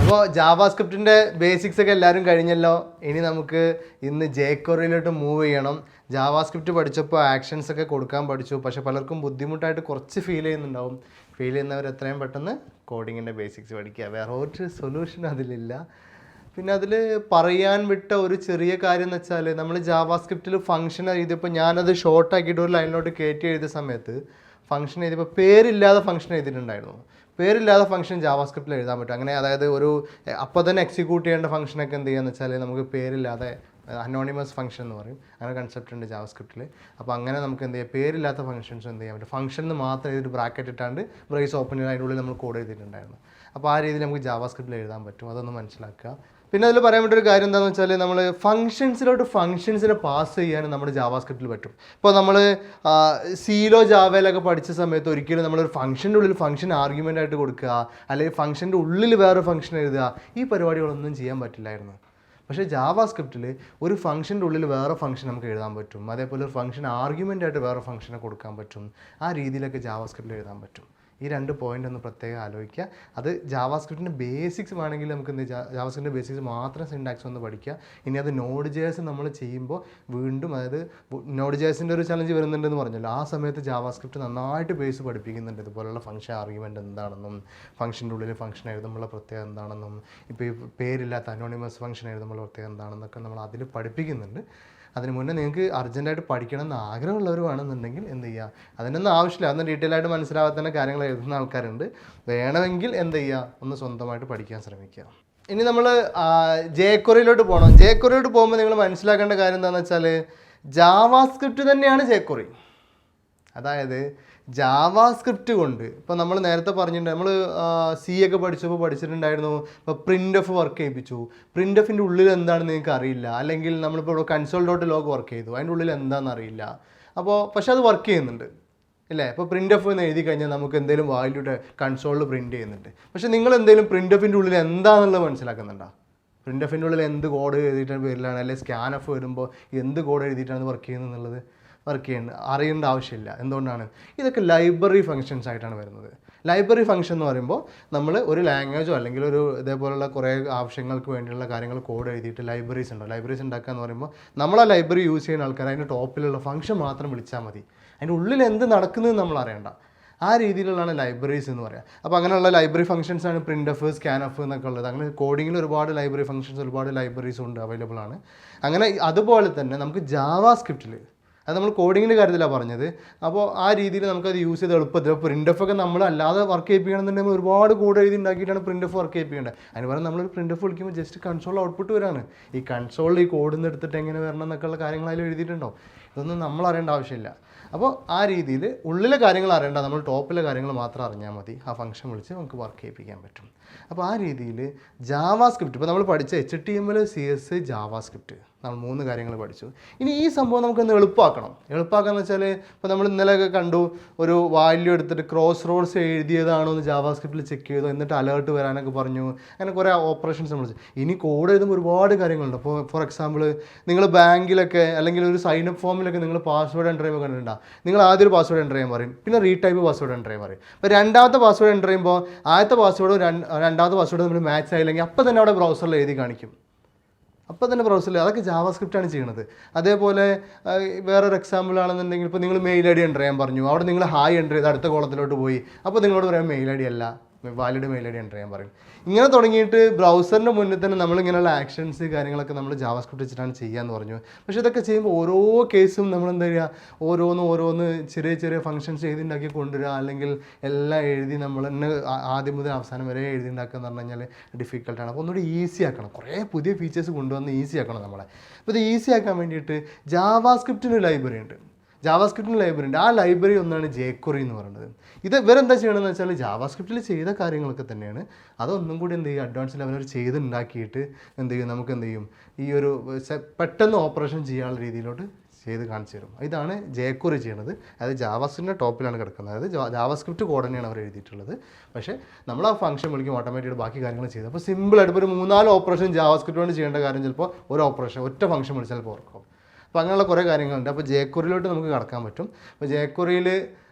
അപ്പോൾ ജാവാസ്ക്രിപ്റ്റിൻ്റെ ബേസിക്സ് ഒക്കെ എല്ലാവരും കഴിഞ്ഞല്ലോ. ഇനി നമുക്ക് ഇന്ന് ജേക്വറിയിലോട്ട് മൂവ് ചെയ്യണം. ജാവാസ്ക്രിപ്റ്റ് പഠിച്ചപ്പോൾ ആക്ഷൻസ് ഒക്കെ കൊടുക്കാൻ പഠിച്ചു. പക്ഷെ പലർക്കും ബുദ്ധിമുട്ടായിട്ട് കുറച്ച് ഫീൽ ചെയ്യുന്നുണ്ടാവും. ഫീൽ ചെയ്യുന്നവർ എത്രയും പെട്ടെന്ന് കോഡിങ്ങിൻ്റെ ബേസിക്സ് പഠിക്കുക. വേറെ ഒരു സൊല്യൂഷൻ അതിലില്ല. പിന്നെ അതിൽ പറയാൻ വിട്ട ഒരു ചെറിയ കാര്യം എന്ന് വെച്ചാൽ നമ്മൾ ജാവാസ്ക്രിപ്റ്റിൽ ഫംഗ്ഷൻ എഴുതിയപ്പോൾ ഞാനത് ഷോർട്ടാക്കിയിട്ട് ഒരു ലൈനിലോട്ട് കയറ്റി എഴുതിയ സമയത്ത് ഫംഗ്ഷൻ എഴുതിയപ്പോൾ പേരില്ലാതെ ഫംഗ്ഷൻ എഴുതിയിട്ടുണ്ടായിരുന്നു. പേരില്ലാതെ ഫംഗ്ഷൻ ജാവാസ്ക്രിപ്റ്റിൽ എഴുതാൻ പറ്റും. അങ്ങനെ അതായത് ഒരു അപ്പോൾ തന്നെ എക്സിക്യൂട്ട് ചെയ്യേണ്ട ഫംഗ്ഷനൊക്കെ എന്ത് ചെയ്യുകയെന്ന് വെച്ചാൽ നമുക്ക് പേരില്ലാതെ അനോണിമസ് ഫംഗ്ഷൻ എന്ന് പറയും. അങ്ങനെ കൺസെപ്റ്റ് ഉണ്ട് ജാവാസ്ക്രിപ്റ്റിൽ. അപ്പോൾ അങ്ങനെ നമുക്ക് എന്ത് ചെയ്യാം, പേരില്ലാത്ത ഫംഗ്ഷൻസ് എന്ത് ചെയ്യാൻ പറ്റും. ഫംഗ്ഷൻ എന്ന് മാത്രം എഴുതിയിട്ട് ബ്രാക്കറ്റ് ഇട്ടാണ്ട് ബ്രേസ് ഓപ്പൺ ചെയ്ത് അതിൻ്റെ ഉള്ളിൽ നമ്മൾ കോഡ് എഴുതിയിട്ടുണ്ടായിരുന്നു. അപ്പോൾ ആ രീതിയിൽ നമുക്ക് ജാവാസ്ക്രിപ്റ്റിൽ എഴുതാൻ പറ്റും. അതൊന്ന് മനസ്സിലാക്കുക. പിന്നെ അതിൽ പറയാൻ പറ്റിയ ഒരു കാര്യം എന്താണെന്ന് വെച്ചാൽ നമ്മൾ ഫംഗ്ഷൻസിനെ പാസ് ചെയ്യാൻ നമ്മുടെ ജാവാസ്ക്രിപ്റ്റിൽ പറ്റും. ഇപ്പോൾ നമ്മൾ സീലോ ജാവയിലൊക്കെ പഠിച്ച സമയത്ത് ഒരിക്കലും നമ്മളൊരു ഫംഗ്ഷൻ്റെ ഉള്ളിൽ ഫംഗ്ഷൻ ആർഗ്യുമെൻ്റ് ആയിട്ട് കൊടുക്കുക, അല്ലെങ്കിൽ ഫംഗ്ഷൻ്റെ ഉള്ളിൽ വേറെ ഫംഗ്ഷൻ എഴുതുക, ഈ പരിപാടികളൊന്നും ചെയ്യാൻ പറ്റില്ലായിരുന്നു. പക്ഷേ ജാവാസ്ക്രിപ്റ്റിൽ ഒരു ഫംഗ്ഷൻ്റെ ഉള്ളിൽ വേറെ ഫംഗ്ഷൻ നമുക്ക് എഴുതാൻ പറ്റും. അതേപോലെ ഒരു ഫംഗ്ഷൻ ആർഗ്യുമെൻ്റ് ആയിട്ട് വേറെ ഫംഗ്ഷനെ കൊടുക്കാൻ പറ്റും. ആ രീതിയിലൊക്കെ ജാവാസ്ക്രിപ്റ്റിൽ എഴുതാൻ പറ്റും. ഈ രണ്ട് പോയിൻ്റ് ഒന്ന് പ്രത്യേകം ആലോചിക്കുക. അത് ജാവാസ്ക്രിപ്റ്റിൻ്റെ ബേസിക്സ് വേണമെങ്കിൽ നമുക്ക് എന്ത് ജാവാസ്ക്രിപ്റ്റിൻ്റെ ബേസിക്സ് മാത്രം സിൻടാക്സ് ഒന്ന് പഠിക്കുക. ഇനി അത് നോഡ് ജെഎസ് നമ്മൾ ചെയ്യുമ്പോൾ വീണ്ടും, അതായത് നോഡ് ജെഎസിൻ്റെ ഒരു ചലഞ്ച് വരുന്നുണ്ടെന്ന് പറഞ്ഞല്ലോ, ആ സമയത്ത് ജാവാസ്ക്രിപ്റ്റ് നന്നായിട്ട് ബേസ് പഠിപ്പിക്കുന്നുണ്ട്. ഇതുപോലുള്ള ഫംഗ്ഷൻ ആർഗ്യുമെൻ്റ് എന്താണെന്നും ഫംഗ്ഷൻ്റെ ഉള്ളിൽ ഫംഗ്ഷൻ എഴുതുമ്പോഴുള്ള പ്രത്യേകത എന്താണെന്നും ഇപ്പോൾ ഈ പേരില്ലാത്ത അനോണിമസ് ഫംഗ്ഷൻ എഴുതുമ്പോൾ പ്രത്യേകത എന്താണെന്നൊക്കെ നമ്മൾ അതിൽ പഠിപ്പിക്കുന്നുണ്ട്. അതിന് മുന്നേ നിങ്ങൾക്ക് അർജൻറ്റായിട്ട് പഠിക്കണം എന്ന് ആഗ്രഹമുള്ളവർ വേണമെന്നുണ്ടെങ്കിൽ എന്ത് ചെയ്യുക, അതിനൊന്നും ആവശ്യമില്ല. അതൊന്നും ഡീറ്റെയിൽ ആയിട്ട് മനസ്സിലാവാത്ത കാര്യങ്ങൾ എഴുതുന്ന ആൾക്കാരുണ്ട്. വേണമെങ്കിൽ എന്ത് ചെയ്യുക, ഒന്ന് സ്വന്തമായിട്ട് പഠിക്കാൻ ശ്രമിക്കുക. ഇനി നമ്മൾ ജേക്വറിയിലോട്ട് പോകണം. ജേക്വറിയിലോട്ട് പോകുമ്പോൾ നിങ്ങൾ മനസ്സിലാക്കേണ്ട കാര്യം എന്താണെന്ന് വെച്ചാൽ ജാവാസ്ക്രിപ്റ്റ് തന്നെയാണ് ജേക്വറി. അതായത് ജാവാസ്ക്രിപ്റ്റ് കൊണ്ട് ഇപ്പോൾ നമ്മൾ നേരത്തെ പറഞ്ഞിട്ടുണ്ട്, നമ്മൾ സി ഒക്കെ പഠിച്ചിട്ടുണ്ടായിരുന്നു. ഇപ്പോൾ പ്രിൻ്റ് എഫ് വർക്ക് ചെയ്യിപ്പിച്ചു. പ്രിൻ്റ് എഫിൻ്റെ ഉള്ളിൽ എന്താണെന്ന് നിങ്ങൾക്ക് അറിയില്ല, അല്ലെങ്കിൽ നമ്മളിപ്പോൾ ഇവിടെ console.log വർക്ക് ചെയ്തു, അതിൻ്റെ ഉള്ളിൽ എന്താണെന്ന് അറിയില്ല. പക്ഷെ അത് വർക്ക് ചെയ്യുന്നുണ്ട് ഇല്ലേ. ഇപ്പോൾ പ്രിൻ്റ് എഫ് എന്ന് എഴുതി കഴിഞ്ഞാൽ നമുക്ക് എന്തെങ്കിലും വാല്യൂടെ കൺസോളിൽ പ്രിൻറ്റ് ചെയ്യുന്നുണ്ട്. പക്ഷേ നിങ്ങൾ എന്തെങ്കിലും പ്രിൻ്റ് എഫിൻ്റെ ഉള്ളിൽ എന്താണെന്നുള്ളത് മനസ്സിലാക്കുന്നുണ്ടോ? പ്രിൻ്റ് എഫിൻ്റെ ഉള്ളിൽ എന്ത് കോഡ് എഴുതിയിട്ടാണ് പേരിലാണ്, അല്ലെങ്കിൽ സ്കാൻ എഫ് വരുമ്പോൾ എന്ത് കോഡ് എഴുതിയിട്ടാണ് വർക്ക് ചെയ്യുന്നത് എന്നുള്ളത് അറിയേണ്ട ആവശ്യമില്ല. എന്തുകൊണ്ടാണ്? ഇതൊക്കെ ലൈബ്രറി ഫങ്ഷൻസ് ആയിട്ടാണ് വരുന്നത്. ലൈബ്രറി ഫംഗ്ഷൻ എന്ന് പറയുമ്പോൾ നമ്മൾ ഒരു ലാംഗ്വേജോ അല്ലെങ്കിൽ ഒരു ഇതേപോലുള്ള കുറേ ആവശ്യങ്ങൾക്ക് വേണ്ടിയുള്ള കാര്യങ്ങൾ കോഡ് എഴുതിയിട്ട് ലൈബ്രറീസ് ഉണ്ടോ, ലൈബ്രറീസ് ഉണ്ടാക്കുക എന്ന് പറയുമ്പോൾ നമ്മൾ ആ ലൈബ്രറി യൂസ് ചെയ്യുന്ന ആൾക്കാർ അതിൻ്റെ ടോപ്പിലുള്ള ഫംഗ്ഷൻ മാത്രം വിളിച്ചാൽ മതി. അതിൻ്റെ ഉള്ളിൽ എന്ത് നടക്കുന്നതെന്ന് നമ്മൾ അറിയണ്ട. ആ രീതിയിലുള്ളതാണ് ലൈബ്രറീസ് എന്ന് പറയുക. അപ്പോൾ അങ്ങനെയുള്ള ലൈബ്രറി ഫംഗ്ഷൻസാണ് പ്രിൻ്റ് എഫ്, സ്കാൻ എഫ് എന്നൊക്കെ ഉള്ളത്. അങ്ങനെ കോഡിങ്ങിൽ ഒരുപാട് ലൈബ്രറി ഫംഗ്ഷൻസ്, ഒരുപാട് ലൈബ്രറീസ് ഉണ്ട്, അവൈലബിൾ ആണ്. അങ്ങനെ അതുപോലെ തന്നെ നമുക്ക് ജാവാസ്ക്രിപ്റ്റിൽ, അത് നമ്മൾ കോഡിങ്ങിൻ്റെ കാര്യത്തിലാണ് പറഞ്ഞത്. അപ്പോൾ ആ രീതിയിൽ നമുക്കത് യൂസ് ചെയ്ത് എളുപ്പത്തിൽ പ്രിൻ്റ് എഫ് ഒക്കെ നമ്മൾ അല്ലാതെ വർക്ക് ചെയ്യിപ്പിക്കണമെന്നുണ്ടെങ്കിൽ ഒരുപാട് കോഡ് എഴുതി ഉണ്ടാക്കിയിട്ടാണ് പ്രിൻ്റ് എഫ് വർക്ക് ചെയ്യിപ്പിക്കേണ്ടത്. അതിന് പറഞ്ഞാൽ നമ്മളൊരു പ്രിൻ്റ് എഫ് വിളിക്കുമ്പോൾ ജസ്റ്റ് കൺസോൾ ഔട്ട്പുട്ട് വരാണ്. ഈ കൺസോളിൽ ഈ കോഡിൽ നിന്ന് എടുത്തിട്ട് എങ്ങനെ വരണം എന്നൊക്കെയുള്ള കാര്യങ്ങൾ അതിൽ എഴുതിയിട്ടുണ്ടോ, ഇതൊന്നും നമ്മൾ അറിയേണ്ട ആവശ്യമില്ല. അപ്പോൾ ആ രീതിയിൽ ഉള്ളിലെ കാര്യങ്ങൾ അറിയേണ്ട, നമ്മൾ ടോപ്പിലെ കാര്യങ്ങൾ മാത്രം അറിഞ്ഞാൽ മതി. ആ ഫംഗ്ഷൻ വിളിച്ച് നമുക്ക് വർക്ക് ചെയ്യിപ്പിക്കാൻ പറ്റും. അപ്പോൾ ആ രീതിയിൽ ജാവാസ്ക്രിപ്റ്റ്, ഇപ്പോൾ നമ്മൾ പഠിച്ച HTML, CS, ജാവാസ്ക്രിപ്റ്റ്, നമ്മൾ 3 കാര്യങ്ങൾ പഠിച്ചു. ഇനി ഈ സംഭവം നമുക്കൊന്ന് എളുപ്പമാക്കാന്ന് വെച്ചാൽ, ഇപ്പോൾ നമ്മൾ ഇന്നലെയൊക്കെ കണ്ടു, ഒരു വാല്യൂ എടുത്തിട്ട് ക്രോസ് റോഡ്സ് എഴുതിയതാണോ എന്ന് ജാവാസ്ക്രിപ്റ്റിൽ ചെക്ക് ചെയ്തു, എന്നിട്ട് അലേർട്ട് വരാനൊക്കെ പറഞ്ഞു. അങ്ങനെ കുറേ ഓപ്പറേഷൻസ് നമ്മൾ ചെയ്തു. ഇനി കോഡ് എഴുതുമ്പോൾ ഒരുപാട് കാര്യങ്ങളുണ്ട്. അപ്പോൾ ഫോർ എക്സാമ്പിൾ നിങ്ങൾ ബാങ്കിലൊക്കെ അല്ലെങ്കിൽ ഒരു സൈൻ അപ്പ് ഫോമിലൊക്കെ നിങ്ങൾ പാസ്വേഡ് എൻ്റർ ചെയ്യുമ്പോൾ കണ്ടിട്ടുണ്ടാകും. നിങ്ങൾ ആദ്യം ഒരു പാസ്വേഡ് എൻ്റർ ചെയ്യാൻ പറയും, പിന്നെ റീടൈപ്പ് പാസ്വേഡ് എൻ്റർ ചെയ്യാൻ പറയും. അപ്പോൾ രണ്ടാമത്തെ പാസ്വേഡ് എൻ്റർ ചെയ്യുമ്പോൾ ആദ്യത്തെ പാസ്വേഡും രണ്ടാമത്തെ പാസ്വേഡ് നമ്മൾ മാച്ച് ആയില്ലെങ്കിൽ അപ്പോൾ തന്നെ അവിടെ ബ്രൗസറിൽ എഴുതി കാണിക്കും. അപ്പോൾ തന്നെ ബ്രൗസറിൽ, അതൊക്കെ ജാവാസ്ക്രിപ്റ്റാണ് ചെയ്യുന്നത്. അതേപോലെ വേറൊരു എക്സാമ്പിൾ ആണെന്നുണ്ടെങ്കിൽ, ഇപ്പോൾ നിങ്ങൾ മെയിൽ ID എൻ്റർ ചെയ്യാൻ പറഞ്ഞു, അവിടെ നിങ്ങൾ ഹായ് എൻ്റർ ചെയ്ത് അടുത്ത കോളത്തിലോട്ട് പോയി, അപ്പോൾ നിങ്ങളോട് പറയാം മെയിൽ ID അല്ല, വാലിഡ് മെയിൽ ID എൻ്റർ ചെയ്യാൻ പറയും. ഇങ്ങനെ തുടങ്ങിയിട്ട് ബ്രൗസറിൻ്റെ മുന്നിൽ തന്നെ നമ്മളിങ്ങനെയുള്ള ആക്ഷൻസ് കാര്യങ്ങളൊക്കെ നമ്മൾ ജാവാസ്ക്രിപ്റ്റ് വെച്ചിട്ടാണ് ചെയ്യാമെന്ന് പറഞ്ഞു. പക്ഷേ ഇതൊക്കെ ചെയ്യുമ്പോൾ ഓരോ കേസും നമ്മൾ എന്താ ചെയ്യുക, ഓരോന്ന് ചെറിയ ഫംഗ്ഷൻസ് എഴുതിണ്ടാക്കി കൊണ്ടുവരിക, അല്ലെങ്കിൽ എല്ലാം എഴുതി നമ്മൾ തന്നെ ആദ്യം മുതൽ അവസാനം വരെ എഴുതി ഉണ്ടാക്കുക എന്ന് പറഞ്ഞു കഴിഞ്ഞാൽ ഡിഫിക്കൽട്ടാണ്. അപ്പോൾ ഒന്നുകൂടി ഈസി ആക്കണം, കുറേ പുതിയ ഫീച്ചേഴ്സ് കൊണ്ടുവന്ന് ഈസി ആക്കണം നമ്മളെ. അപ്പോൾ ഇത് ഈസി ആക്കാൻ വേണ്ടിയിട്ട് ജാവാസ്ക്രിപ്റ്റിന് ലൈബ്രറി ഉണ്ട്. ആ ലൈബ്രറി ഒന്നാണ് ജേക്വറി എന്ന് പറയുന്നത്. ഇത് ഇവരെന്താ ചെയ്യണമെന്ന് വെച്ചാൽ ജാവാസ്ക്രിപ്റ്റിൽ ചെയ്ത കാര്യങ്ങളൊക്കെ തന്നെയാണ്, അതൊന്നും കൂടി എന്ത് ചെയ്യും, അഡ്വാൻസ് ലെവൽ ചെയ്തുണ്ടാക്കിയിട്ട് എന്ത് ചെയ്യും, നമുക്ക് എന്ത് ചെയ്യും, ഈ ഒരു പെട്ടെന്ന് ഓപ്പറേഷൻ ചെയ്യാനുള്ള രീതിയിലോട്ട് ചെയ്ത് കാണിച്ചു തരും. ഇതാണ് ജേക്വറി ചെയ്യുന്നത്. അത് ജാവാസ്ക്രിപ്റ്റിൻ്റെ ടോപ്പിലാണ് കിടക്കുന്നത്. അതായത് ജാവാസ്ക്രിപ്റ്റ് കോഡ് തന്നെയാണ് അവർ എഴുതിയിട്ടുള്ളത്. പക്ഷേ നമ്മൾ ആ ഫംഗ്ഷൻ വിളിക്കും, ഓട്ടോമാറ്റിക്കായിട്ട് ബാക്കി കാര്യങ്ങൾ ചെയ്ത്. അപ്പോൾ സിമ്പിളായിട്ട് ഒരു 3-4 ഓപ്പറേഷൻ ജാവാസ്ക്രിപ്റ്റ് കൊണ്ട് ചെയ്യേണ്ട കാര്യം ചിലപ്പോൾ ഒരു ഓപ്പറേഷൻ ഒറ്റ ഫംഗ്ഷൻ വിളിച്ചാൽ ചിലപ്പോൾ ഓർക്കും. അപ്പോൾ അങ്ങനെയുള്ള കുറേ കാര്യങ്ങളുണ്ട്. അപ്പോൾ ജേക്വറിയിലോട്ട് നമുക്ക് കടക്കാൻ പറ്റും. അപ്പോൾ ജേക്വറിയിൽ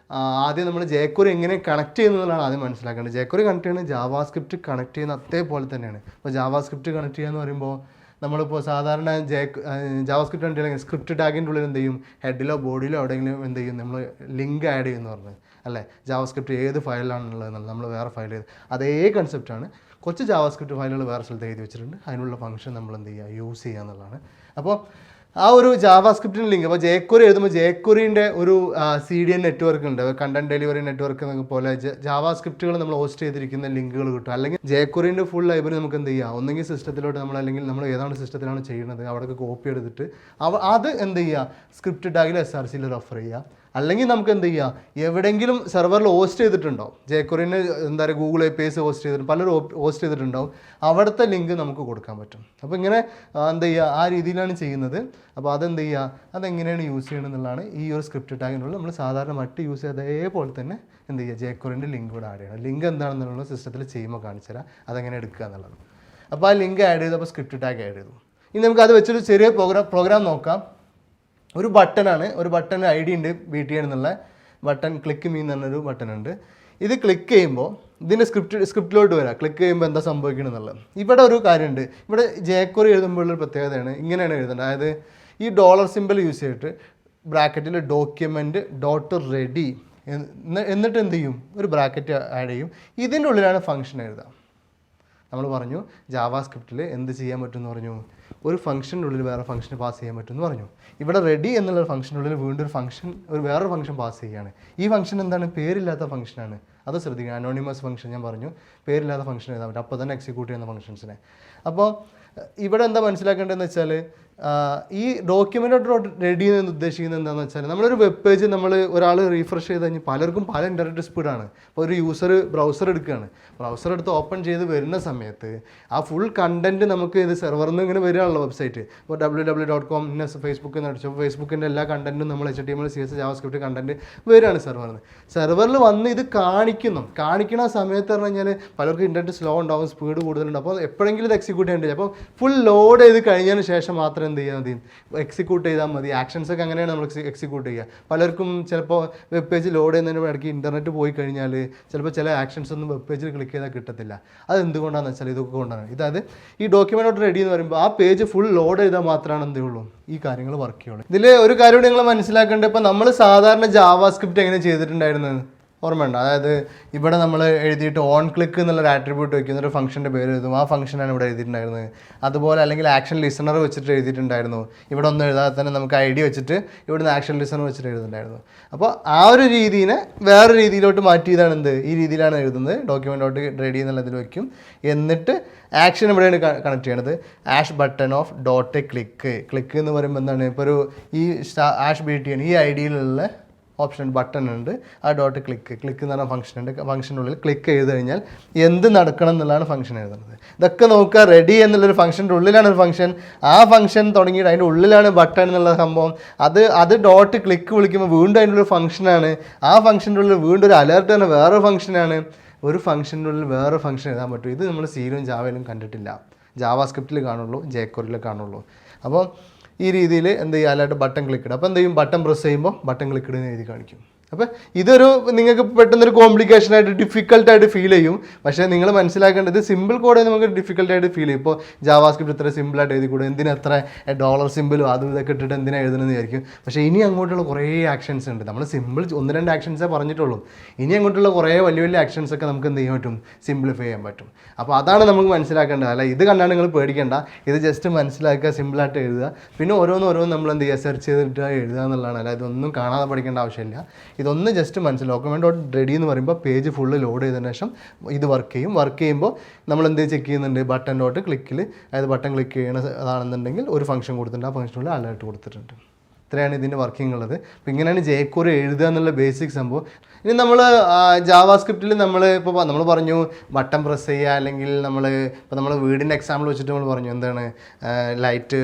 ആദ്യം നമ്മൾ jQuery എങ്ങനെ കണക്ട് ചെയ്യുന്നതാണ് ആദ്യം മനസ്സിലാക്കേണ്ടത്. jQuery കണക്ട് ചെയ്യുന്നത് ജാവാസ്ക്രിപ്റ്റ് കണക്ട് ചെയ്യുന്ന അതേപോലെ തന്നെയാണ്. ഇപ്പോൾ ജാവാസ്ക്രിപ്റ്റ് കണക്ട് ചെയ്യുക എന്ന് പറയുമ്പോൾ നമ്മളിപ്പോൾ സാധാരണ ജാവാസ്ക്രിപ്റ്റ് കണക്ട് ചെയ്യുന്ന സ്ക്രിപ്റ്റ് ടാഗിൻ്റെ ഉള്ളിൽ എന്ത് ചെയ്യും, ഹെഡിലോ ബോഡിയിലോ എവിടെയെങ്കിലും എന്ത് ചെയ്യും, നമ്മൾ ലിങ്ക് ആഡ് ചെയ്യുമെന്ന് പറഞ്ഞത് അല്ലേ. ജാവാസ്ക്രിപ്റ്റ് ഏത് ഫയലാണുള്ളതെന്നുള്ളത് നമ്മൾ വേറെ ഫയൽ ചെയ്ത് അതേ കൺസെപ്റ്റാണ്. കുറച്ച് ജാവാസ്ക്രിപ്റ്റ് ഫയലുകൾ വേറെ സ്ഥലത്ത് എഴുതി വെച്ചിട്ടുണ്ട്, അതിനുള്ള ഫംഗ്ഷൻ നമ്മൾ എന്ത് ചെയ്യുക, യൂസ് ചെയ്യുക എന്നുള്ളതാണ്. അപ്പോൾ ആ ഒരു ജാവാസ്ക്രിപ്റ്റിൻ്റെ ലിങ്ക്, അപ്പോൾ jQuery എഴുതുമ്പോൾ jQueryൻ്റെ ഒരു CDN നെറ്റ്വർക്ക് ഉണ്ട്, കണ്ടന്റ് ഡെലിവറി നെറ്റ്വർക്ക് എന്നൊക്കെ പോലെ ജാവാസ്ക്രിപ്റ്റുകൾ നമ്മൾ ഹോസ്റ്റ് ചെയ്തിരിക്കുന്ന ലിങ്കുകൾ കിട്ടും. അല്ലെങ്കിൽ jQueryൻ്റെ ഫുൾ ലൈബ്രറി നമുക്ക് എന്ത് ചെയ്യാം, ഒന്നെങ്കിൽ സിസ്റ്റത്തിലോട്ട് നമ്മൾ അല്ലെങ്കിൽ നമ്മൾ ഏതാണ് സിസ്റ്റത്തിലാണ് ചെയ്യുന്നത് അവിടെയൊക്കെ കോപ്പി എടുത്തിട്ട് അത് എന്ത് ചെയ്യുക, സ്ക്രിപ്റ്റ് ടാഗിൽ SRCയിൽ റെഫർ ചെയ്യുക. അല്ലെങ്കിൽ നമുക്ക് എന്ത് ചെയ്യുക, എവിടെയെങ്കിലും സെർവറിൽ ഹോസ്റ്റ് ചെയ്തിട്ടുണ്ടാവും, jQueryനെ എന്താ പറയുക ഗൂഗിൾ APIs ഹോസ്റ്റ് ചെയ്തിട്ടുണ്ട്, പലരും ഹോസ്റ്റ് ചെയ്തിട്ടുണ്ടാവും, അവിടുത്തെ ലിങ്ക് നമുക്ക് കൊടുക്കാൻ പറ്റും. അപ്പോൾ ഇങ്ങനെ എന്ത് ചെയ്യുക, ആ രീതിയിലാണ് ചെയ്യുന്നത്. അപ്പോൾ അതെന്ത് ചെയ്യുക, അതെങ്ങനെയാണ് യൂസ് ചെയ്യണം എന്നുള്ളതാണ് ഈ ഒരു സ്ക്രിപ്റ്റ് ടാഗിനുള്ളിൽ നമ്മൾ സാധാരണ മറ്റ് യൂസ് ചെയ്ത് അതേപോലെ തന്നെ എന്ത് ചെയ്യുക, jQueryൻ്റെ ലിങ്ക് കൂടെ ആഡ് ചെയ്യണം. ലിങ്ക് എന്താണെന്നുള്ളത് സിസ്റ്റത്തിൽ ചെയ്യുമ്പോൾ കാണിച്ചു തരാം, അതെങ്ങനെ എടുക്കുക എന്നുള്ളത്. അപ്പോൾ ആ ലിങ്ക് ആഡ് ചെയ്തപ്പോൾ സ്ക്രിപ്റ്റ് ടാഗ് ആഡ് ചെയ്തു. ഇനി നമുക്ക് അത് വെച്ചൊരു ചെറിയ പ്രോഗ്രാം നോക്കാം. ഒരു ബട്ടനാണ്, ഒരു ബട്ടൺ ID ഉണ്ട്, BTN എന്നുള്ള ബട്ടൺ, ക്ലിക്ക് മീ എന്ന് പറഞ്ഞൊരു ബട്ടൺ ഉണ്ട്. ഇത് ക്ലിക്ക് ചെയ്യുമ്പോൾ ഇതിൻ്റെ സ്ക്രിപ്റ്റിലോട്ട് വരാം. ക്ലിക്ക് ചെയ്യുമ്പോൾ എന്താ സംഭവിക്കണം എന്നുള്ളത്. ഇവിടെ ഒരു കാര്യമുണ്ട്, ഇവിടെ jQuery എഴുതുമ്പോഴുള്ളൊരു പ്രത്യേകതയാണ്, ഇങ്ങനെയാണ് എഴുതേണ്ടത്. അതായത് ഈ $സിമ്പിൾ യൂസ് ചെയ്തിട്ട് ബ്രാക്കറ്റിൽ ഡോക്യുമെൻറ്റ് .ready എന്നിട്ട് എന്ത് ചെയ്യും, ഒരു ബ്രാക്കറ്റ് ആഡ് ചെയ്യും. ഇതിൻ്റെ ഉള്ളിലാണ് ഫംഗ്ഷൻ എഴുതുക. നമ്മൾ പറഞ്ഞു ജാവാസ്ക്രിപ്റ്റിൽ എന്ത് ചെയ്യാൻ പറ്റുമെന്ന് പറഞ്ഞു, ഒരു ഫംഗ്ഷൻ്റെ ഉള്ളിൽ വേറെ ഫംഗ്ഷൻ പാസ് ചെയ്യാൻ പറ്റുമെന്ന് പറഞ്ഞു. ഇവിടെ റെഡി എന്നുള്ള ഫംഗ്ഷനുള്ളിൽ വീണ്ടും വേറൊരു ഫംഗ്ഷൻ പാസ് ചെയ്യുകയാണ്. ഈ ഫംഗ്ഷൻ എന്താണ്, പേരില്ലാത്ത ഫംഗ്ഷനാണ്. അത് ശ്രദ്ധിക്കുക, അനോണിമസ് ഫംഗ്ഷൻ ഞാൻ പറഞ്ഞു, പേരില്ലാത്ത ഫംഗ്ഷൻ എഴുതാൻ പറ്റും, അപ്പോൾ തന്നെ എക്സിക്യൂട്ട് ചെയ്യുന്ന ഫംഗ്ഷൻസിനെ. അപ്പോൾ ഇവിടെ എന്താ മനസ്സിലാക്കേണ്ടതെന്ന് വെച്ചാൽ, ഈ ഡോക്യുമെൻ്റ്.ready എന്ന് ഉദ്ദേശിക്കുന്നത് എന്താണെന്ന് വെച്ചാൽ, നമ്മളൊരു വെബ് പേജ് ഒരാൾ റീഫ്രഷ് ചെയ്ത് കഴിഞ്ഞാൽ പലർക്കും പല ഇൻ്റർനെറ്റ് സ്പീഡാണ്. ഇപ്പോൾ ഒരു ബ്രൗസർ എടുക്കുകയാണ്, ബ്രൗസർ എടുത്ത് ഓപ്പൺ ചെയ്ത് വരുന്ന സമയത്ത് ആ ഫുൾ കണ്ടൻറ്റ് നമുക്ക് ഇത് സെർവറിൽ നിന്ന് ഇങ്ങനെ വരികയാണല്ലോ വെബ്സൈറ്റ്. ഇപ്പോൾ www.com ഫേസ്ബുക്കിൽ നിന്ന് അടിച്ചപ്പോൾ ഫേസ്ബുക്കിൻ്റെ എല്ലാ കണ്ടൻറ്റും നമ്മൾ HTML CSS ജാവാസ്ക്രിപ്റ്റ് കണ്ടൻറ്റ് വരികയാണ് സെർവറിൽ വന്ന് ഇത് കാണിക്കണ സമയത്ത് പറഞ്ഞു കഴിഞ്ഞാൽ പലർക്കും ഇൻ്റർനെറ്റ് സ്ലോ ഉണ്ടാവും, സ്പീഡ് കൂടുതലുണ്ട്. അപ്പോൾ എപ്പോഴെങ്കിലും ഇത് എക്സിക്യൂട്ട് ചെയ്യേണ്ടത്, അപ്പോൾ ഫുൾ ലോഡ് ചെയ്ത് കഴിഞ്ഞതിന് ശേഷം മാത്രം എന്ത് ചെയ്യാൻ മതി, എക്സിക്യൂട്ട് ചെയ്താൽ മതി. ആക്ഷൻസൊക്കെ അങ്ങനെയാണ് നമ്മൾ എക്സിക്യൂട്ട് ചെയ്യുക. പലർക്കും ചിലപ്പോൾ വെബ് പേജ് ലോഡ് ചെയ്യുന്നതിന് ഇടയ്ക്ക് ഇൻ്റർനെറ്റ് പോയി കഴിഞ്ഞാൽ ചിലപ്പോൾ ചില ആക്ഷൻസ് ഒന്നും വെബ് പേജിൽ ക്ലിക്ക് ചെയ്താൽ കിട്ടത്തില്ല. അത് എന്തുകൊണ്ടാണെന്ന് വെച്ചാൽ ഇതൊക്കെ കൊണ്ടാണ്. ഇതായത് ഈ ഡോക്യുമെൻ്റ്.ready എന്ന് പറയുമ്പോൾ ആ പേജ് ഫുൾ ലോഡ് ചെയ്താൽ മാത്രമാണ് എന്തേ ഉള്ളൂ ഈ കാര്യങ്ങൾ വർക്ക് ചെയ്യുള്ളൂ. ഇതിൽ ഒരു കാര്യം നിങ്ങൾ മനസ്സിലാക്കേണ്ടത്, ഇപ്പോൾ നമ്മൾ സാധാരണ ജാവാസ്ക്രിപ്റ്റ് എങ്ങനെ ചെയ്തിട്ടുണ്ടായിരുന്നത് ഓർമ്മയുണ്ട്. അതായത് ഇവിടെ നമ്മൾ എഴുതിയിട്ട് ഓൺ ക്ലിക്ക് എന്നുള്ളൊരു ആട്രിബ്യൂട്ട് വയ്ക്കുന്ന ഒരു ഫംഗ്ഷൻ്റെ പേര് എഴുതും, ആ ഫംഗ്ഷനാണ് ഇവിടെ എഴുതിയിട്ടുണ്ടായിരുന്നത്. അതുപോലെ അല്ലെങ്കിൽ ആക്ഷൻ ലിസണർ വെച്ചിട്ട് എഴുതിയിട്ടുണ്ടായിരുന്നു. ഇവിടെ ഒന്നും എഴുതാതെ തന്നെ നമുക്ക് ID വെച്ചിട്ട് ഇവിടുന്ന് ആക്ഷൻ ലിസണർ വെച്ചിട്ട് എഴുതിയിട്ടുണ്ടായിരുന്നു. അപ്പോൾ ആ ഒരു രീതിനെ വേറെ രീതിയിലോട്ട് മാറ്റിയതാണ് എന്ത്, ഈ രീതിയിലാണ് എഴുതുന്നത്. ഡോക്യുമെൻ്റ്.ready എന്നുള്ളതിൽ വയ്ക്കും. എന്നിട്ട് ആക്ഷൻ എവിടെയാണ് കണക്ട് ചെയ്യണത്, ക്ലിക്ക് എന്ന് പറയുമ്പോൾ എന്താണ്, ഇപ്പോൾ ഒരു ഈ #BTN ഈ IDയിലുള്ള ഓപ്ഷൻ ബട്ടൺ ഉണ്ട്, ആ ക്ലിക്ക് എന്ന് പറഞ്ഞ ഫംഗ്ഷൻ ഉണ്ട്. ഫംഗ്ഷനുള്ളിൽ ക്ലിക്ക് ചെയ്ത് കഴിഞ്ഞാൽ എന്ത് നടക്കണം എന്നുള്ളതാണ് ഫംഗ്ഷൻ എഴുതുന്നത്. ഇതൊക്കെ നോക്കുക, റെഡി എന്നുള്ളൊരു ഫംഗ്ഷൻ്റെ ഉള്ളിലാണ് ഒരു ഫംഗ്ഷൻ, ആ ഫംഗ്ഷൻ തുടങ്ങിയിട്ട് അതിൻ്റെ ഉള്ളിലാണ് ബട്ടൺ എന്നുള്ള സംഭവം. അത് ക്ലിക്ക് വിളിക്കുമ്പോൾ വീണ്ടും അതിൻ്റെ ഒരു ഫംഗ്ഷനാണ്, ആ ഫംഗ്ഷൻ്റെ ഉള്ളിൽ വീണ്ടും ഒരു അലേർട്ട് തന്നെ വേറെ ഫംഗ്ഷനാണ്. ഒരു ഫംഗ്ഷൻ്റെ ഉള്ളിൽ വേറെ ഫംഗ്ഷൻ എഴുതാൻ പറ്റും. ഇത് നമ്മൾ Cയിലും ജാവയിലും കണ്ടിട്ടില്ല, ജാവാസ്ക്രിപ്റ്റിൽ കാണുള്ളൂ, jQueryയിൽ കാണുള്ളൂ. അപ്പോൾ ഈ രീതിയിൽ എന്ത് ചെയ്യുക, അല്ലാണ്ട് ബട്ടൺ ക്ലിക്ക് ഇടുക. അപ്പോൾ എന്ത് ചെയ്യും, ബട്ടൺ പ്രസ് ചെയ്യുമ്പോൾ ബട്ടൺ ക്ലിക്ക് ഇടുന്ന എഴുതി കാണിക്കും. അപ്പോൾ ഇതൊരു നിങ്ങൾക്ക് പെട്ടെന്നൊരു കോംപ്ലിക്കേഷനായിട്ട് ഡിഫിക്കൽട്ടായിട്ട് ഫീൽ ചെയ്യും. പക്ഷേ നിങ്ങൾ മനസ്സിലാക്കേണ്ടത് സിമ്പിൾ കോഡ് നമുക്ക് ഡിഫിക്കൽട്ടായിട്ട് ഫീൽ ചെയ്യും. ഇപ്പോൾ ജാവാസ്ക്രിപ്റ്റ് ഇത്ര സിമ്പിളായിട്ട് എഴുതി കൂടെ, എന്തിനാ എത്ര $സിമ്പിളും അതും ഇതൊക്കെ ഇട്ടിട്ട് എന്തിനാണ് എഴുതുന്നതെന്ന് വിചാരിക്കും. പക്ഷേ ഇനി അങ്ങോട്ടുള്ള കുറേ ആക്ഷൻസ് ഉണ്ട്. നമ്മൾ സിമ്പിൾ 1-2 ആക്ഷൻസേ പറഞ്ഞിട്ടുള്ളൂ. ഇനി അങ്ങോട്ടുള്ള കുറേ വലിയ ആക്ഷൻസൊക്കെ നമുക്ക് എന്ത് ചെയ്യാൻ പറ്റും, സിംപ്ലിഫൈ ചെയ്യാൻ പറ്റും. അപ്പോൾ അതാണ് നമുക്ക് മനസ്സിലാക്കേണ്ടത്. അല്ല ഇത് കണ്ടാണ് നിങ്ങൾ പേടിക്കേണ്ട, ഇത് ജസ്റ്റ് മനസ്സിലാക്കുക, സിമ്പിളായിട്ട് എഴുതുക. പിന്നെ ഓരോന്ന് നമ്മൾ എന്ത് ചെയ്യുക, സെർച്ച് ചെയ്തിട്ട് എഴുതുക എന്നുള്ളതാണ്. അല്ല ഇതൊന്നും കാണാതെ പഠിക്കേണ്ട ആവശ്യമില്ല. ഇതൊന്ന് ജസ്റ്റ് ഡോക്യുമെൻ്റ്.ready എന്ന് പറയുമ്പോൾ പേജ് ഫുള്ള് ലോഡ് ചെയ്തതിന് ശേഷം ഇത് വർക്ക് ചെയ്യുമ്പോൾ നമ്മൾ എന്ത് ചെക്ക് ചെയ്യുന്നുണ്ട്, ബട്ടൺ.ക്ലിക്കിൽ, അതായത് ബട്ടൺ ക്ലിക്ക് ചെയ്യണതാണെന്നുണ്ടെങ്കിൽ ഒരു ഫംഗ്ഷൻ കൊടുത്തിട്ടുണ്ട്, ആ ഫംഗ്ഷനുള്ള അലേർട്ട് കൊടുത്തിട്ടുണ്ട്. ഇത്രയാണ് ഇതിൻ്റെ വർക്കിംഗ് ഉള്ളത്. അപ്പോൾ ഇങ്ങനെയാണ് jQuery എഴുതുക എന്നുള്ള ബേസിക് സംഭവം. ഇനി നമ്മൾ ജാവാസ്ക്രിപ്റ്റിൽ നമ്മൾ പറഞ്ഞു ബട്ടൺ പ്രസ് ചെയ്യുക, അല്ലെങ്കിൽ നമ്മൾ വീടിൻ്റെ എക്സാമ്പിൾ വെച്ചിട്ട് നമ്മൾ പറഞ്ഞു എന്താണ്, ലൈറ്റ്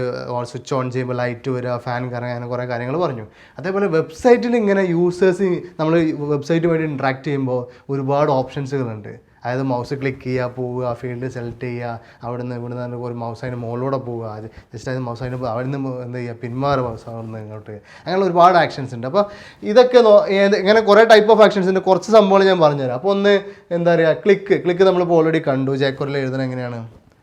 സ്വിച്ച് ഓൺ ചെയ്യുമ്പോൾ ലൈറ്റ് വരിക, ഫാൻ കറങ്ങുക, അങ്ങനെ കുറേ കാര്യങ്ങൾ പറഞ്ഞു. അതേപോലെ വെബ്സൈറ്റിൽ ഇങ്ങനെ യൂസേഴ്സ് നമ്മൾ വെബ്സൈറ്റുമായിട്ട് ഇൻട്രാക്ട് ചെയ്യുമ്പോൾ ഒരുപാട് ഓപ്ഷൻസുകളുണ്ട്. അതായത് മൗസ് ക്ലിക്ക് ചെയ്യുക, പോവുക, ഫീൽഡ് സെലക്ട് ചെയ്യുക, ഇവിടുന്ന് ഒരു മൗസ് അതിന് മുകളിലൂടെ പോവുക, അത് ജസ്റ്റ് അത് മൗസ് അതിന് അവിടെ നിന്ന് എന്താ ചെയ്യുക, പിന്മാറുക മൗസ് അവിടെ നിന്ന് ഇങ്ങോട്ട്. അങ്ങനെ ഒരുപാട് ആക്ഷൻസ് ഉണ്ട്. അപ്പോൾ ഇതൊക്കെ ഇങ്ങനെ കുറേ ടൈപ്പ് ഓഫ് ആക്ഷൻസ് ഉണ്ട്. കുറച്ച് സംഭവങ്ങൾ ഞാൻ പറഞ്ഞുതരാം. അപ്പോൾ ഒന്ന് എന്താ പറയുക, ക്ലിക്ക് നമ്മളിപ്പോൾ ഓൾറെഡി കണ്ടു. ജേക്കോറിൽ എഴുതുന്നത് എങ്ങനെയാണ്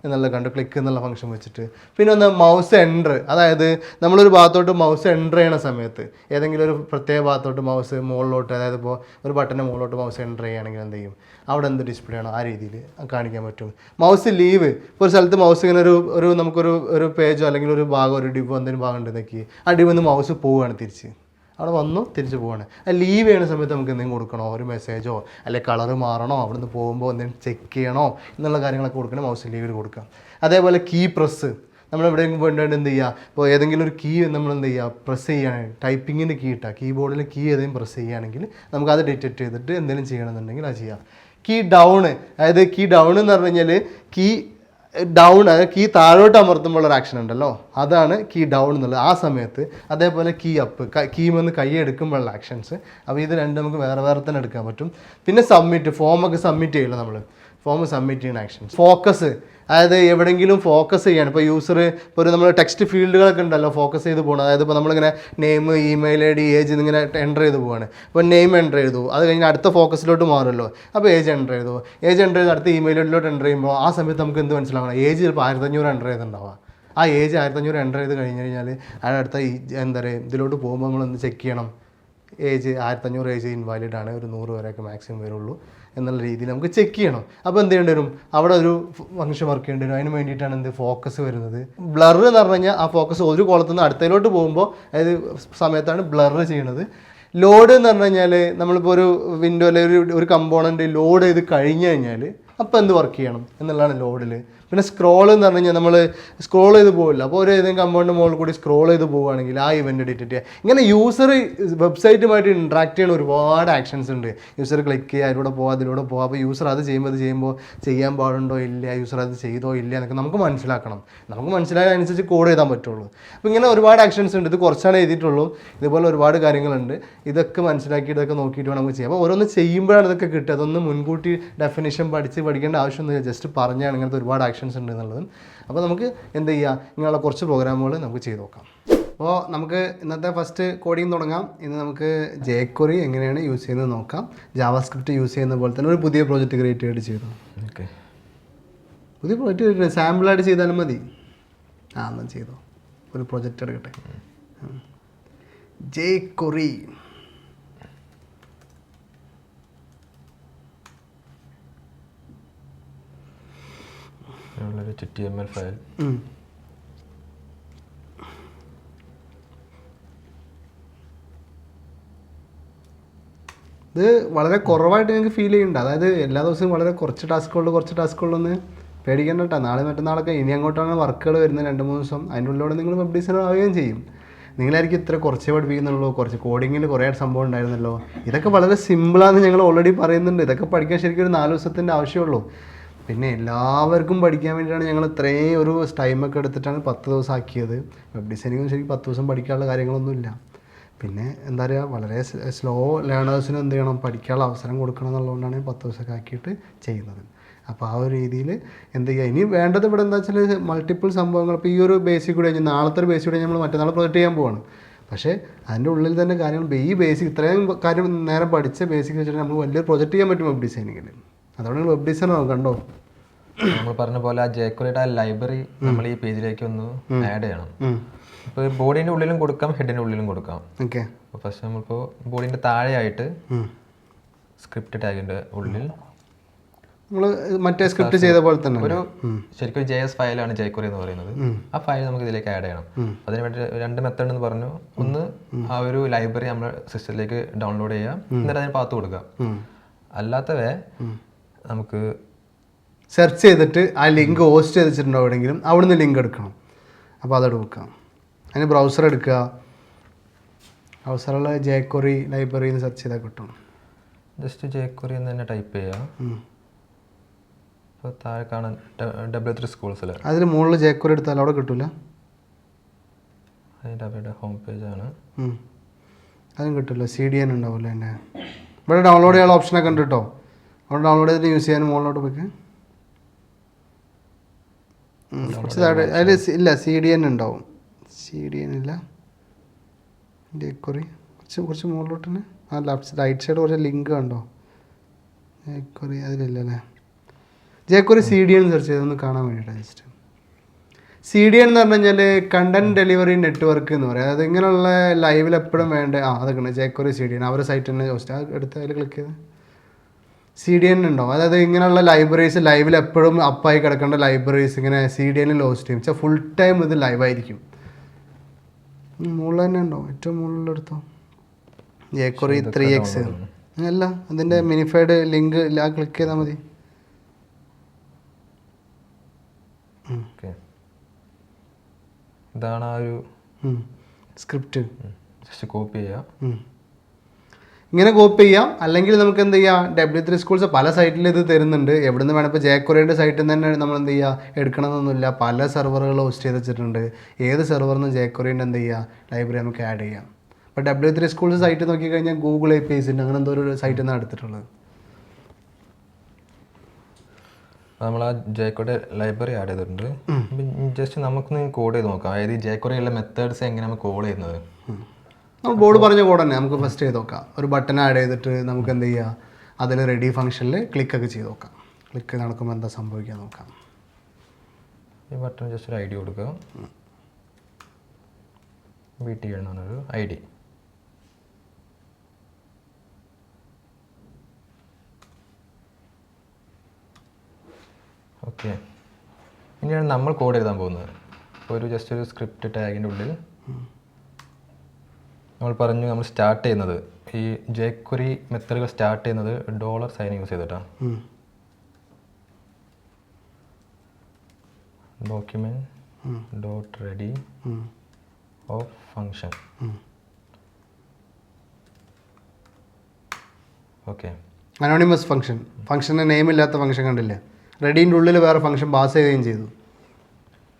എന്നുള്ളത് കണ്ടു, ക്ലിക്ക് എന്നുള്ള ഫംഗ്ഷൻ വെച്ചിട്ട്. പിന്നെ ഒന്ന് മൗസ് എൻ്റർ, അതായത് നമ്മളൊരു ഭാഗത്തോട്ട് മൗസ് എൻ്റർ ചെയ്യണ സമയത്ത് ഏതെങ്കിലും ഒരു പ്രത്യേക ഭാഗത്തോട്ട് മൗസ് മുകളിലോട്ട്, അതായത് ഇപ്പോൾ ഒരു ബട്ടൻ്റെ മുകളിലോട്ട് മൗസ് എൻ്റർ ചെയ്യുകയാണെങ്കിൽ എന്ത് ചെയ്യും, അവിടെ എന്ത് ഡിസ്പ്ലേ ആണോ ആ രീതിയിൽ കാണിക്കാൻ പറ്റും. മൗസ് ലീവ്, ഇപ്പോൾ ഒരു സ്ഥലത്ത് മൗസ് ഇങ്ങനെ ഒരു നമുക്കൊരു പേജോ അല്ലെങ്കിൽ ഒരു ഭാഗം, ഒരു ഡിബോ എന്തെങ്കിലും ഭാഗം ഉണ്ടെന്നൊക്കെ ആ ഡിബിൽ നിന്ന് മൗസ് പോവുകയാണ് തിരിച്ച്, അവിടെ വന്നു തിരിച്ച് പോവാണ്. ലീവ് ചെയ്യുന്ന സമയത്ത് നമുക്ക് എന്തെങ്കിലും കൊടുക്കണോ, ഒരു മെസ്സേജോ അല്ലെങ്കിൽ കളറ് മാറണോ, അവിടെ നിന്ന് പോകുമ്പോൾ എന്തെങ്കിലും ചെക്ക് ചെയ്യണോ എന്നുള്ള കാര്യങ്ങളൊക്കെ കൊടുക്കണം, മൗസ് ലീവിൽ കൊടുക്കാം. അതേപോലെ കീ പ്രസ്, നമ്മൾ എവിടെയെങ്കിലും പോയിട്ട് എന്ത് ചെയ്യുക, ഇപ്പോൾ ഏതെങ്കിലും ഒരു കീ നമ്മൾ എന്ത് ചെയ്യുക, പ്രസ് ചെയ്യുകയാണെങ്കിൽ ടൈപ്പിങ്ങിൻ്റെ കീ ഇട്ടാൽ കീബോർഡിൽ കീ ഏതെങ്കിലും പ്രസ് ചെയ്യുകയാണെങ്കിൽ നമുക്കത് ഡിറ്റക്ട് ചെയ്തിട്ട് എന്തെങ്കിലും ചെയ്യണമെന്നുണ്ടെങ്കിൽ അത് ചെയ്യാം. കീ ഡൗണ്, അതായത് കീ ഡൗൺ എന്ന് പറഞ്ഞു കഴിഞ്ഞാൽ കീ ഡൗൺ, അതായത് കീ താഴോട്ട് അമർത്തുമ്പോൾ ഒരു ആക്ഷൻ ഉണ്ടല്ലോ, അതാണ് കീ ഡൗൺ എന്നുള്ളത് ആ സമയത്ത്. അതേപോലെ കീ അപ്പ്, കീമെന്ന് കൈ എടുക്കുമ്പോഴുള്ള ആക്ഷൻസ്. അപ്പോൾ ഇത് രണ്ടും നമുക്ക് വേറെ വേറെ തന്നെ എടുക്കാൻ പറ്റും. പിന്നെ സബ്മിറ്റ്, ഫോമൊക്കെ സബ്മിറ്റ് ചെയ്യില്ല നമ്മൾ, ഫോം സബ്മിറ്റ് ചെയ്യുന്ന ആക്ഷൻസ്. ഫോക്കസ്, അതായത് എവിടെയെങ്കിലും ഫോക്കസ് ചെയ്യാണ്. ഇപ്പോൾ യൂസർ ഇപ്പോൾ ഒരു നമ്മൾ ടെക്സ്റ്റ് ഫീൽഡുകളൊക്കെ ഉണ്ടല്ലോ ഫോക്കസ് ചെയ്ത് പോകണം. അതായത് ഇപ്പോൾ നമ്മളിങ്ങനെ name, email I D, age എന്നിങ്ങനെ എൻ്റർ ചെയ്ത് പോവാണ്. അപ്പോൾ നെയിം എൻ്റർ ചെയ്തു, അത് കഴിഞ്ഞ് അടുത്ത ഫോക്കസിലോട്ട് മാറുമല്ലോ, അപ്പോൾ ഏജ് എൻ്റർ ചെയ്തു, ഏജ് എൻ്റർ ചെയ്ത് അടുത്ത ഇമെയിൽ ഐ ഡിയിലോട്ട് എൻ്റർ ചെയ്യുമ്പോൾ ആ സമയത്ത് നമുക്ക് എന്ത് മനസ്സിലാവണം, ഏജ് ചിലപ്പോൾ 1500 എൻ്റർ ചെയ്തിട്ടുണ്ടാവുക. ആ ഏജ് 1500 എൻ്റർ ചെയ്ത് കഴിഞ്ഞ് കഴിഞ്ഞാൽ അടുത്ത എന്താ പറയുക ഇതിലോട്ട് പോകുമ്പോൾ നമ്മൾ എന്ത് ചെക്ക് ചെയ്യണം, ഏജ് 1500 ഏജ് ഇൻവാലിഡ് ആണ്, ഒരു 100 വരെയൊക്കെ മാക്സിമം വരുള്ളൂ എന്നുള്ള രീതിയിൽ നമുക്ക് ചെക്ക് ചെയ്യണം. അപ്പോൾ എന്ത് ചെയ്യേണ്ടി വരും, അവിടെ ഒരു ഫംഗ്ഷൻ വർക്ക് ചെയ്യേണ്ടി വരും. അതിന് വേണ്ടിയിട്ടാണ് എന്ത് ഫോക്കസ് വരുന്നത്. ബ്ലർ എന്ന് പറഞ്ഞു കഴിഞ്ഞാൽ ആ ഫോക്കസ് ഒരു കോളത്തിൽ നിന്ന് അടുത്തതിലോട്ട് പോകുമ്പോൾ അതായത് സമയത്താണ് ബ്ലർ ചെയ്യണത്. ലോഡ് എന്ന് പറഞ്ഞു കഴിഞ്ഞാൽ നമ്മളിപ്പോൾ ഒരു വിൻഡോയിൽ ഒരു കമ്പോണൻറ്റ് ലോഡ് ചെയ്ത് കഴിഞ്ഞ് കഴിഞ്ഞാൽ അപ്പോൾ എന്ത് വർക്ക് ചെയ്യണം എന്നുള്ളതാണ് ലോഡിൽ. പിന്നെ സ്ക്രോൾ എന്ന് പറഞ്ഞു കഴിഞ്ഞാൽ നമ്മൾ സ്ക്രോൾ ചെയ്ത് പോകില്ല, അപ്പോൾ ഒരു ഏതെങ്കിലും കമ്പൗണ്ട് മുകളിൽ കൂടി സ്ക്രോൾ ചെയ്ത് പോവുകയാണെങ്കിൽ ആ ഇവൻ്റ് ഡിറ്റക്ട് ചെയ്യുക. ഇങ്ങനെ യൂസർ വെബ്സൈറ്റുമായിട്ട് ഇൻട്രാക്ട് ചെയ്യുന്ന ഒരുപാട് ആക്ഷൻസ് ഉണ്ട്. യൂസർ ക്ലിക്ക് ചെയ്യുക, അതിലൂടെ പോകാം, അതിലൂടെ പോകാം. അപ്പോൾ യൂസർ അത് ചെയ്യുമ്പോൾ ചെയ്യാൻ പാടുണ്ടോ ഇല്ല, യൂസർ അത് ചെയ്തോ ഇല്ല എന്നൊക്കെ നമുക്ക് മനസ്സിലാക്കണം. നമുക്ക് മനസ്സിലായതിനനുസരിച്ച് കോഡ് എഴുതാൻ പറ്റുള്ളൂ. അപ്പോൾ ഇങ്ങനെ ഒരുപാട് ആക്ഷൻസ് ഉണ്ട്. ഇത് കുറച്ചാണ് എഴുതിയിട്ടുള്ളൂ, ഇതുപോലെ ഒരുപാട് കാര്യങ്ങളുണ്ട്. ഇതൊക്കെ മനസ്സിലാക്കി ഇതൊക്കെ നോക്കിയിട്ട് വേണം നമുക്ക് ചെയ്യാം. അപ്പോൾ ഓരോന്ന് ചെയ്യുമ്പോഴാണ് ഇതൊക്കെ കിട്ടുക. അതൊന്നും മുൻകൂട്ടി ഡെഫിനിഷൻ പഠിക്കേണ്ട ആവശ്യമൊന്നുമില്ല, ജസ്റ്റ് പറഞ്ഞാണ് ഇങ്ങനത്തെ ഒരുപാട് ആക്ഷൻസ് ഉണ്ട് എന്നുള്ളത്. അപ്പോൾ നമുക്ക് എന്ത് ചെയ്യുക, ഇങ്ങനെയുള്ള കുറച്ച് പ്രോഗ്രാമുകൾ നമുക്ക് ചെയ്ത് നോക്കാം. അപ്പോൾ നമുക്ക് ഇന്നത്തെ ഫസ്റ്റ് കോഡിങ് തുടങ്ങാം. ഇന്ന് നമുക്ക് ജേക്വറി എങ്ങനെയാണ് യൂസ് ചെയ്യുന്നത് നോക്കാം. ജാവാസ്ക്രിപ്റ്റ് യൂസ് ചെയ്യുന്ന പോലെ തന്നെ ഒരു പുതിയ പ്രോജക്റ്റ് ക്രിയേറ്റ് ചെയ്തിട്ട് ചെയ്തു. ഓക്കെ, പുതിയ പ്രോജക്റ്റ് സാമ്പിളായിട്ട് ചെയ്താലും മതി. എന്നാൽ ചെയ്തോ, ഒരു പ്രോജക്റ്റ് എടുക്കട്ടെ. ജേക്വറി HTML ഫയൽ. ഇത് വളരെ കുറവായിട്ട് നിങ്ങൾക്ക് ഫീൽ ചെയ്യുന്നുണ്ട്. അതായത് എല്ലാ ദിവസവും വളരെ കുറച്ച് ടാസ്കുള്ളൊന്ന് പേടിക്കേണ്ട കേട്ടോ. നാളെ മറ്റന്നാളൊക്കെ ഇനി അങ്ങോട്ടാണ് വർക്കുകൾ വരുന്നത്, 2-3 ദിവസം. അതിൻ്റെ ഉള്ളിലൂടെ നിങ്ങൾ വെബ് ഡിസൈനർ ആവുകയും ചെയ്യും. നിങ്ങളായിരിക്കും ഇത്ര കുറച്ചേ പഠിപ്പിക്കുന്നുള്ളൂ, കുറച്ച് കോഡിങ്ങിൽ കുറേ സംഭവം ഉണ്ടായിരുന്നല്ലോ. ഇതൊക്കെ വളരെ സിമ്പിളാണെന്ന് ഞങ്ങൾ ഓൾറെഡി പറയുന്നുണ്ട്. ഇതൊക്കെ പഠിക്കാൻ ശരിക്കും ഒരു 4 ദിവസത്തിൻ്റെ ആവശ്യമുള്ളൂ. പിന്നെ എല്ലാവർക്കും പഠിക്കാൻ വേണ്ടിയിട്ടാണ് ഞങ്ങൾ ഇത്രയും ഒരു ടൈമൊക്കെ എടുത്തിട്ടാണ് 10 ദിവസം ആക്കിയത്. വെബ് ഡിസൈനിങ് ശരിക്കും 10 ദിവസം പഠിക്കാനുള്ള കാര്യങ്ങളൊന്നുമില്ല. പിന്നെ എന്താ പറയുക, വളരെ സ്ലോ ലേണേഴ്സിന് എന്ത് ചെയ്യണം, പഠിക്കാനുള്ള അവസരം കൊടുക്കണം എന്നുള്ളതുകൊണ്ടാണ് 10 ദിവസമൊക്കെ ആക്കിയിട്ട് ചെയ്യുന്നത്. അപ്പോൾ ആ ഒരു രീതിയിൽ എന്ത് ചെയ്യുക, ഇനി വേണ്ടത് ഇവിടെ എന്താ വെച്ചാൽ മൾട്ടിപ്പിൾ സംഭവങ്ങൾ. ഇപ്പോൾ ഈ ഒരു ബേസിക് കൂടെ കഴിഞ്ഞ് നാളത്തെ ഒരു ബേസിക് കൂടെ നമ്മൾ മറ്റന്നാൾ പ്രൊജക്റ്റ് ചെയ്യാൻ പോവാണ്. പക്ഷേ അതിൻ്റെ ഉള്ളിൽ തന്നെ കാര്യങ്ങൾ ഈ ബേസിക് ഇത്രയും കാര്യം നേരം പഠിച്ച ബേസിക് വെച്ചിട്ട് നമുക്ക് വലിയൊരു പ്രൊജക്റ്റ് ചെയ്യാൻ പറ്റും വെബ് ഡിസൈനിങ്ങിൽ. അതുകൊണ്ട് വെബ് ഡിസൈനർ കണ്ടോ, നമ്മൾ പറഞ്ഞ പോലെ ആ ജേക്വറിയുടെ ആ ലൈബ്രറി നമ്മൾ ഈ പേജിലേക്ക് ഒന്ന് ആഡ് ചെയ്യണം. ഇപ്പോൾ ബോഡീൻ്റെ ഉള്ളിലും കൊടുക്കാം, ഹെഡിൻ്റെ ഉള്ളിലും കൊടുക്കാം. ഓക്കെ, അപ്പോൾ ഫസ്റ്റ് നമ്മളിപ്പോൾ ബോഡീൻ്റെ താഴെയായിട്ട് സ്ക്രിപ്റ്റ് ടാഗിൻ്റെ ഉള്ളിൽ നമ്മൾ മറ്റേ സ്ക്രിപ്റ്റ് ചെയ്ത പോലെ തന്നെ ഒരു ശരിക്കും JS ഫയലാണ് ജേക്വറി എന്ന് പറയുന്നത്. ആ ഫയൽ നമുക്ക് ഇതിലേക്ക് ആഡ് ചെയ്യണം. അതിന് വേണ്ടി 2 മെത്തേഡ് എന്ന് പറഞ്ഞു. ഒന്ന്, ആ ഒരു ലൈബ്രറി നമ്മുടെ സിസ്റ്റത്തിലേക്ക് ഡൗൺലോഡ് ചെയ്യുക, എന്നിട്ട് അതിന് പാത്ത് കൊടുക്കുക. അല്ലാത്തവേ നമുക്ക് സെർച്ച് ചെയ്തിട്ട് ആ ലിങ്ക് ഹോസ്റ്റ് ചെയ്തിട്ടുണ്ടോ എവിടെയെങ്കിലും, അവിടുന്ന് ലിങ്ക് എടുക്കണം. അപ്പോൾ അതെടുക്കാം. അതിന് ബ്രൗസർ എടുക്കുക, ബ്രൗസറിൽ ജേക്വറി ലൈബ്രറി എന്ന് സെർച്ച് ചെയ്താൽ കിട്ടും. ജസ്റ്റ് ജേക്വറി എന്ന് തന്നെ ടൈപ്പ് ചെയ്യുക. ഇപ്പോൾ താഴെ കാണാൻ W3 സ്കൂൾസിൽ അതിന് മുകളിൽ ജേക്വറി എടുത്താൽ അവിടെ കിട്ടില്ല. അതിൻ്റെ അവരുടെ ഹോം പേജാണ്. അതും കിട്ടില്ല, CDN ഉണ്ടാവില്ല. എൻ്റെ ഇവിടെ ഡൗൺലോഡ് ചെയ്യാനുള്ള ഓപ്ഷനൊക്കെ ഉണ്ട് കേട്ടോ. അവിടെ ഡൗൺലോഡ് ചെയ്തിട്ട് യൂസ് ചെയ്യാൻ മുകളിലോട്ട് പോയിക്ക് കുറച്ച് താഴെ അതിൽ ഇല്ല CDN ഉണ്ടാവും. CDN ഇല്ല ജേക്വറി കുറച്ച് മുകളിലോട്ട് തന്നെ ആ റൈറ്റ് സൈഡ് കുറച്ച് ലിങ്ക് കണ്ടോ ജേക്വറി അതിലില്ലല്ലേ ജേക്വറി CDN സെർച്ച് ചെയ്തൊന്ന് കാണാൻ വേണ്ടിയിട്ടാണ് ജസ്റ്റ്. CDN എന്ന് പറഞ്ഞു കഴിഞ്ഞാൽ കണ്ടന്റ് ഡെലിവറി നെറ്റ്വർക്ക് എന്ന് പറയും. അതായത് ഇങ്ങനെയുള്ള ലൈവിൽ എപ്പോഴും വേണ്ട അതൊക്കെ ജേക്വറി CDN അവരുടെ സൈറ്റ് തന്നെ എടുത്ത് അതിൽ ക്ലിക്ക് ചെയ്ത് CDN ഉണ്ടാവും. അതായത് ഇങ്ങനെയുള്ള ലൈബ്രറീസ് ലൈവിൽ എപ്പോഴും അപ്പായി കിടക്കേണ്ട ലൈബ്രറീസ് ഇങ്ങനെ CDNൽ ഹോസ്റ്റ് ചെയ്യും. ഫുൾ ടൈം ഇത് ലൈവായിരിക്കും. മുകളിൽ തന്നെ ഉണ്ടോ ഏറ്റവും മുകളിലെടുത്തോ ജേക്വറി 3x അല്ല അതിൻ്റെ മിനിഫൈഡ് ലിങ്ക് ക്ലിക്ക് ചെയ്താൽ മതി. ഇതാണ് ആ ഒരു സ്ക്രിപ്റ്റ്. ജസ്റ്റ് കോപ്പി ചെയ്യാം. ഇങ്ങനെ കോപ്പി ചെയ്യാം. അല്ലെങ്കിൽ നമുക്ക് എന്ത് ചെയ്യാം W3 Schools പല സൈറ്റിൽ ഇത് തരുന്നുണ്ട്. എവിടെ നിന്ന് വേണം ഇപ്പോൾ ജേക്വറിയുടെ സൈറ്റിൽ നിന്ന് തന്നെ നമ്മൾ എന്ത് ചെയ്യുക എടുക്കണമെന്നൊന്നുമില്ല. പല സെർവറുകൾ ഹോസ്റ്റ് ചെയ്ത് വെച്ചിട്ടുണ്ട്. ഏത് സെർവറിൽ നിന്ന് ജേക്വറിൻ്റെ എന്ത് ചെയ്യുക ലൈബ്രറി നമുക്ക് ആഡ് ചെയ്യാം. ഇപ്പോൾ W3 Schools സൈറ്റ് നോക്കിക്കഴിഞ്ഞാൽ Google APIs ഉണ്ട്. അങ്ങനെ എന്തോ ഒരു സൈറ്റിൽ നിന്നാണ് എടുത്തിട്ടുള്ളത്. നമ്മൾ ആ ജേക്വറി ലൈബ്രറി ആഡ് ചെയ്തിട്ടുണ്ട്. ജസ്റ്റ് നമുക്കൊന്ന് കോഡ് ചെയ്ത് നോക്കാം. അതായത് ഈ ജേക്വറിയുള്ള മെത്തേഡ്സ് എങ്ങനെ നമുക്ക് കോഡ് ചെയ്യുന്നത്. നമ്മൾ ബോർഡ് പറഞ്ഞ കോഡ് തന്നെ നമുക്ക് ഫസ്റ്റ് ചെയ്ത് നോക്കാം. ഒരു ബട്ടൺ ആഡ് ചെയ്തിട്ട് നമുക്ക് എന്ത് ചെയ്യുക അതിൽ റെഡി ഫംഗ്ഷനിൽ ക്ലിക്കൊക്കെ ചെയ്ത് നോക്കാം. ക്ലിക്ക് നടക്കുമ്പോൾ എന്താ സംഭവിക്കുക നോക്കാം. ഈ ബട്ടൺ ജസ്റ്റ് ഒരു ID കൊടുക്കുക. BT എന്ന് പറഞ്ഞൊരു ID. ഓക്കെ, ഇനിയാണ് നമ്മൾ കോഡ് എഴുതാൻ പോകുന്നത്. ഒരു ജസ്റ്റ് ഒരു സ്ക്രിപ്റ്റ് ടാഗിൻ്റെ ഉള്ളിൽ നമ്മൾ പറഞ്ഞു നമ്മൾ സ്റ്റാർട്ട് ചെയ്യുന്നത് ഈ ജേക്വറി മെത്തേഡുകൾ സ്റ്റാർട്ട് ചെയ്യുന്നത് $സൈൻ യൂസ് ചെയ്തിട്ടാണ്. document.ready of function. Okay, anonymous ഫംഗ്ഷൻ്റെ നെയിം ഇല്ലാത്ത ഫംഗ്ഷൻ കണ്ടില്ലേ. റെഡീൻ്റെ ഉള്ളിൽ വേറെ ഫംഗ്ഷൻ പാസ് ചെയ്യുകയും ചെയ്തു.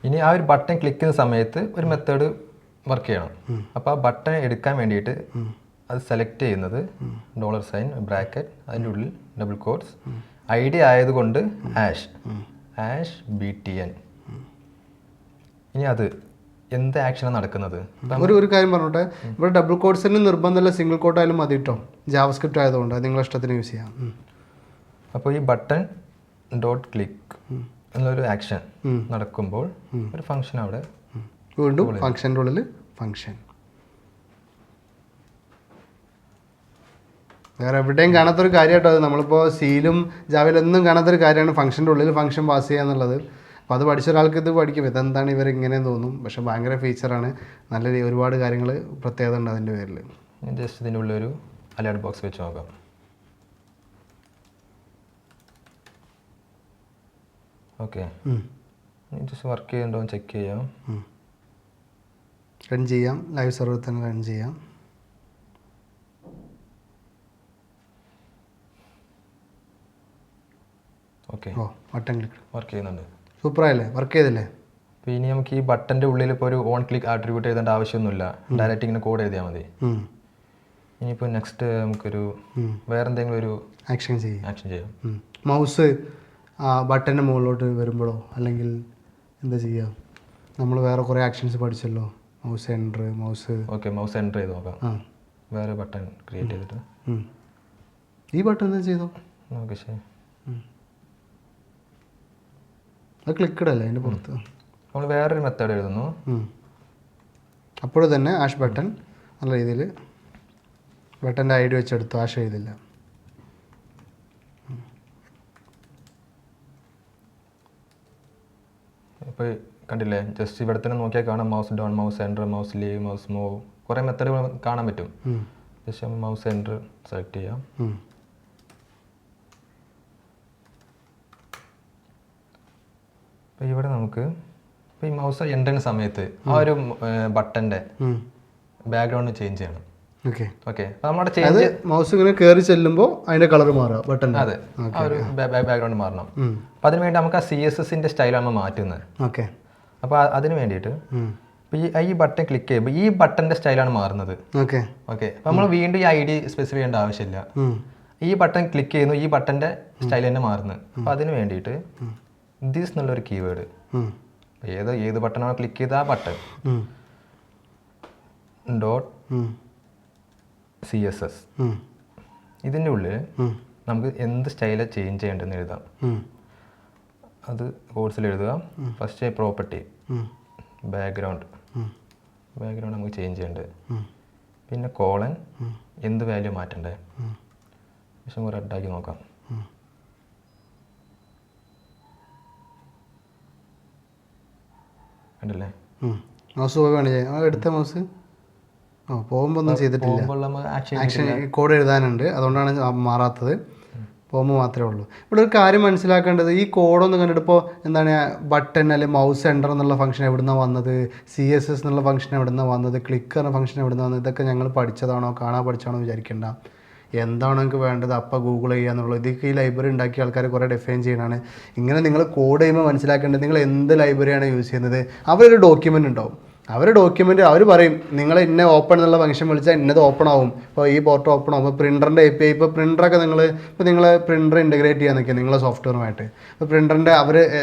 ഇനി ആ ഒരു ബട്ടൺ ക്ലിക്ക് ചെയ്യുന്ന സമയത്ത് ഒരു മെത്തേഡ് വർക്ക് ചെയ്യണം. അപ്പോൾ ആ ബട്ടൺ എടുക്കാൻ വേണ്ടിയിട്ട് അത് സെലക്ട് ചെയ്യുന്നത് $സൈൻ ബ്രാക്കറ്റ് അതിൻ്റെ ഉള്ളിൽ ഡബിൾ കോട്ട്സ് ID ആയതുകൊണ്ട് #BTN. ഇനി അത് എന്ത് ആക്ഷനാണ് നടക്കുന്നത്. ഒരു കാര്യം പറഞ്ഞോട്ടെ, ഇവിടെ ഡബിൾ കോട്ട്സിന് നിർബന്ധമല്ല, സിംഗിൾ കോട്ട് ആയാലും മതി കേട്ടോ. ജാവാസ്ക്രിപ്റ്റ് ആയതുകൊണ്ട് അത് നിങ്ങളുടെ ഇഷ്ടത്തിന് യൂസ് ചെയ്യാം. അപ്പോൾ ഈ ബട്ടൺ .ക്ലിക്ക് എന്നൊരു ആക്ഷൻ നടക്കുമ്പോൾ ഒരു ഫംഗ്ഷൻ അവിടെ വീണ്ടും ഫംഗ്ഷൻ്റെ ഉള്ളിൽ ഫംഗ്ഷൻ. വേറെ എവിടെയും കാണാത്തൊരു കാര്യമായിട്ടോ അത്. നമ്മളിപ്പോൾ സീലും ജാവയിലൊന്നും കാണാത്തൊരു കാര്യമാണ് ഫംഗ്ഷൻ്റെ ഉള്ളിൽ ഫംഗ്ഷൻ പാസ് ചെയ്യുക എന്നുള്ളത്. അപ്പോൾ അത് പഠിച്ച ഒരാൾക്ക് ഇത് പഠിക്കും, ഇതെന്താണ് ഇവർ ഇങ്ങനെ തോന്നും. പക്ഷേ ഭയങ്കര ഫീച്ചറാണ്. നല്ല ഒരുപാട് കാര്യങ്ങൾ പ്രത്യേകത ഉണ്ട് അതിൻ്റെ പേരിൽ. ജസ്റ്റ് ഇതിൻ്റെ ഉള്ളൊരു അലേർട്ട് ബോക്സ് വെച്ച് നോക്കാം. ഓക്കെ, ജസ്റ്റ് വർക്ക് ചെയ്യുന്നുണ്ടോ എന്ന് ചെക്ക് ചെയ്യാം. റൺ ചെയ്യാം, ലൈവ് സെർവറിൽ തന്നെ റൺ ചെയ്യാം. ഓക്കെ, ബട്ടൺ ക്ലിക്ക് വർക്ക് ചെയ്യുന്നുണ്ട്. സൂപ്പറായല്ലേ, വർക്ക് ചെയ്തില്ലേ. അപ്പോൾ ഇനി നമുക്ക് ഈ ബട്ടൻ്റെ ഉള്ളിൽ ഇപ്പോൾ ഒരു ഓൺ ക്ലിക്ക് ആട്രിബ്യൂട്ട് എഴുതേണ്ട ആവശ്യമൊന്നുമില്ല. ഡയറക്റ്റ് ഇങ്ങനെ കോഡ് എഴുതിയാൽ മതി. ഇനിയിപ്പോൾ നെക്സ്റ്റ് നമുക്കൊരു വേറെ എന്തെങ്കിലും ഒരു ആക്ഷൻ ചെയ്യാം. മൗസ് ബട്ടൻ്റെ മുകളിലോട്ട് വരുമ്പോഴോ അല്ലെങ്കിൽ എന്താ ചെയ്യുക, നമ്മൾ വേറെ കുറേ ആക്ഷൻസ് പഠിച്ചല്ലോ. മൗസ് എൻ്റർ ചെയ്ത് നോക്കാം. വേറെ ബട്ടൺ ക്രിയേറ്റ് ചെയ്തിട്ട് ഈ ബട്ടൺ എന്താ ചെയ്തോ. ഓക്കെ, ശരി. അത് ക്ലിക്കഡ് അല്ലേ അതിൻ്റെ പുറത്ത്. നമ്മൾ വേറൊരു മെത്തേഡ് എഴുതുന്നു. അപ്പോഴും തന്നെ ബട്ടൺ നല്ല രീതിയിൽ ബട്ടൻ്റെ ID വെച്ചെടുത്തു. എഴുതില്ല. ഇപ്പോൾ കണ്ടില്ലേ, ജസ്റ്റ് ഇവിടെ തന്നെ നോക്കിയാൽ കാണാം mouse down, mouse enter, mouse leave, mouse move, കുറേ മെത്തേഡുകൾ കാണാൻ പറ്റും. ജസ്റ്റ് മൗസ് എൻ്റർ സെലക്ട് ചെയ്യാം. അപ്പോൾ ഇവിടെ നമുക്ക് ഇപ്പോൾ ഈ മൗസ് എൻ്റർ ചെയ്യുന്ന സമയത്ത് ആ ഒരു ബട്ടൻ്റെ ബാക്ക്ഗ്രൗണ്ട് ചേഞ്ച് ചെയ്യണം. ഓക്കെ, അപ്പോൾ നമ്മുടെ ചേഞ്ച് മൗസ് ഇങ്ങനെ കയറി ചെല്ലുമ്പോൾ അതിൻ്റെ കളർ മാറുക ബട്ടൺ. അതെ, ആ ഒരു ബാക്ക്ഗ്രൗണ്ട് മാറണം. അപ്പോൾ അതിന് വേണ്ടി നമുക്ക് ആ CSSൻ്റെ സ്റ്റൈലാണ് മാറ്റുന്നത്. ഓക്കെ, അപ്പോൾ അതിന് വേണ്ടിയിട്ട് ഇപ്പോൾ ഈ ബട്ടൺ ക്ലിക്ക് ചെയ്യുമ്പോൾ ഈ ബട്ടൻ്റെ സ്റ്റൈലാണ് മാറുന്നത്. ഓക്കെ, അപ്പോൾ നമ്മൾ വീണ്ടും ഈ ID സ്പെസിഫൈ ചെയ്യേണ്ട ആവശ്യമില്ല. ഈ ബട്ടൺ ക്ലിക്ക് ചെയ്യുന്നു, ഈ ബട്ടൻ്റെ സ്റ്റൈൽ തന്നെ മാറുന്നത്. അപ്പോൾ അതിന് വേണ്ടിയിട്ട് ദിസ് എന്നുള്ളൊരു കീവേഡ്, ഏത് ബട്ടണാണോ ക്ലിക്ക് ചെയ്ത ആ ബട്ടൺ .css, ഇതിൻ്റെ ഉള്ളിൽ നമുക്ക് എന്ത് സ്റ്റൈലാണ് ചേഞ്ച് ചെയ്യേണ്ടതെന്ന് എഴുതാം. അത് കോഴ്സിൽ എഴുതുക. ഫസ്റ്റ് പ്രോപ്പർട്ടി, ബാക്ക്ഗ്രൗണ്ട് നമുക്ക് ചേഞ്ച് ചെയ്യേണ്ടത്. പിന്നെ കോളൻ, എന്ത് വാല്യൂ മാറ്റണ്ടേ, പക്ഷെ റെഡാക്കി നോക്കാം. കണ്ടല്ലേ, മൗസ് പോവുകയാണ് എടുത്ത മൗസ് പോകുമ്പോൾ ഒന്നും ചെയ്തിട്ടില്ല. ആക്ഷൻ കോഡ് എഴുതാനുണ്ട്, അതുകൊണ്ടാണ് മാറാത്തത്. പോകുമ്പോൾ മാത്രമേ ഉള്ളൂ. ഇവിടെ ഒരു കാര്യം മനസ്സിലാക്കേണ്ടത്, ഈ കോഡൊന്നും കണ്ടിട്ട് ഇപ്പോൾ എന്താണ് ബട്ടൺ അല്ലെങ്കിൽ മൗസ് സെൻറ്റർ എന്നുള്ള ഫംഗ്ഷൻ എവിടുന്നാണ് വന്നത്, CSS എന്നുള്ള ഫംഗ്ഷൻ എവിടുന്നാണ് വന്നത്, ക്ലിക്ക് എന്ന ഫംഗ്ഷൻ എവിടുന്നാണ് വന്നത്, ഇതൊക്കെ ഞങ്ങൾ പഠിച്ചതാണോ കാണാൻ പഠിച്ചാണോ വിചാരിക്കേണ്ട. എന്താണോ നിങ്ങൾക്ക് വേണ്ടത് അപ്പോൾ ഗൂഗിൾ ചെയ്യുക എന്നുള്ളത്. ഇതൊക്കെ ഈ ലൈബ്രറി ഉണ്ടാക്കിയ ആൾക്കാർ കുറേ ഡിഫൈൻ ചെയ്യണതാണ്. ഇങ്ങനെ നിങ്ങൾ കോഡ് ചെയ്യുമ്പോൾ മനസ്സിലാക്കേണ്ടത്, നിങ്ങൾ എന്ത് ലൈബ്രറിയാണ് യൂസ് ചെയ്യുന്നത്. അവരൊരു ഡോക്യുമെൻ്റ് ഉണ്ടാവും, അവരുടെ ഡോക്യുമെൻ്റ് അവർ പറയും നിങ്ങൾ ഇന്ന ഓപ്പൺ എന്നുള്ള ഫംഗ്ഷൻ വിളിച്ചാൽ ഇന്നത് ഓപ്പൺ ആവും. ഇപ്പോൾ ഈ പോർട്ട് ഓപ്പൺ ആവും. ഇപ്പോൾ പ്രിൻ്ററിൻ്റെ API, ഇപ്പോൾ പ്രിൻ്ററൊക്കെ നിങ്ങൾ പ്രിൻ്റർ ഇൻ്റഗ്രേറ്റ് ചെയ്യാൻ നിൽക്കുക നിങ്ങളെ സോഫ്റ്റ്വെയറുമായിട്ട്. ഇപ്പോൾ പ്രിൻ്ററിൻ്റെ അവർ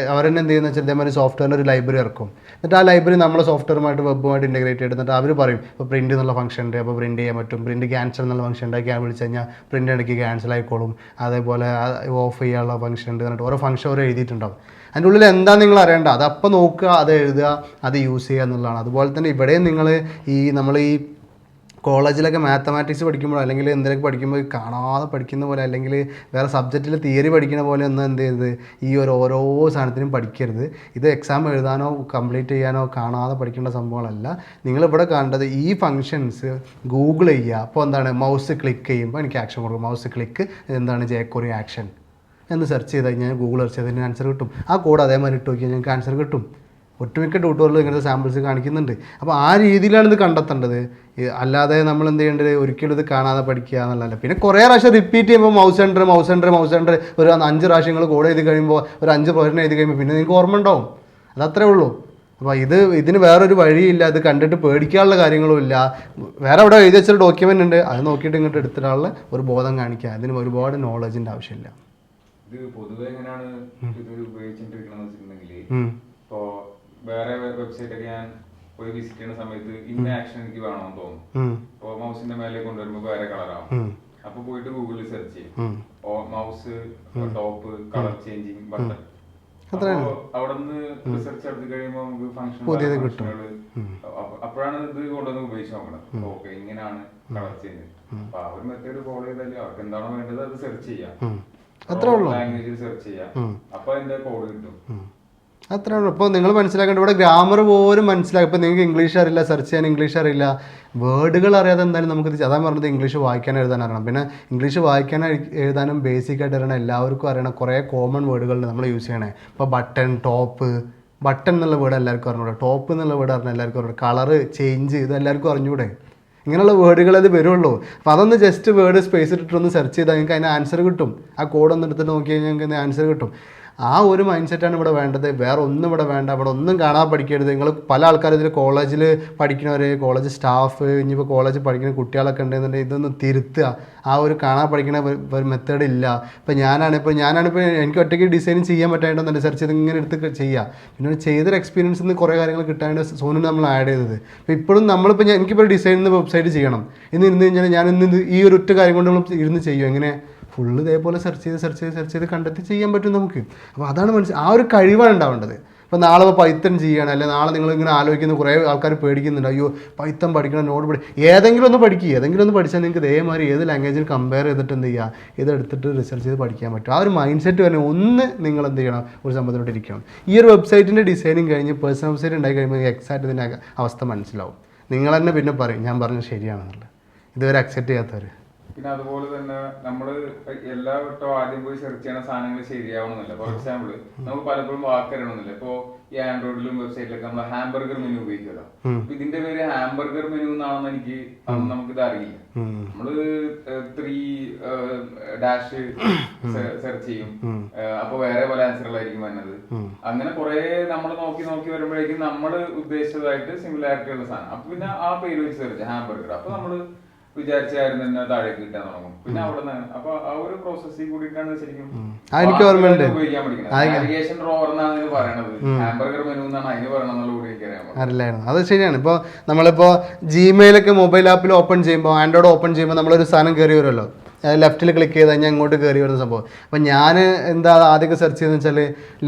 തന്നെ എന്ത് ചെയ്യുന്നത് വെച്ചാൽ ഇതേമാതിരി സോഫ്റ്റ്വെയറിൻ്റെ ഒരു ലൈബ്രറി ഇറക്കും. എന്നിട്ട് ആ ലൈബ്രറി നമ്മളെ സോഫ്റ്റ്വെയറുമായിട്ട് വെബുമായിട്ട് ഇൻ്റഗ്രേറ്റ് ചെയ്ത് എന്നിട്ട് അവർ പറയും ഇപ്പോൾ പ്രിൻ്റ് എന്നുള്ള ഫംഗ്ഷൻ ഉണ്ട്, അപ്പോൾ പ്രിൻ്റ് ചെയ്യാൻ പറ്റും. പ്രിൻ്റ് ക്യാൻസൽ എന്നുള്ള ഫംഗ്ഷൻ ഉണ്ടാക്കി വിളിച്ച് കഴിഞ്ഞാൽ പ്രിൻ്റ് ഇടയ്ക്ക് ക്യാൻസൽ ആയിക്കോളും. അതേപോലെ ഓഫ് ചെയ്യാനുള്ള ഫംഗ്ഷൻ ഉണ്ട്. എന്നിട്ട് ഓരോ ഫംഗ്ഷൻ ഓരോ എഴുതിയിട്ടുണ്ടാവും. അതിൻ്റെ ഉള്ളിൽ എന്താ നിങ്ങൾ അറിയേണ്ട അതപ്പോൾ നോക്കുക, അത് എഴുതുക, അത് യൂസ് ചെയ്യുക എന്നുള്ളതാണ്. അതുപോലെ തന്നെ ഇവിടെയും നമ്മൾ ഈ കോളേജിലൊക്കെ മാത്തമാറ്റിക്സ് പഠിക്കുമ്പോൾ അല്ലെങ്കിൽ എന്തെങ്കിലും പഠിക്കുമ്പോൾ കാണാതെ പഠിക്കുന്ന പോലെ അല്ലെങ്കിൽ വേറെ സബ്ജക്റ്റിൽ തിയറി പഠിക്കുന്ന പോലെ ഒന്നും എന്ത് ചെയ്യരുത്, ഈ ഓരോ സാധനത്തിനും പഠിക്കരുത്. ഇത് എക്സാം എഴുതാനോ കംപ്ലീറ്റ് ചെയ്യാനോ കാണാതെ പഠിക്കേണ്ട സംഭവങ്ങളല്ല. നിങ്ങളിവിടെ കാണേണ്ടത് ഈ ഫങ്ഷൻസ് ഗൂഗിൾ ചെയ്യുക. അപ്പോൾ എന്താണ്, മൗസ് ക്ലിക്ക് ചെയ്യുമ്പോൾ എനിക്ക് ആക്ഷൻ കൊടുക്കും. മൗസ് ക്ലിക്ക് എന്താണ് jQuery ആക്ഷൻ എന്ന് സെർച്ച് ചെയ്ത് കഴിഞ്ഞാൽ ഗൂഗിൾ സെർച്ച് ചെയ്തതിന് ആൻസർ കിട്ടും. ആ കോഡ് അതേമാതിരി ഇട്ട് നോക്കിയാൽ ഞങ്ങൾക്ക് ആൻസർ കിട്ടും. ഒട്ടുമിക്ക ട്യൂട്ടോറിയലും ഇങ്ങനത്തെ സാമ്പിൾസ് കാണിക്കുന്നുണ്ട്. അപ്പോൾ ആ രീതിയിലാണ് ഇത് കണ്ടെത്തേണ്ടത്. അല്ലാതെ നമ്മൾ എന്ത് ചെയ്യേണ്ടത്, ഒരിക്കലും ഇത് കാണാതെ പഠിക്കുക എന്നുള്ളതല്ല. പിന്നെ കുറേ പ്രാവശ്യം റിപ്പീറ്റ് ചെയ്യുമ്പോൾ മൗസ് സെൻറ്റർ ഒരു 5 പ്രാവശ്യങ്ങൾ കോഡ് എഴുതി കഴിയുമ്പോൾ ഒരു 5 പ്രൊജക്റ്റ് എഴുതി കഴിയുമ്പോൾ പിന്നെ നിങ്ങൾക്ക് ഓർമ്മ ഉണ്ടാവും. അതത്രേ ഉള്ളൂ. അപ്പോൾ ഇതിന് വേറൊരു വഴിയില്ല. ഇത് കണ്ടിട്ട് പേടിക്കാനുള്ള കാര്യങ്ങളും ഇല്ല. വേറെ അവിടെ എഴുതി വെച്ചൊരു ഡോക്യുമെൻ്റ് ഉണ്ട്, അത് നോക്കിയിട്ട് ഇങ്ങോട്ട് എടുത്തിട്ടുള്ള ഒരു ബോധം കാണിക്കുക. അതിന് ഒരുപാട് നോളജിൻ്റെ ആവശ്യമില്ല. ഇത് പൊതുവെ എങ്ങനെയാണ് ഇത് ഉപയോഗിച്ചിട്ടിരിക്കണമെന്ന് വെച്ചിട്ടുണ്ടെങ്കിൽ, ഇപ്പോ വേറെ വെബ്സൈറ്റ് ഒക്കെ ഞാൻ പോയി വിസിറ്റ് ചെയ്യുന്ന സമയത്ത് ഇന്ന ആക്ഷൻ എനിക്ക് വേണമെന്ന് തോന്നും. ഇപ്പൊ മൗസിന്റെ മേലെ കൊണ്ടുവരുമ്പോ വേറെ കളറാവും. അപ്പൊ പോയിട്ട് ഗൂഗിളിൽ സെർച്ച് ചെയ്യും mouse top colour changing button. അവിടെ നിന്ന് റിസർച്ച് നടത്തി കഴിയുമ്പോൾ നമുക്ക് ഫംഗ്ഷനുകൾ അപ്പോഴാണ് ഇത് കൊണ്ടുവന്ന് ഉപയോഗിച്ച് നോക്കണം. ഓക്കെ, ഇങ്ങനെയാണ് കളർ ചേഞ്ച്. അപ്പൊ ആ ഒരു മെത്തേഡ് ഫോളോ ചെയ്താൽ അവർക്ക് എന്താണോ വേണ്ടത് അത് സെർച്ച് ചെയ്യാം. ലാംഗ്വേജിൽ സെർച്ച് ചെയ്യാം. അപ്പൊ അതിന്റെ കോഡ് കിട്ടും. അത്രേ ഉള്ളൂ. ഇപ്പോൾ നിങ്ങൾ മനസ്സിലാക്കേണ്ടത് ഇവിടെ ഗ്രാമർ പോലും മനസ്സിലാക്കും. ഇപ്പോൾ നിങ്ങൾക്ക് ഇംഗ്ലീഷ് അറിയില്ല, സെർച്ച് ചെയ്യാൻ ഇംഗ്ലീഷ് അറിയില്ല, വേർഡുകൾ അറിയാതെ എന്തായാലും നമുക്കിത് അതാണ് പറഞ്ഞത്. ഇംഗ്ലീഷ് വായിക്കാൻ എഴുതാൻ അറിയണം. പിന്നെ ഇംഗ്ലീഷ് വായിക്കാൻ എഴുതാനും ബേസിക്കായിട്ട് അറിയണം, എല്ലാവർക്കും അറിയണം. കുറേ കോമൺ വേർഡുകളുണ്ട് നമ്മൾ യൂസ് ചെയ്യണേ. ഇപ്പോൾ ബട്ടൺ, ടോപ്പ്, ബട്ടൺ എന്നുള്ള വേർഡ് എല്ലാവർക്കും അറിഞ്ഞൂടെ, ടോപ്പ് എന്നുള്ള വേർഡ് അറിഞ്ഞാൽ എല്ലാവർക്കും അറിഞ്ഞൂടെ, കളറ് ചേഞ്ച് ഇത് എല്ലാവർക്കും അറിഞ്ഞൂടെ. ഇങ്ങനെയുള്ള വേർഡുകൾ അത് വരുള്ളൂ. അപ്പോൾ അതൊന്ന് ജസ്റ്റ് വേർഡ് സ്പേസ് ഇട്ടിട്ടൊന്ന് സെർച്ച് ചെയ്താൽ നിങ്ങൾക്ക് അതിന് ആൻസർ കിട്ടും. ആ കോഡൊന്ന് എടുത്തിട്ട് നോക്കി കഴിഞ്ഞാൽ നിങ്ങൾക്ക് ആൻസർ കിട്ടും. ആ ഒരു മൈൻഡ് സെറ്റാണ് ഇവിടെ വേണ്ടത്. വേറെ ഒന്നും ഇവിടെ വേണ്ട. ഇവിടെ ഒന്നും കാണാൻ പഠിക്കരുത്. നിങ്ങൾ പല ആൾക്കാരും ഇതിൽ കോളേജിൽ പഠിക്കുന്നവർ, കോളേജ് സ്റ്റാഫ്, ഇനിയിപ്പോൾ കോളേജിൽ പഠിക്കുന്ന കുട്ടികളൊക്കെ ഉണ്ടെന്നുണ്ടെങ്കിൽ ഇതൊന്ന് തിരുത്തുക. ആ ഒരു കാണാൻ പഠിക്കുന്ന ഒരു മെത്തേഡ് ഇല്ല. ഇപ്പോൾ ഞാനാണിപ്പോൾ എനിക്ക് ഒറ്റയ്ക്ക് ഡിസൈൻ ചെയ്യാൻ പറ്റായിട്ടൊന്നും സെർച്ച് ചെയ്ത് ഇങ്ങനെ എടുത്ത് ചെയ്യുക. പിന്നെ ചെയ്തൊരു എക്സ്പീരിയൻസിൽ നിന്ന് കുറേ കാര്യങ്ങൾ കിട്ടാനായിട്ട് സോനു നമ്മൾ ആഡ് ചെയ്തത്. അപ്പോൾ ഇപ്പോഴും നമ്മളിപ്പോൾ എനിക്കിപ്പോൾ ഡിസൈനിൽ വെബ്സൈറ്റ് ചെയ്യണം ഇരുന്ന് കഴിഞ്ഞാൽ ഞാൻ ഈ ഒരു ഒറ്റ കാര്യം കൊണ്ട് നമ്മൾ ഇരുന്ന് ചെയ്യും. എങ്ങനെ ഫുള്ള് ഇതേപോലെ സെർച്ച് ചെയ്ത് കണ്ടെത്തി ചെയ്യാൻ പറ്റും നമുക്ക്. അപ്പോൾ അതാണ് ആ ഒരു കഴിവാണ് ഉണ്ടാവേണ്ടത്. ഇപ്പോൾ നാളെ പൈത്തൺ ചെയ്യണം, അല്ലെങ്കിൽ നാളെ നിങ്ങളിങ്ങനെ ആലോചിക്കുന്ന കുറേ ആൾക്കാർ പേടിക്കുന്നുണ്ട്, അയ്യോ പൈത്തൺ പഠിക്കണം, നോട്ട് ഏതെങ്കിലും ഒന്ന് പഠിച്ചാൽ നിങ്ങൾക്ക് ഇതേമാതിരി ഏത് ലാംഗ്വേജിൽ കമ്പയർ ചെയ്തിട്ട് എന്ത് ചെയ്യുക, ഇതെടുത്തിട്ട് റിസർച്ച് ചെയ്ത് പഠിക്കാൻ പറ്റും. ആ ഒരു മൈൻഡ് സെറ്റ് വരെ ഒന്ന് നിങ്ങൾ എന്ത് ചെയ്യണം, ഒരു സംഭവത്തിലോട്ട് ഇരിക്കണം. ഈ ഒരു വെബ്സൈറ്റിൻ്റെ ഡിസൈനിങ് കഴിഞ്ഞ് പേഴ്സണൽ വെബ്സൈറ്റ് ഉണ്ടായി കഴിയുമ്പോൾ എക്സാക്റ്റ് ഇതിൻ്റെ അവസ്ഥ മനസ്സിലാവും. നിങ്ങൾ തന്നെ പിന്നെ പറയും ഞാൻ പറഞ്ഞത് ശരിയാണെന്നുള്ളത്. ഇതുവരെ അക്സെപ്റ്റ് ചെയ്യാത്തവർ. പിന്നെ അതുപോലെ തന്നെ നമ്മള് എല്ലാ വട്ടവും ആദ്യം പോയി സെർച്ച് ചെയ്യുന്ന സാധനങ്ങൾ ശരിയാവണമെന്നില്ല. ഫോർ എക്സാമ്പിൾ നമുക്ക് പലപ്പോഴും വാക്കറിയണമെന്നില്ല. ഇപ്പോ ഈ ആൻഡ്രോയിഡിലും വെബ്സൈറ്റിലൊക്കെ നമ്മൾ ഹാംബർഗർ മെനു ഉപയോഗിക്കുമല്ലോ. ഇതിന്റെ പേര് ഹാംബർഗർ മെനു എന്നാണെന്ന് എനിക്ക് നമുക്കിത് അറിയില്ല. നമ്മള് 3 ഡാഷ് സെർച്ച് ചെയ്യും, അപ്പൊ വേറെ പല ആൻസറുകളായിരിക്കും വരുന്നത്. അങ്ങനെ കുറെ നമ്മൾ നോക്കി വരുമ്പോഴേക്കും നമ്മൾ ഉദ്ദേശിച്ചതായിട്ട് സിമിലാരിറ്റി ഉള്ള സാധനം. അപ്പൊ പിന്നെ ആ പേര് വെച്ച് സെർച്ച് ഹാംബർഗർ. അപ്പൊ നമ്മള് വിചാരിച്ചായിരുന്നു തന്നെ താഴേക്ക് കിട്ടാൻ തുടങ്ങും. പിന്നെ അവിടെ നിന്ന് അപ്പൊ ആ ഒരു പ്രോസസ്സിൽ കൂടിയിട്ടാണ് ശരിക്കും എനിക്ക് ഓർമ്മയുണ്ട് ഉപയോഗിക്കാൻ പഠിക്കുന്നത്. നാവിഗേഷൻ ഡ്രോവർ എന്നാണ് അതിന് പറയണത്, ഹാംബർഗർ മെനു എന്നാണ് അതിന് പറയണമെന്നുള്ള കൂടി എനിക്കറിയാം. അറിയില്ലായിരുന്നു. അത് ശരിയാണ്. ഇപ്പോൾ നമ്മളിപ്പോൾ ജിമെയിലൊക്കെ മൊബൈൽ ആപ്പിൽ ഓപ്പൺ ചെയ്യുമ്പോൾ, ആൻഡ്രോയിഡ് ഓപ്പൺ ചെയ്യുമ്പോൾ നമ്മളൊരു സാധനം കയറി വരുമല്ലോ, ലെഫ്റ്റിൽ ക്ലിക്ക് ചെയ്ത് കഴിഞ്ഞാൽ ഇങ്ങോട്ട് കയറി വരുന്ന സംഭവം. അപ്പം ഞാൻ എന്താ ആദ്യമൊക്കെ സെർച്ച് ചെയ്തെന്ന് വെച്ചാൽ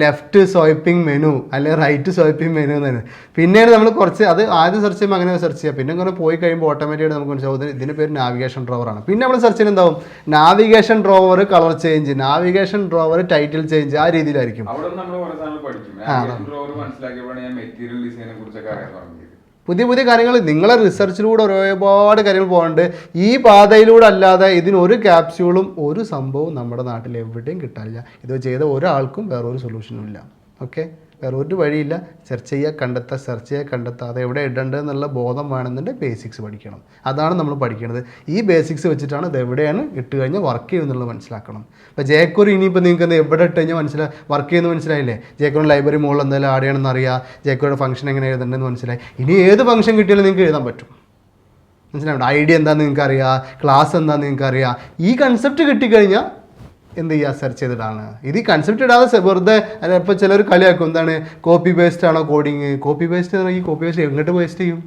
ലെഫ്റ്റ് സ്വൈപ്പിംഗ് മെനു അല്ലെങ്കിൽ റൈറ്റ് സ്വൈപ്പിംഗ് മെനു എന്നാണ്. പിന്നെയാണ് നമ്മൾ കുറച്ച് അത് ആദ്യം സെർച്ച് ചെയ്യുമ്പോൾ അങ്ങനെ സെർച്ച് ചെയ്യുക. പിന്നെ അങ്ങനെ പോയി കഴിയുമ്പോൾ ഓട്ടോമാറ്റിക്കായിട്ട് നമുക്ക് മനസ്സിലാവും ഇതിൻ്റെ പേര് നാവിഗേഷൻ ഡ്രോവറാണ്. പിന്നെ നമ്മൾ സെർച്ച് ചെയ്യുന്നത് എന്താവും, navigation drawer colour change, navigation drawer title change, ആ രീതിയിലായിരിക്കും. അവിടെ നമ്മൾ കുറേ സാധനങ്ങൾ പഠിക്കും. നാവിഗേഷൻ ഡ്രോവർ മനസ്സിലാക്കിയപ്പോഴാണ് ഞാൻ മെറ്റീരിയൽ ഡിസൈനെ കുറിച്ചൊക്കെ അറിയാൻ തുടങ്ങിയത്. പുതിയ പുതിയ കാര്യങ്ങൾ നിങ്ങളെ റിസർച്ചിലൂടെ ഒരുപാട് കാര്യങ്ങൾ പോകുന്നുണ്ട്. ഈ പാതയിലൂടെ അല്ലാതെ ഇതിനൊരു ക്യാപ്സ്യൂളും ഒരു സംഭവവും നമ്മുടെ നാട്ടിൽ എവിടെയും കിട്ടാനില്ല. ഇത് ചെയ്ത ഒരാൾക്കും വേറൊരു സൊല്യൂഷനും ഇല്ല. ഓക്കെ, വേറെ ഒരു വഴിയില്ല. സെർച്ച് ചെയ്യുക, കണ്ടെത്തുക, സെർച്ച് ചെയ്യുക, കണ്ടെത്തുക. അത് എവിടെ ഇടേണ്ടത് എന്നുള്ള ബോധം വേണമെന്നുണ്ടെങ്കിൽ ബേസിക്സ് പഠിക്കണം. അതാണ് നമ്മൾ പഠിക്കേണ്ടത്. ഈ ബേസിക്സ് വെച്ചിട്ടാണ് ഇത് എവിടെയാണ് ഇട്ട് കഴിഞ്ഞാൽ വർക്ക് ചെയ്യുമെന്നുള്ളത് മനസ്സിലാക്കണം. ഇപ്പോൾ ജേക്വറി ഇനിയിപ്പോൾ നിങ്ങൾക്ക് എന്താ എവിടെ ഇട്ട് കഴിഞ്ഞാൽ വർക്ക് ചെയ്യുന്നത് മനസ്സിലായില്ലേ? ജേക്വറി ലൈബ്രറി മുകളിൽ എന്തായാലും ആഡ് ചെയ്യണമെന്ന് അറിയാം, ജേക്വറിയുടെ ഫംഗ്ഷൻ എങ്ങനെ എഴുതേണ്ടതെന്ന് മനസ്സിലായി. ഇനി ഏത് ഫംഗ്ഷൻ കിട്ടിയാലും നിങ്ങൾക്ക് എഴുതാൻ പറ്റും. മനസ്സിലാവുണ്ട്? ഐഡിയ എന്താണെന്ന് നിങ്ങൾക്ക് അറിയാം, ക്ലാസ് എന്താണെന്ന് നിങ്ങൾക്ക് അറിയാം. ഈ കൺസെപ്റ്റ് കിട്ടിക്കഴിഞ്ഞാൽ എന്ത് ചെയ്യുക, സെർച്ച് ചെയ്തിട്ടാണ്. ഇത് ഈ കൺസെപ്റ്റ് ഇടാതെ വെറുതെ ഇപ്പോൾ ചിലർ കളിയാക്കും, എന്താണ് കോപ്പി പേസ്റ്റ് ആണോ കോഡിങ്? കോപ്പി പേസ്റ്റ് ഈ കോപ്പി പേസ്റ്റ് എങ്ങോട്ട് പേസ്റ്റ് ചെയ്യും?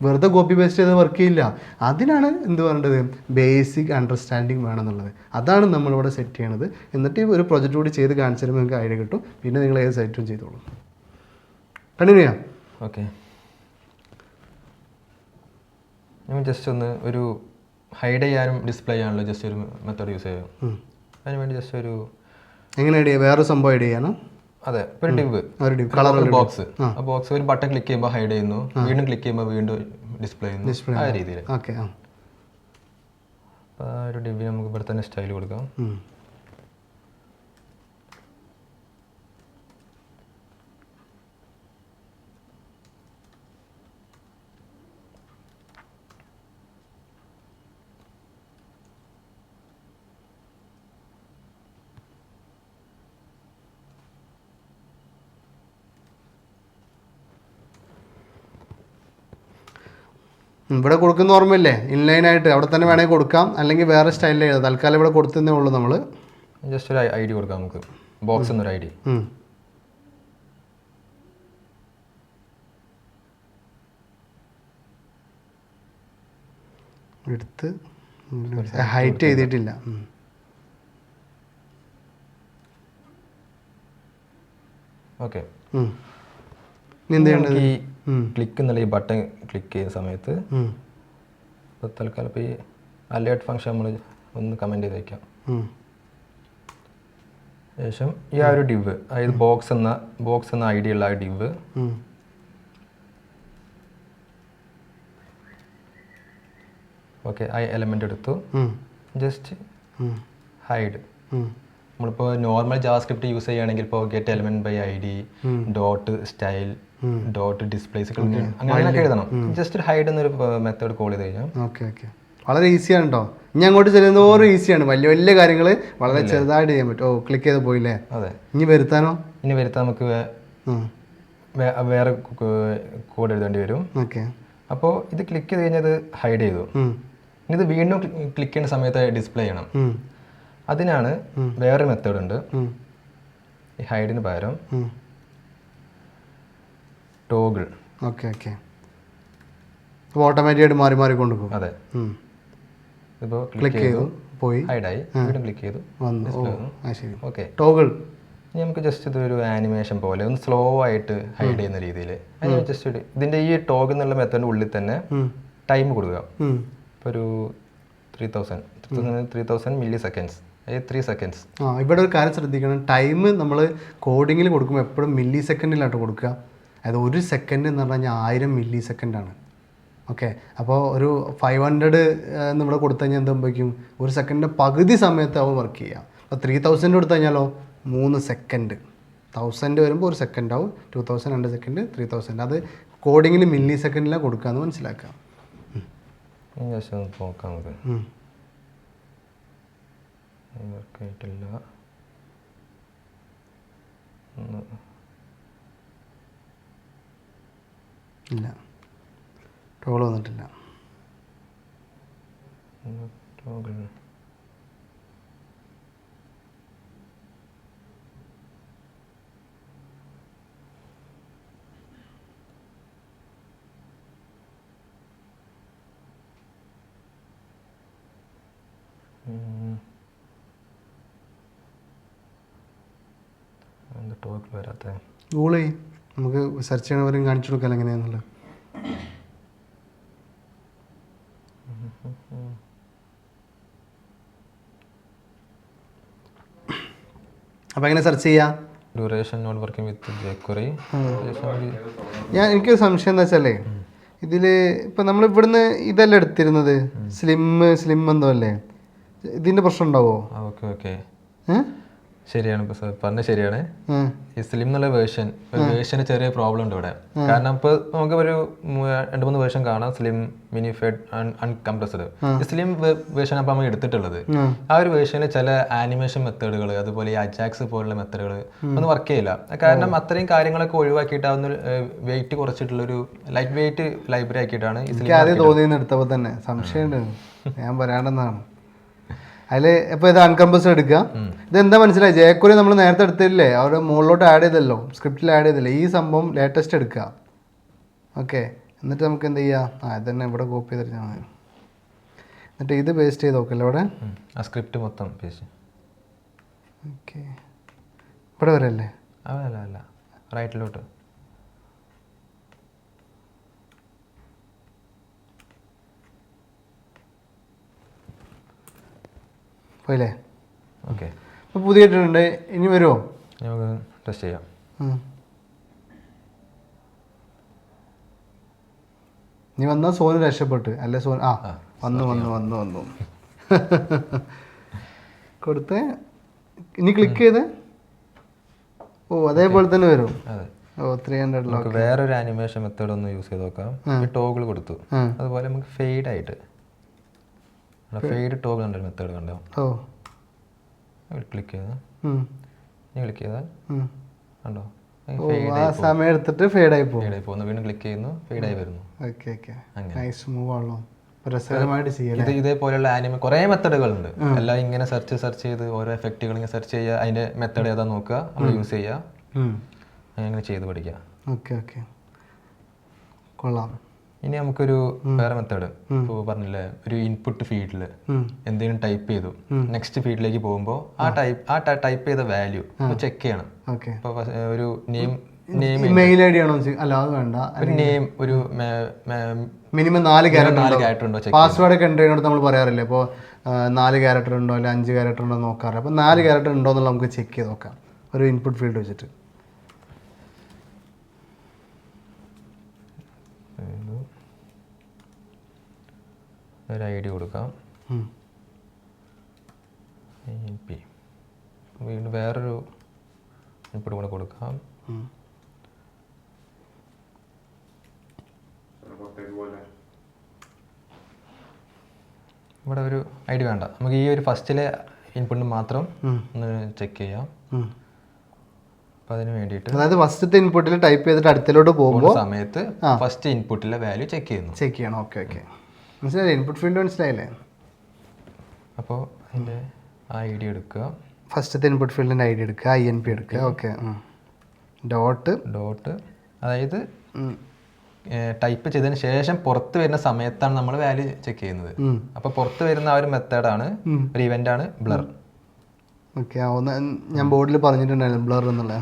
വെറുതെ കോപ്പി പേസ്റ്റ് ചെയ്ത് വർക്ക് ചെയ്യില്ല. അതിനാണ് എന്ത് പറയേണ്ടത്, ബേസിക് അണ്ടർസ്റ്റാൻഡിങ് വേണമെന്നുള്ളത്. അതാണ് നമ്മളിവിടെ സെറ്റ് ചെയ്യണത്. എന്നിട്ട് ഒരു പ്രൊജക്റ്റ് കൂടി ചെയ്ത് കാണിച്ചു തരുമ്പോൾ നിങ്ങൾക്ക് ഐഡിയ കിട്ടും. പിന്നെ നിങ്ങൾ ഏത് സൈറ്റും ചെയ്തോളൂ. കണ്ടിന്യൂ ചെയ്യാം. ഓക്കെ, ഞാൻ ജസ്റ്റ് ഒന്ന് ഒരു ഹൈഡ് ചെയ്യാനും ഡിസ്പ്ലേ ചെയ്യാനുള്ള ജസ്റ്റ് ഒരു മെത്തേഡ് യൂസ് ചെയ്യും. അതിന് വേണ്ടി ജസ്റ്റ് ഒരു എങ്ങനെ ഐഡിയ, വേറെ സംഭവം ഐഡിയ ചെയ്യണം. അതെ, ഒരു ഡിവ്, ബോക്സ്. ആ ബോക്സ് ഒരു ബട്ടൺ ക്ലിക്ക് ചെയ്യുമ്പോൾ ഹൈഡ് ചെയ്യുന്നു, വീണ്ടും ക്ലിക്ക് ചെയ്യുമ്പോൾ വീണ്ടും ഡിസ്പ്ലേ ചെയ്യുന്നു, ആ രീതിയിൽ. ഓക്കെ, അപ്പോൾ ആ ഒരു ഡിവ് നമുക്ക് ഇവിടെ തന്നെ സ്റ്റൈൽ കൊടുക്കാം. ഇവിടെ കൊടുക്കുന്ന ഓർമ്മയില്ലേ, ഇൻലൈനായിട്ട് അവിടെ തന്നെ വേണമെങ്കിൽ കൊടുക്കാം, അല്ലെങ്കിൽ വേറെ സ്റ്റൈലിൽ എഴുതാം. തൽക്കാലം ഇവിടെ കൊടുത്തതേ ഉള്ളൂ. നമ്മൾ ജസ്റ്റ് ഒരു ഐ ഡി കൊടുക്കാം നമുക്ക്, ബോക്സ് എന്നൊരു ഐ ഡി. എടുത്ത് ഹൈറ്റ് ചെയ്തിട്ടില്ല. ഓക്കെ, ഈ ക്ലിക്ക് എന്നുള്ള ഈ ബട്ടൺ ക്ലിക്ക് ചെയ്യുന്ന സമയത്ത് തൽക്കാലം ഇപ്പോൾ ഈ അലേർട്ട് ഫംഗ്ഷൻ നമ്മൾ ഒന്ന് കമൻറ്റ് ചെയ്ത് വയ്ക്കാം. ശേഷം ഈ ആ ഒരു ഡിവ്, അതായത് ബോക്സ് എന്ന ഐ ഡി ഉള്ള ആ ഡിവ് ഓക്കെ, ആ എലമെൻ്റ് എടുത്തു, ജസ്റ്റ് ഹൈഡ്. നമ്മളിപ്പോൾ നോർമൽ ജാവാസ്ക്രിപ്റ്റ് യൂസ് ചെയ്യുകയാണെങ്കിൽ ഇപ്പോൾ get element by ID dot style dot displays അങ്ങനെയൊക്കെ എഴുതണം. ജസ്റ്റ് ഒരു ഹൈഡ് എന്നൊരു മെത്തേഡ് കോൾ ചെയ്ത് കഴിഞ്ഞാൽ ഓക്കെ ഓക്കെ, വളരെ ഈസിയാണ് കേട്ടോ. ഇനി അങ്ങോട്ട് ചെല്ലുന്നതോറും ഈസിയാണ്. വലിയ വലിയ കാര്യങ്ങൾ വളരെ ചെറുതായിട്ട് ചെയ്യാൻ പറ്റും. ഓ, ക്ലിക്ക് ചെയ്ത് പോയില്ലേ? അതെ. ഇനി വരുത്താനോ? ഇനി വരുത്താൻ നമുക്ക് വേറെ കോഡ് എഴുതേണ്ടി വരും. ഓക്കെ, അപ്പോൾ ഇത് ക്ലിക്ക് ചെയ്ത് കഴിഞ്ഞാൽ ഇത് ഹൈഡ് ചെയ്തു. ഇനി ഇത് വീണ്ടും ക്ലിക്ക് ചെയ്യുന്ന സമയത്ത് ഡിസ്പ്ലേ ചെയ്യണം. അതിനാണ് വേറൊരു മെത്തേഡ് ഉണ്ട്. ഈ ഹൈഡിന് പകരം ടോഗിൾ. ഓക്കെ ഓക്കെ, ഓട്ടോമാറ്റിക്കായിട്ട് മാറി മാറി കൊണ്ടുപോകും. അതെ, ഇപ്പോൾ ക്ലിക്ക് ചെയ്തു പോയി, ഹൈഡായി, വീണ്ടും ക്ലിക്ക് ചെയ്തു വന്നു. Okay, toggle. ഇനി നമുക്ക് ജസ്റ്റ് ഇതൊരു ആനിമേഷൻ പോലെ ഒന്ന് സ്ലോ ആയിട്ട് ഹൈഡ് ചെയ്യുന്ന രീതിയിൽ അതിന് ജസ്റ്റ് ഇതിൻ്റെ ഈ ടോഗ് എന്നുള്ള മെത്തേഡിൻ്റെ ഉള്ളിൽ തന്നെ ടൈം കൊടുക്കുക. ഇപ്പോൾ ഒരു 3000 മില്ലി സെക്കൻഡ്സ്, 3 സെക്കൻഡ്സ്. ഇവിടെ ഒരു കാര്യം ശ്രദ്ധിക്കണം, ടൈം നമ്മൾ കോഡിങ്ങിൽ കൊടുക്കുമ്പോൾ എപ്പോഴും മില്ലി സെക്കൻഡിലായിട്ട് കൊടുക്കുക. അതായത് 1 സെക്കൻഡ് എന്ന് പറഞ്ഞു കഴിഞ്ഞാൽ 1000 മില്ലി സെക്കൻഡാണ്. ഓക്കെ, അപ്പോൾ ഒരു 500 നമ്മൾ കൊടുത്തു കഴിഞ്ഞാൽ എന്ത് സംഭവിക്കും? 1 സെക്കൻഡിൻ്റെ പകുതി സമയത്താവും വർക്ക് ചെയ്യുക. അപ്പോൾ 3000 കൊടുത്തു കഴിഞ്ഞാലോ 3 സെക്കൻഡ്. 1000 വരുമ്പോൾ 1 സെക്കൻഡ് ആവും, 2000 2 സെക്കൻഡ്, 3000. അത് കോഡിങ്ങിൽ മില്ലി സെക്കൻഡിലാണ് കൊടുക്കാമെന്ന് മനസ്സിലാക്കാം. നോക്കാം നമുക്ക്. വർക്കായിട്ടില്ല, ഇല്ല, ടോൾ വന്നിട്ടില്ല. ടോഗിൾ ടോഗിൾ വരാത്ത ഗൂഗിൾ ചെയ്യും, നമുക്ക് സെർച്ച് ചെയ്യണവരും കാണിച്ചു കൊടുക്കാൻ എങ്ങനെയാണെന്നുള്ളത്. അപ്പം എങ്ങനെ സെർച്ച് ചെയ്യാം? Duration not working with jQuery. എനിക്കൊരു സംശയം എന്താ വെച്ചാലേ, ഇതിൽ ഇപ്പം നമ്മൾ ഇവിടുന്ന് ഇതല്ലേ എടുത്തിരുന്നത്, സ്ലിം എന്തോ അല്ലേ, ഇതിൻ്റെ പ്രശ്നം ഉണ്ടാവോ? ഓക്കെ ഓക്കെ, ശരിയാണ് ഇപ്പോൾ സാർ പറഞ്ഞത് ശരിയാണ്. ഈ സ്ലിം എന്നുള്ള വേർഷന് ചെറിയ പ്രോബ്ലം ഉണ്ട് ഇവിടെ. കാരണം ഇപ്പോൾ നമുക്ക് ഒരു 2-3 വേർഷൻ കാണാം, സ്ലിം, മിനിഫൈഡ്, അൺകംപ്രസ്ഡ്. ഈ സ്ലിം വേർഷൻ അപ്പോൾ നമ്മൾ എടുത്തിട്ടുള്ളത്, ആ ഒരു വേർഷനിൽ ചില ആനിമേഷൻ മെത്തേഡുകൾ, അതുപോലെ ഈ അജാക്സ് പോലുള്ള മെത്തേഡുകൾ ഒന്നും വർക്ക് ചെയ്യില്ല. കാരണം അത്രയും കാര്യങ്ങളൊക്കെ ഒഴിവാക്കിയിട്ട് അതൊന്ന് വെയിറ്റ് കുറച്ചിട്ടുള്ളൊരു ലൈറ്റ് വെയിറ്റ് ലൈബ്രറി ആക്കിയിട്ടാണ് ഈ സ്ലിം. ആദ്യം തോന്നിയെന്ന് എടുത്തപ്പോൾ തന്നെ സംശയമുണ്ട്, ഞാൻ പറയാണ്ടെന്നാണ്. അതിൽ ഇപ്പോൾ ഇത് അൺകംപ്രസ്ഡ് എടുക്കുക. ഇതെന്താ മനസ്സിലായി, ജേക്വറി നമ്മൾ നേരത്തെ എടുത്തില്ലേ, അവിടെ മുകളിലോട്ട് ആഡ് ചെയ്തല്ലോ, സ്ക്രിപ്റ്റിൽ ആഡ് ചെയ്തില്ലേ, ഈ സംഭവം ലേറ്റസ്റ്റ് എടുക്കുക. ഓക്കെ, എന്നിട്ട് നമുക്ക് എന്ത് ചെയ്യാം, ഇതന്നെ ഇവിടെ കോപ്പി ചെയ്തിട്ട് മതി. എന്നിട്ട് ഇത് പേസ്റ്റ് ചെയ്ത് നോക്കല്ലേ ഇവിടെ, ആ സ്ക്രിപ്റ്റ് മൊത്തം പേസ്റ്റ്. ഓക്കെ, ഇവിടെ വരല്ലേ? അല്ല റൈറ്റിലോട്ട്. പോയില്ലേ? ഓക്കെ, അപ്പോൾ പുതിയിട്ടുണ്ട്. ഇനി വരുമോ? നമുക്ക് ടെസ്റ്റ് ചെയ്യാം. നീ വന്നാൽ സോന് രക്ഷപ്പെട്ട്, അല്ലേ സോൻ? വന്നു കൊടുത്തേ. ഇനി ക്ലിക്ക് ചെയ്ത് അതേപോലെ തന്നെ വരും. ഓ 300. നമുക്ക് വേറൊരു ആനിമേഷൻ മെത്തേഡ് ഒന്ന് യൂസ് ചെയ്ത് നോക്കാം. ടോഗിൾ കൊടുത്തു, അതുപോലെ നമുക്ക് ഫെയ്ഡ് ആയിട്ട് ഫെയ്ഡ് ടോഗിൾ എന്നൊരു മെത്തേഡ് കണ്ടോ? ക്ലിക്ക് ചെയ്താൽ ക്ലിക്ക് ചെയ്താൽ കണ്ടോ, സമയം എടുത്തിട്ട് ഫെയ്ഡ് ആയി പോകുന്നു. വീണ്ടും ക്ലിക്ക് ചെയ്യുന്നു, ഫെയ്ഡ് ആയി വരുന്നു. ഇതേപോലെയുള്ള ആനിമേ കുറേ മെത്തേഡുകളുണ്ട്. എല്ലാം ഇങ്ങനെ സെർച്ച് ചെയ്ത് ഓരോ എഫക്റ്റുകൾ ഇങ്ങനെ സെർച്ച് ചെയ്യുക, അതിന്റെ മെത്തേഡ് ഏതാ നോക്കുക, നമ്മൾ യൂസ് ചെയ്യുക, അങ്ങനെ ചെയ്ത് പഠിക്കുക. ഓക്കെ ഓക്കെ, കൊള്ളാം. ഇനി നമുക്കൊരു വേറെ മെത്തേഡ്, ഇപ്പോൾ പറഞ്ഞില്ലേ, ഒരു ഇൻപുട്ട് ഫീൽഡിൽ എന്തെങ്കിലും ടൈപ്പ് ചെയ്തു, നെക്സ്റ്റ് ഫീൽഡിലേക്ക് പോകുമ്പോൾ ആ ടൈപ്പ് ചെയ്ത വാല്യൂ ചെക്ക് ചെയ്യണം. ഇപ്പോൾ ഒരു മെയിൽ ഐ ഡി ആണോ? അല്ല, അത് വേണ്ട. ഒരു നെയിം, ഒരു മിനിമം 4 ക്യാരക്ടർ ഉണ്ടോ, പാസ്വേഡ് ഒക്കെ എൻ്റർ ചെയ്യുന്നത് നമ്മൾ പറയാറില്ലേ, ഇപ്പോൾ 4 ക്യാരക്ടർ ഉണ്ടോ അല്ലെങ്കിൽ 5 ക്യാരക്ടർ ഉണ്ടോ നോക്കാറ്. അപ്പോൾ 4 ക്യാരക്ടർ ഉണ്ടോ എന്നുള്ള നമുക്ക് ചെക്ക് ചെയ്ത് നോക്കാം ഒരു ഇൻപുട്ട് ഫീൽഡ് വെച്ചിട്ട്. ഒരു ഐ ഡി കൊടുക്കാം. വീണ്ടും വേറൊരു ഇൻപുട്ട് കൂടെ കൊടുക്കാം. ഇവിടെ ഒരു ഐ ഡി വേണ്ട, നമുക്ക് ഈ ഒരു ഫസ്റ്റിലെ ഇൻപുട്ട് മാത്രം ഒന്ന് ചെക്ക് ചെയ്യാം. അപ്പോൾ അതിന് വേണ്ടിയിട്ട്, അതായത് ഫസ്റ്റത്തെ ഇൻപുട്ടിൽ ടൈപ്പ് ചെയ്തിട്ട് അടുത്തിലോട്ട് പോകുമ്പോൾ സമയത്ത് ഫസ്റ്റ് ഇൻപുട്ടിലെ വാല്യൂ ചെക്ക് ചെയ്യണം. ഓക്കെ ഓക്കെ, മനസ്സിലായില്ലേ? ഇൻപുട്ട് ഫീൽഡ് മനസ്സിലായില്ലേ? അപ്പോൾ അതിൻ്റെ ഐ ഡി എടുക്കുക, ഫസ്റ്റത്തെ ഇൻപുട്ട് ഫീൽഡിൻ്റെ ഐ ഡി എടുക്കുക, INP എടുക്കുക. ഓക്കെ, ഡോട്ട് അതായത് ടൈപ്പ് ചെയ്തതിന് ശേഷം പുറത്ത് വരുന്ന സമയത്താണ് നമ്മൾ വാല്യൂ ചെക്ക് ചെയ്യുന്നത്. അപ്പോൾ പുറത്ത് വരുന്ന ആ ഒരു മെത്തേഡാണ്, ഒരു ഇവൻ്റ് ആണ് ബ്ലർ. ഓക്കെ, ഞാൻ ബോർഡിൽ പറഞ്ഞിട്ടുണ്ടായിരുന്നു ബ്ലർ എന്നുള്ള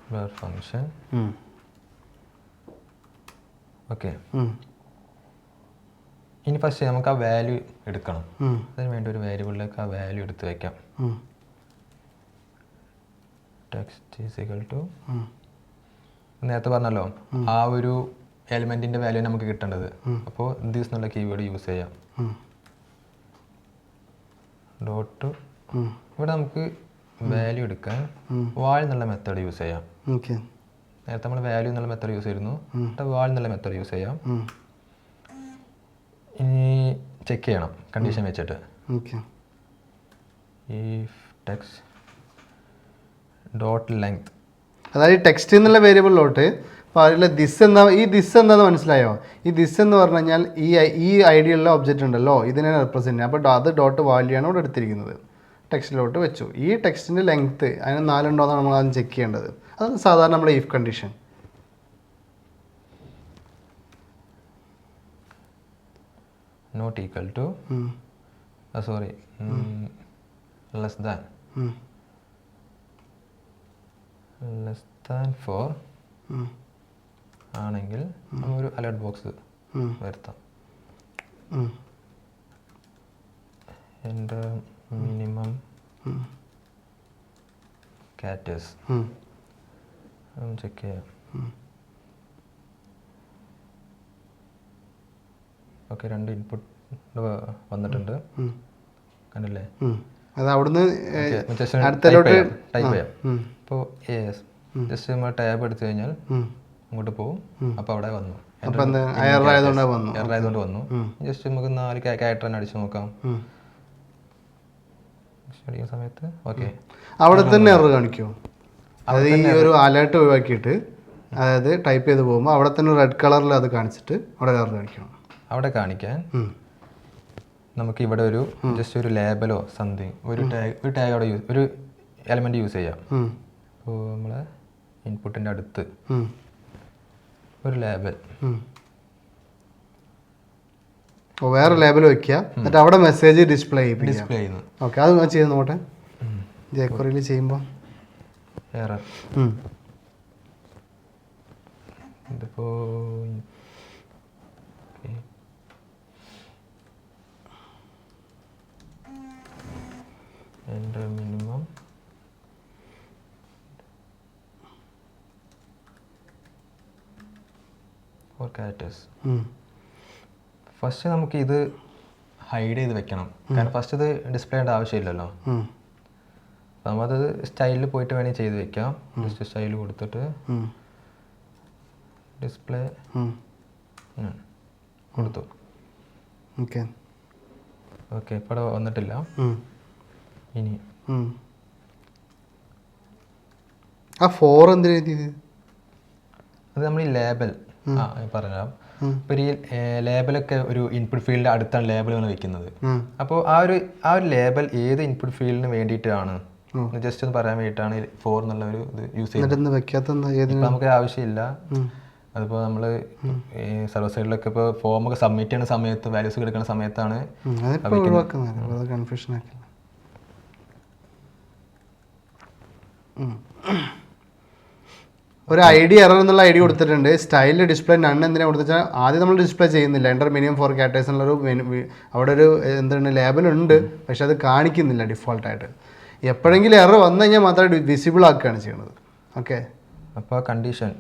ബ്ലർ ഫങ്ഷൻ. ഓക്കെ, ഇനി ഫസ്റ്റ് നമുക്ക് ആ വാല്യൂ എടുക്കണം. അതിന് വേണ്ടി ഒരു വേരിയബിളിലേക്ക് ആ വാല്യൂ എടുത്ത് വയ്ക്കാം. ടെക്സ്റ്റ് ഈസ് ഈക്വൽ ടു, നേരത്തെ പറഞ്ഞല്ലോ ആ ഒരു എലിമെന്റിന്റെ വാല്യൂ നമുക്ക് കിട്ടേണ്ടത്. അപ്പോൾ ദിസ് എന്നുള്ള കീവേഡ് യൂസ് ചെയ്യാം. ഡോട്ട്, ഇവിടെ നമുക്ക് വാല്യൂ എടുക്കാൻ വാൾ എന്നുള്ള മെത്തേഡ് യൂസ് ചെയ്യാം. നേരത്തെ നമ്മൾ വാല്യൂ എന്നുള്ള മെത്തേഡ് യൂസ് ചെയ്തിരുന്നു, വാൾ എന്നുള്ള മെത്തേഡ് യൂസ് ചെയ്യാം. ഇനി ചെക്ക് ചെയ്യണം കണ്ടീഷൻ വെച്ചിട്ട്. ഈ ടെക്സ്റ്റ് ഡോട്ട് ലെങ്ത്, അതായത് ടെക്സ്റ്റ് എന്നുള്ള വേരിയബിളിലോട്ട് അപ്പോൾ അതിൽ ദിസ് എന്താണെന്ന് മനസ്സിലായോ? ഈ ദിസ് എന്ന് പറഞ്ഞു കഴിഞ്ഞാൽ ഈ ഐഡിയുള്ള ഒബ്ജക്റ്റ് ഉണ്ടല്ലോ ഇതിനെ റെപ്രസെൻറ്റ് ചെയ്യുക. അപ്പോൾ അത് ഡോട്ട് വാല്യൂ ആണ് ഇവിടെ എടുത്തിരിക്കുന്നത്. ടെക്സ്റ്റിലോട്ട് വെച്ചു. ഈ ടെക്സ്റ്റിൻ്റെ ലെങ്ത്ത് അതിന് 4 ഉണ്ടോ എന്നാണ് നമ്മൾ ആദ്യം ചെക്ക് ചെയ്യേണ്ടത്. അതാണ് സാധാരണ നമ്മുടെ if condition. Not equal to sorry less than 4 ആണെങ്കിൽ നമ്മളൊരു അലേർട്ട് ബോക്സ് വരുത്താം. എൻ്റെ മിനിമം കാറ്റേഴ്സ് ചെക്ക് ചെയ്യാം. ഓക്കെ, 2 ഇൻപുട്ട് വന്നിട്ടുണ്ട്, കണ്ടില്ലേ? അത് അവിടുന്ന് ടൈപ്പ് ചെയ്യാം. ഇപ്പോൾ ജസ്റ്റ് നമ്മൾ ടാബ് എടുത്തു കഴിഞ്ഞാൽ അങ്ങോട്ട് പോകും. അപ്പോൾ അവിടെ വന്നു, എറർ ആയതുകൊണ്ട് വന്നു. ജസ്റ്റ് നമുക്ക് 4 ക്യാരക്ടർ തന്നെ അടിച്ചു നോക്കാം. അടിക്കുന്ന സമയത്ത് ഓക്കെ, അവിടെ തന്നെ എറർ കാണിക്കുമോ? അതായത് ഈ ഒരു അലേർട്ട് ഒഴിവാക്കിയിട്ട്, അതായത് ടൈപ്പ് ചെയ്ത് പോകുമ്പോൾ അവിടെ തന്നെ റെഡ് കളറിൽ അത് കാണിച്ചിട്ട് അവിടെ എറർ കാണിക്കണം. അവിടെ കാണിക്കാൻ നമുക്ക് ഇവിടെ ഒരു ജസ്റ്റ് ഒരു ലേബലോ സംതിങ് ഒരു ടാഗ് അവിടെ ഒരു എലമെന്റ് യൂസ് ചെയ്യാം. അപ്പോൾ നമ്മളെ ഇൻപുട്ടിൻ്റെ അടുത്ത് ഒരു ലേബൽ, വേറെ ലേബൽ വെക്കുക, എന്നിട്ട് അവിടെ മെസ്സേജ് ഡിസ്പ്ലേ ചെയ്യുന്നു. ഓക്കെ, അത് ചെയ്ത് നോട്ടെ. ജേക്വറിയിൽ ചെയ്യുമ്പോൾ എറർ ഇതിപ്പോൾ എൻ്റെ മിനിമം ഫോർ ക്യാരക്ടേഴ്സ്. ഫസ്റ്റ് നമുക്ക് ഇത് ഹൈഡ് ചെയ്ത് വെക്കണം, കാരണം ഫസ്റ്റ് ഇത് ഡിസ്പ്ലേ ചെയ്യേണ്ട ആവശ്യമില്ലല്ലോ. നമ്മളത് സ്റ്റൈലിൽ പോയിട്ട് വേണമെങ്കിൽ ചെയ്ത് വെക്കാം. ജസ്റ്റ് സ്റ്റൈൽ കൊടുത്തിട്ട് ഡിസ്പ്ലേ കൊടുത്തു. ഓക്കെ ഓക്കെ, ഇപ്പോൾ വന്നിട്ടില്ല. ഇനി ആ 4 എന്തിനാ എഴുതിയത്? അത് നമ്മൾ ഈ ലേബൽ പറഞ്ഞാൽ ഇപ്പോൾ ഈ ലേബലൊക്കെ ഒരു ഇൻപുട്ട് ഫീൽഡിൻ്റെ അടുത്താണ് ലേബലുകൾ വെക്കുന്നത്. അപ്പോൾ ആ ഒരു ലേബൽ ഏത് ഇൻപുട്ട് ഫീൽഡിന് വേണ്ടിയിട്ടാണ് ജസ്റ്റ് ഒന്ന് പറയാൻ വേണ്ടിയിട്ടാണ് 4 എന്നുള്ള ഒരു ഇത് യൂസ് ചെയ്യുന്നത്. നമുക്ക് ആവശ്യമില്ല. അതിപ്പോൾ നമ്മൾ സർവർ സൈഡിലൊക്കെ ഇപ്പോൾ ഫോമൊക്കെ സബ്മിറ്റ് ചെയ്യുന്ന സമയത്ത് വാല്യൂസ് എടുക്കുന്ന സമയത്താണ് കൺഫ്യൂഷൻ ആക്കില്ല. ഒരു ഐ ഡി എറർ എന്നുള്ള ഐ ഡി കൊടുത്തിട്ടുണ്ട്. സ്റ്റൈലിൽ ഡിസ്പ്ലേ നൺ എന്തിനാണ് കൊടുത്താൽ ആദ്യം നമ്മൾ ഡിസ്പ്ലേ ചെയ്യുന്നില്ല. എൻ്റർ മിനിമം 4 ക്യാരക്ടേഴ്സ് എന്നുള്ളൊരു അവിടെ ഒരു എന്താണ് ലേബലുണ്ട്, പക്ഷെ അത് കാണിക്കുന്നില്ല ഡിഫോൾട്ടായിട്ട്. എപ്പോഴെങ്കിലും എറർ വന്നു കഴിഞ്ഞാൽ മാത്രമേ വിസിബിൾ ആക്കുകയാണ് ചെയ്യുന്നത്. ഓക്കെ, അപ്പോൾ കണ്ടീഷൻ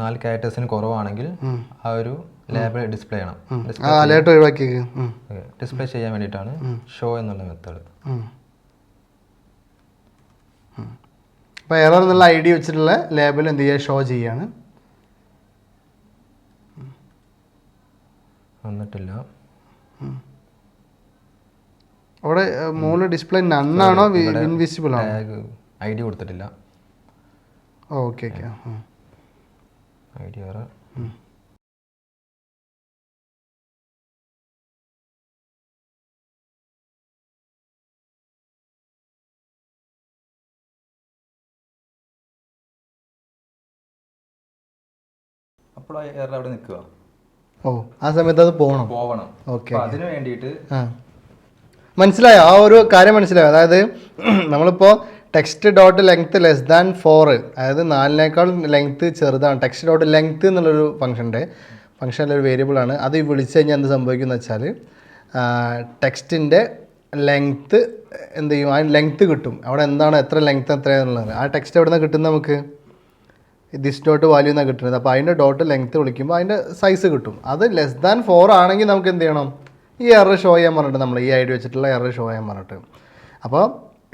4 ക്യാരക്ടേഴ്സിന് കുറവാണെങ്കിൽ ആ ഒരു ലേബൽ ഡിസ്പ്ലേ ചെയ്യണം. അലേർട്ട് ഒഴിവാക്കി ഡിസ്പ്ലേ ചെയ്യാൻ വേണ്ടിയിട്ടാണ് ഷോ എന്നുള്ള മെത്തേഡ്. അപ്പോൾ എറർ എന്നുള്ള ഐ ഡി വെച്ചിട്ടുള്ള ലേബൽ എന്ത് ചെയ്യുക, ഷോ ചെയ്യാണ്. വന്നിട്ടില്ല. അവിടെ മുകളിൽ ഡിസ്പ്ലേ നണ്ണാണോ ഇൻവിസിബിൾ ആണോ? ഐ ഡി കൊടുത്തിട്ടില്ല. Okay okay, I D error. അപ്പോൾ ആ എറർ അവിടെ നിൽക്കുക. ആ സമയത്ത് അത് പോകണം. ഓക്കെ, അതിന് വേണ്ടിയിട്ട് മനസ്സിലായോ? ആ ഒരു കാര്യം മനസ്സിലായോ? അതായത് നമ്മളിപ്പോൾ text dot length less than 4, അതായത് 4നേക്കാൾ ലെങ്ത്ത് ചെറുതാണ്. ടെക്സ്റ്റ് ഡോട്ട് ലെങ്ത്ത് എന്നുള്ളൊരു ഫംഗ്ഷനിലൊരു വേരിയബിളാണ്. അത് വിളിച്ചു കഴിഞ്ഞാൽ എന്ത് സംഭവിക്കുന്നു വെച്ചാൽ ടെക്സ്റ്റിൻ്റെ ലെങ്ത്ത് എന്ത് ചെയ്യും, ആ ലെങ്ത്ത് കിട്ടും. അവിടെ എന്താണ് എത്ര ലെങ്ത്ത് എത്രയാണെന്നുള്ളത് ആ ടെക്സ്റ്റ് എവിടെ നിന്ന് കിട്ടുന്നത്? നമുക്ക് ദിസ് ഡോട്ട് വാല്യൂ എന്നാണ് കിട്ടുന്നത്. അപ്പോൾ അതിൻ്റെ ഡോട്ട് ലെങ്ത്ത് വിളിക്കുമ്പോൾ അതിൻ്റെ സൈസ് കിട്ടും. അത് ലെസ് ദാൻ 4 ആണെങ്കിൽ നമുക്ക് എന്ത് ചെയ്യണം, ഈ എറർ ഷോ ചെയ്യാൻ പറഞ്ഞിട്ട് നമ്മൾ ഈ ഐ ഡി വെച്ചിട്ടുള്ള എറർ ഷോ ചെയ്യാൻ പറഞ്ഞിട്ട്. അപ്പോൾ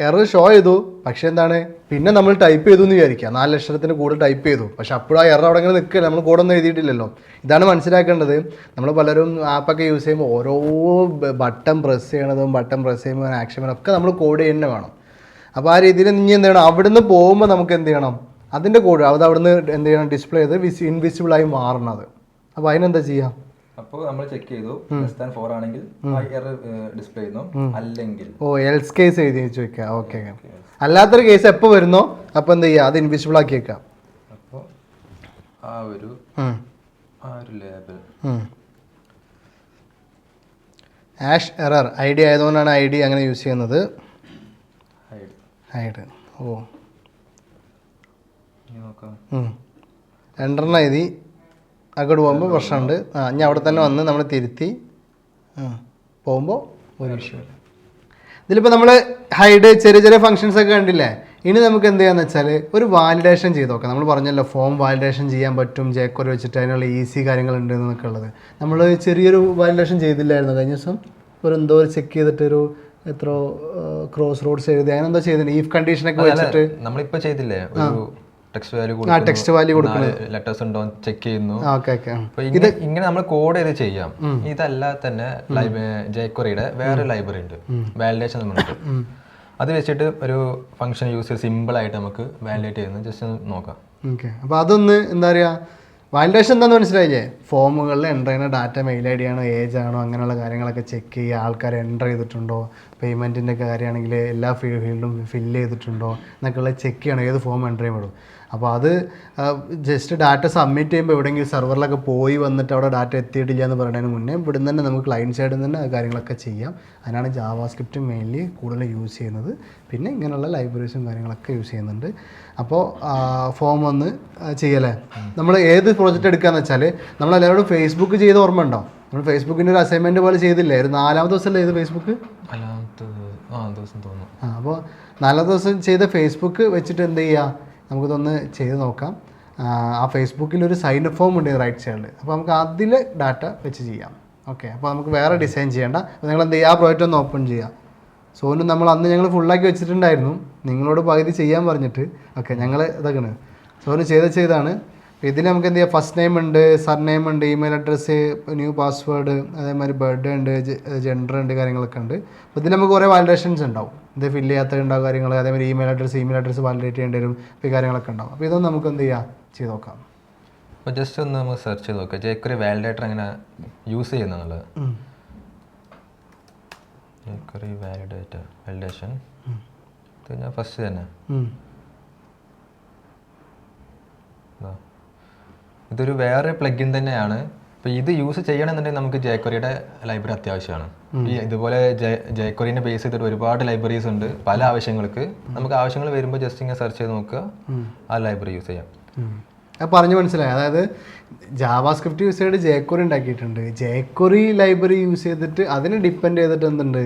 എറർ ഷോ ചെയ്തു, പക്ഷേ എന്താണ്, പിന്നെ നമ്മൾ ടൈപ്പ് ചെയ്തു എന്ന് വിചാരിക്കുക, 4 അക്ഷരത്തിന് കൂടുതൽ ടൈപ്പ് ചെയ്തു, പക്ഷെ അപ്പോഴും ആ എറർ അവിടെ ഇങ്ങനെ നിൽക്കില്ല, നമ്മൾ കൂടെ ഒന്നും എഴുതിയിട്ടില്ലല്ലോ. ഇതാണ് മനസ്സിലാക്കേണ്ടത്. നമ്മൾ പലരും ആപ്പൊക്കെ യൂസ് ചെയ്യുമ്പോൾ ഓരോ ബട്ടൺ പ്രസ് ചെയ്യുമ്പോൾ ആക്ഷൻ ഒക്കെ നമ്മൾ കോഡ് ചെയ്യുന്നത് വേണം. അപ്പോൾ ആ രീതിയിൽ ഇനി എന്ത് ചെയ്യണം, അവിടുന്ന് പോകുമ്പോൾ നമുക്ക് എന്ത് ചെയ്യണം, അതിൻ്റെ കോഡ് അത് അവിടുന്ന് എന്ത് ചെയ്യണം, ഡിസ്പ്ലേ ചെയ്ത് ഇൻവിസിബിളായി മാറണത്. അപ്പോൾ അതിനെന്താ ചെയ്യാം? അപ്പോൾ നമ്മൾ ചെക്ക് ചെയ്തു ലെസ് ആണെങ്കിൽ എറർ ഡിസ്പ്ലേ ചെയ്യുന്നു, അല്ലെങ്കിൽ എൽസ് കേസ് എഴുതി വെക്കുക. ഓക്കെ, അല്ലാത്തൊരു കേസ് എപ്പോൾ വരുന്നോ അപ്പോൾ എന്ത് ചെയ്യുക, അത് ഇൻവിസിബിൾ ആക്കി വെക്കാം. അപ്പോൾ ആ ഒരു ലേബൽ ആഷ് എറർ ID ആയതുകൊണ്ടാണ് ID അങ്ങനെ യൂസ് ചെയ്യുന്നത്. ഹൈഡ്. ഓ രണ്ടെണ്ണം എഴുതി അങ്ങോട്ട് പോകുമ്പോൾ പ്രശ്നമുണ്ട്. ഇനി അവിടെ തന്നെ വന്ന് നമ്മൾ തിരുത്തി പോകുമ്പോൾ ഒരു വിഷയമില്ല. ഇതിലിപ്പോൾ നമ്മൾ ഹൈഡ് ചെറിയ ചെറിയ ഫങ്ഷൻസ് ഒക്കെ കണ്ടില്ലേ. ഇനി നമുക്ക് എന്ത് ചെയ്യാന്ന് വെച്ചാൽ ഒരു വാലിഡേഷൻ ചെയ്ത് നോക്കാം. നമ്മൾ പറഞ്ഞല്ലോ ഫോം വാലിഡേഷൻ ചെയ്യാൻ പറ്റും ജേക്വറി വെച്ചിട്ട്, അതിനുള്ള ഈസി കാര്യങ്ങളുണ്ട് എന്നൊക്കെ ഉള്ളത്. നമ്മൾ ചെറിയൊരു വാലിഡേഷൻ ചെയ്തില്ലായിരുന്നു കഴിഞ്ഞ ദിവസം. എന്തോ ചെക്ക് ചെയ്തിട്ടൊരു എത്ര ക്രോസ് റോഡ്സ് എഴുതി അങ്ങനെ എന്തോ ചെയ്തിട്ടുണ്ട് ഈഫ് കണ്ടീഷനൊക്കെ വെച്ചിട്ട്. നമ്മളിപ്പോൾ ചെയ്തില്ലേ ടെക്സ്റ്റ് വാല്യൂ കൊടുക്കുന്നത്, ലെറ്റേഴ്സ് ഉണ്ടോ ചെക്ക് ചെയ്യുന്നു. ഇത് ഇങ്ങനെ നമ്മൾ കോഡ് ചെയ്ത് ചെയ്യാം. ഇതല്ലാതെ തന്നെ ജേക്വറിയുടെ വേറെ ലൈബ്രറി ഉണ്ട്, വാലിഡേഷൻ നമ്മളുണ്ട്. അത് വെച്ചിട്ട് ഒരു ഫംഗ്ഷൻ യൂസ് ചെയ്ത് സിമ്പിൾ ആയിട്ട് നമുക്ക് വാലിഡേറ്റ് ചെയ്യുന്നത് ജസ്റ്റ് ഒന്ന് നോക്കാം. ഓക്കെ, അപ്പോൾ അതൊന്ന് എന്താ പറയുക, വാലിഡേഷൻ എന്താണെന്ന് മനസ്സിലായില്ലേ? ഫോമുകളിൽ എൻ്റർ ചെയ്യുന്ന ഡാറ്റ മെയിൽ ID ആണോ ഏജ് ആണോ അങ്ങനെയുള്ള കാര്യങ്ങളൊക്കെ ചെക്ക് ചെയ്യുക. ആൾക്കാർ എൻ്റർ ചെയ്തിട്ടുണ്ടോ, പേയ്മെൻറ്റിൻ്റെ കാര്യമാണെങ്കിൽ എല്ലാ ഫീൽഡും ഫില്ല് ചെയ്തിട്ടുണ്ടോ എന്നൊക്കെയുള്ള ചെക്ക് ചെയ്യണം ഏത് ഫോം എൻ്റർ ചെയ്യുമ്പോഴും. അപ്പോൾ അത് ജസ്റ്റ് ഡാറ്റ സബ്മിറ്റ് ചെയ്യുമ്പോൾ എവിടെയെങ്കിലും സെർവറിലൊക്കെ പോയി വന്നിട്ട് അവിടെ ഡാറ്റ എത്തിയിട്ടില്ല എന്ന് പറയുന്നതിന് മുന്നേ ഇവിടുന്ന് തന്നെ നമുക്ക് ക്ലയൻറ്റ് സൈഡിൽ നിന്ന് തന്നെ ആ കാര്യങ്ങളൊക്കെ ചെയ്യാം. അതിനാണ് ജാവാസ്ക്രിപ്റ്റ് മെയിൻലി കൂടുതൽ യൂസ് ചെയ്യുന്നത്. പിന്നെ ഇങ്ങനെയുള്ള ലൈബ്രറീസും കാര്യങ്ങളൊക്കെ യൂസ് ചെയ്യുന്നുണ്ട്. അപ്പോൾ ഫോം ഒന്ന് ചെയ്യലേ. നമ്മൾ ഏത് പ്രോജക്റ്റ് എടുക്കുകയെന്ന് വെച്ചാൽ നമ്മളെല്ലാവരോടും ഫേസ്ബുക്ക് ചെയ്ത് ഓർമ്മ ഉണ്ടോ? നമ്മൾ ഫേസ്ബുക്കിൻ്റെ ഒരു അസൈൻമെൻറ്റ് പോലെ ചെയ്തില്ലേ? ഒരു 4ാമത്തെ ദിവസമല്ലേ ഇത് ഫേസ്ബുക്ക്? അപ്പോൾ 4ാമത്തെ ദിവസം ചെയ്ത ഫേസ്ബുക്ക് വെച്ചിട്ട് എന്ത് ചെയ്യുക, നമുക്കിതൊന്ന് ചെയ്ത് നോക്കാം. ആ ഫേസ്ബുക്കിലൊരു സൈൻ അപ്പ് ഫോം ഉണ്ട് റൈറ്റ് സൈഡിൽ. അപ്പോൾ നമുക്ക് അതിൽ ഡാറ്റ വെച്ച് ചെയ്യാം. ഓക്കെ, അപ്പോൾ നമുക്ക് വേറെ ഡിസൈൻ ചെയ്യേണ്ട. അപ്പോൾ നിങ്ങൾ എന്ത് ചെയ്യുക, ആ പ്രോജക്റ്റ് ഒന്ന് ഓപ്പൺ ചെയ്യുക. സോനു നമ്മൾ അന്ന് ഞങ്ങൾ ഫുള്ളാക്കി വെച്ചിട്ടുണ്ടായിരുന്നു, നിങ്ങളോട് പകുതി ചെയ്യാൻ പറഞ്ഞിട്ട്. ഓക്കെ, ഞങ്ങൾ ഇതൊക്കെയാണ് സോനു ചെയ്താണ്. ഇതിൽ നമുക്ക് എന്ത് ചെയ്യാം, ഫസ്റ്റ് നെയിം ഉണ്ട്, സർ നെയിം ഉണ്ട്, ഇമെയിൽ അഡ്രസ്സ്, ന്യൂ പാസ്വേഡ്, അതേമാതിരി ബർത്ത്ഡേ ഉണ്ട്, ജെൻഡർ ഉണ്ട്, കാര്യങ്ങളൊക്കെ ഉണ്ട്. അപ്പോൾ ഇതിൽ നമുക്ക് കുറേ വാലിഡേഷൻസ് ഉണ്ടാവും. ഇത് ഫില്ല് ചെയ്യാത്തതുണ്ടാവും കാര്യങ്ങൾ. അതേമാതിരി ഇമെയിൽ അഡ്രസ്സ് വാലിഡേറ്റ് ചെയ്യേണ്ടി വരും. ഇപ്പോൾ ഈ കാര്യങ്ങളൊക്കെ ഉണ്ടാവും. അപ്പോൾ ഇതൊന്നും നമുക്ക് എന്ത് ചെയ്യാം, ചെയ്ത് നോക്കാം. അപ്പോൾ ജസ്റ്റ് ഒന്ന് നമുക്ക് സെർച്ച് ചെയ്ത് നോക്കാം ജേക്വറി വാലിഡേറ്റർ എങ്ങനെ യൂസ് ചെയ്യുന്നുള്ളത്. ജേക്വറി വാലിഡേഷൻ ഞാൻ ഫസ്റ്റ് തന്നെ ഇതൊരു വേറെ പ്ലഗിൻ തന്നെയാണ്. അപ്പോൾ ഇത് യൂസ് ചെയ്യണമെന്നുണ്ടെങ്കിൽ നമുക്ക് ജേക്വറിയുടെ ലൈബ്രറി അത്യാവശ്യമാണ്. ഈ ഇതുപോലെ ജേക്വറിനെ ബേസ് ചെയ്തിട്ട് ഒരുപാട് ലൈബ്രറീസ് ഉണ്ട് പല ആവശ്യങ്ങൾക്ക്. നമുക്ക് ആവശ്യങ്ങൾ വരുമ്പോൾ ജസ്റ്റ് ഇങ്ങനെ സെർച്ച് ചെയ്ത് നോക്കുക, ആ ലൈബ്രറി യൂസ് ചെയ്യാം. അത് പറഞ്ഞു മനസ്സിലായി. അതായത് ജാവാസ്ക്രിപ്റ്റ് യൂസ് ചെയ്തിട്ട് ജേക്വറി ഉണ്ടാക്കിയിട്ടുണ്ട്. ജേക്വറി ലൈബ്രറി യൂസ് ചെയ്തിട്ട് അതിനെ ഡിപ്പെൻഡ് ചെയ്തിട്ട് എന്തുണ്ട്,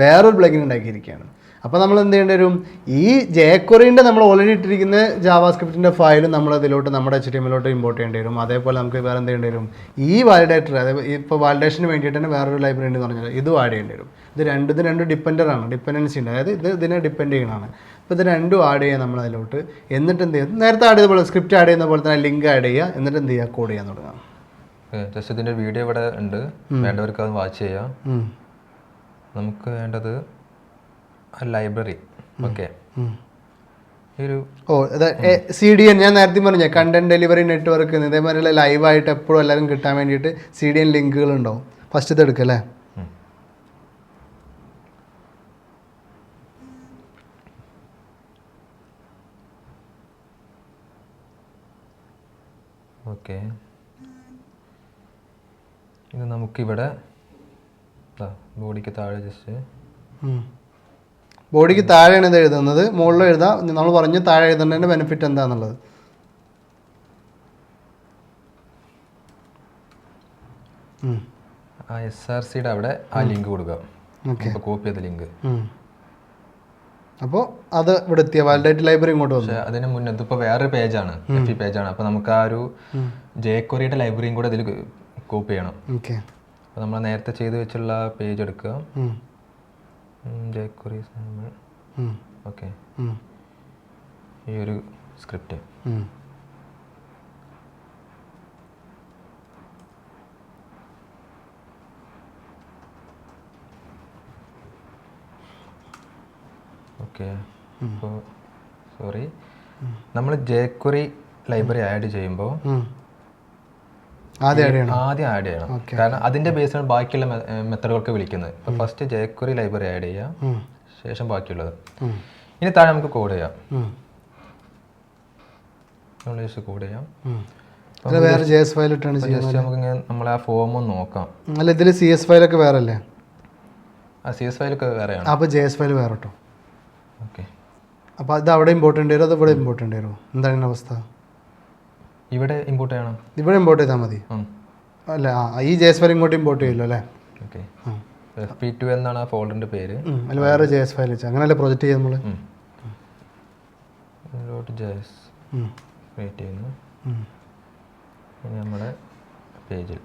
വേറൊരു പ്ലഗിൻ ഉണ്ടാക്കിയിരിക്കുകയാണ്. അപ്പോൾ നമ്മൾ എന്ത് ചെയ്യേണ്ടി വരും, ഈ ജേക്വറിൻ്റെ നമ്മൾ ഓൾറെഡി ഇട്ടിരിക്കുന്ന ജാവാസ്ക്രിപ്റ്റിൻ്റെ ഫയൽ നമ്മൾ അതിലോട്ട് നമ്മുടെ HTML ഇമ്പോർട്ട് ചെയ്യേണ്ടി വരും. അതേപോലെ നമുക്ക് വേറെ എന്ത് ചെയ്യേണ്ടി വരും, ഈ വാലിഡേറ്റർ അതായത് ഇപ്പോൾ വാലിഡേഷന് വേണ്ടിയിട്ട് തന്നെ വേറൊരു ലൈബ്രറി എന്ന് പറഞ്ഞാൽ ഇതും ആഡ് ചെയ്യേണ്ടി വരും. ഇത് രണ്ട് ഡിപ്പെൻഡറാണ്, ഡിപ്പെൻഡൻസി ഉണ്ട്. അതായത് ഇതിനെ ഡിപ്പെൻഡ് ചെയ്യണമാണ്. അപ്പോൾ ഇത് രണ്ടും ആഡ് ചെയ്യാം നമ്മൾ അതിലോട്ട്. എന്നിട്ട് എന്ത് ചെയ്യുക, നേരത്തെ ആഡ് ചെയ്ത പോലെ സ്ക്രിപ്റ്റ് ആഡ് ചെയ്യുന്ന പോലെ തന്നെ ലിങ്ക് ആഡ് ചെയ്യുക. എന്നിട്ട് എന്ത് ചെയ്യുക, കോഡ് ചെയ്യാൻ തുടങ്ങാം. ജസ്റ്റ് ഇതിൻ്റെ വീഡിയോ ഇവിടെ ഉണ്ട്, വേണ്ടവർക്ക് അത് വാച്ച് ചെയ്യാം. നമുക്ക് വേണ്ടത് ലൈബ്രറി. ഓക്കെ, CDN ഞാൻ നേരത്തെ പറഞ്ഞ കണ്ടന്റ് ഡെലിവറി നെറ്റ്വർക്ക് ഇതേമാതിരിയുള്ള ലൈവായിട്ട് എപ്പോഴും എല്ലാവരും കിട്ടാൻ വേണ്ടിയിട്ട് CDN ലിങ്കുകൾ ഉണ്ടാവും. ഫസ്റ്റ് ഇത് എടുക്കല്ലേ. ഓക്കെ, ഇത് നമുക്കിവിടെ ബോഡിക്ക് താഴെ ജസ്റ്റ് ബോഡിക്ക് താഴെയാണ് ഇത് എഴുതുന്നത്, മുകളിൽ എഴുതാം. നമ്മൾ പറഞ്ഞു താഴെ എഴുതുന്നതിൻ്റെ ബെനിഫിറ്റ് എന്താണെന്നുള്ളത്. ആ SRCയുടെ അവിടെ ആ ലിങ്ക് കൊടുക്കുക. ഇപ്പോൾ കോപ്പി ചെയ്ത ലിങ്ക്. അപ്പോൾ അത് ഇവിടെ എത്തിയ വാലിഡേറ്റ് ലൈബ്രറി ഇങ്ങോട്ട് വന്നു. പക്ഷേ അതിന് മുന്നേ ഇതിപ്പോൾ വേറൊരു പേജാണ്, FE പേജാണ്. അപ്പോൾ നമുക്ക് ആ ഒരു ജേക്വറിയുടെ ലൈബ്രറിയും കൂടെ ഇതിൽ കോപ്പി ചെയ്യണം. ഓക്കെ, അപ്പോൾ നമ്മൾ നേരത്തെ ചെയ്ത് വെച്ചുള്ള പേജ് എടുക്കുക. ജേക്വറി ഓക്കെ, ഈ ഒരു സ്ക്രിപ്റ്റ് ഓക്കെ. അപ്പോൾ സോറി, നമ്മൾ jQuery ലൈബ്രറി ആഡ് ചെയ്യുമ്പോൾ ആദ്യം ആഡ് ചെയ്യണം. കാരണം അതിന്റെ ബേസിലാണ് ബാക്കിയുള്ള മെത്തഡുകൾക്ക് വിളിക്കുന്നത്. ഇപ്പോൾ ഫസ്റ്റ് jQuery ലൈബ്രറി ആഡ് ചെയ്യാം, ശേഷം ബാക്കിയുള്ളത്. ഇനി താഴെ നമുക്ക് കോഡ് ചെയ്യാം. കോഡ് ചെയ്യാം. വേറെ JS ഫയൽ ഇട്ടാണ് ജസ്റ്റ് നമുക്ക് ഇങ്ങനെ നമ്മളെ ആ ഫോം ഒന്ന് നോക്കാം. അല്ല, ഇതിൽ CS ഫയലൊക്കെ വേറെ അല്ലേ? ആ CS ഫയലൊക്കെ വേറെയാണ്. അപ്പോൾ JS ഫയൽ വേറെ കേട്ടോ. ഓക്കെ. അപ്പോൾ അത് അവിടെ ഇമ്പോർട്ടൻ്റ് വരുമോ അതോ ഇവിടെ ഇമ്പോർട്ടൻ്റ് വരുമോ? എന്താണ് ഇതിൻ്റെ അവസ്ഥ? ഇവിടെ ഇമ്പോർട്ട് ചെയ്യണം. ഇവിടെ ഇമ്പോർട്ട് ചെയ്താൽ മതി. അല്ല, ഈ JS ഫയൽ ഇങ്ങോട്ട് ഇമ്പോർട്ട് ചെയ്യുമല്ലോ അല്ലേ? ഓക്കെ. FP2 എന്നാണ് ആ ഫോൾഡറിൻ്റെ പേര്. അല്ല, വേറെ JS ഫയൽ വെച്ചാൽ അങ്ങനെയല്ലേ പ്രൊജക്റ്റ് ചെയ്യാം നമ്മൾ. .js ക്രിയേറ്റ് ചെയ്യുന്നു. ഇനി നമ്മുടെ പേജിൽ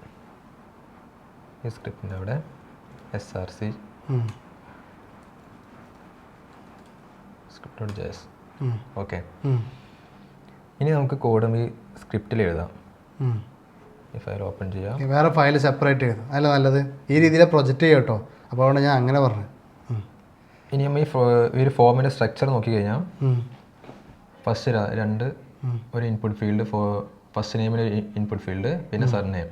ഈ സ്ക്രിപ്റ്റിൻ്റെ അവിടെ src script.js. ഓക്കെ. ഇനി നമുക്ക് കോഡും ഈ സ്ക്രിപ്റ്റിൽ എഴുതാം. ഈ ഫയൽ ഓപ്പൺ ചെയ്യാം. വേറെ ഫയൽ സെപ്പറേറ്റ് ചെയ്തു അല്ല നല്ലത്. ഈ രീതിയിൽ പ്രൊജക്റ്റ് ചെയ്യാം കേട്ടോ. അപ്പോൾ അവിടെ ഞാൻ അങ്ങനെ പറഞ്ഞു. ഇനി നമ്മൾ ഈ ഒരു ഫോമിൻ്റെ സ്ട്രക്ചർ നോക്കിക്കഴിഞ്ഞാൽ ഫസ്റ്റ് രണ്ട് ഒരു ഇൻപുട്ട് ഫീൽഡ്, ഫസ്റ്റ് നെയിമിന് ഇൻപുട്ട് ഫീൽഡ്, പിന്നെ സർനെയിം.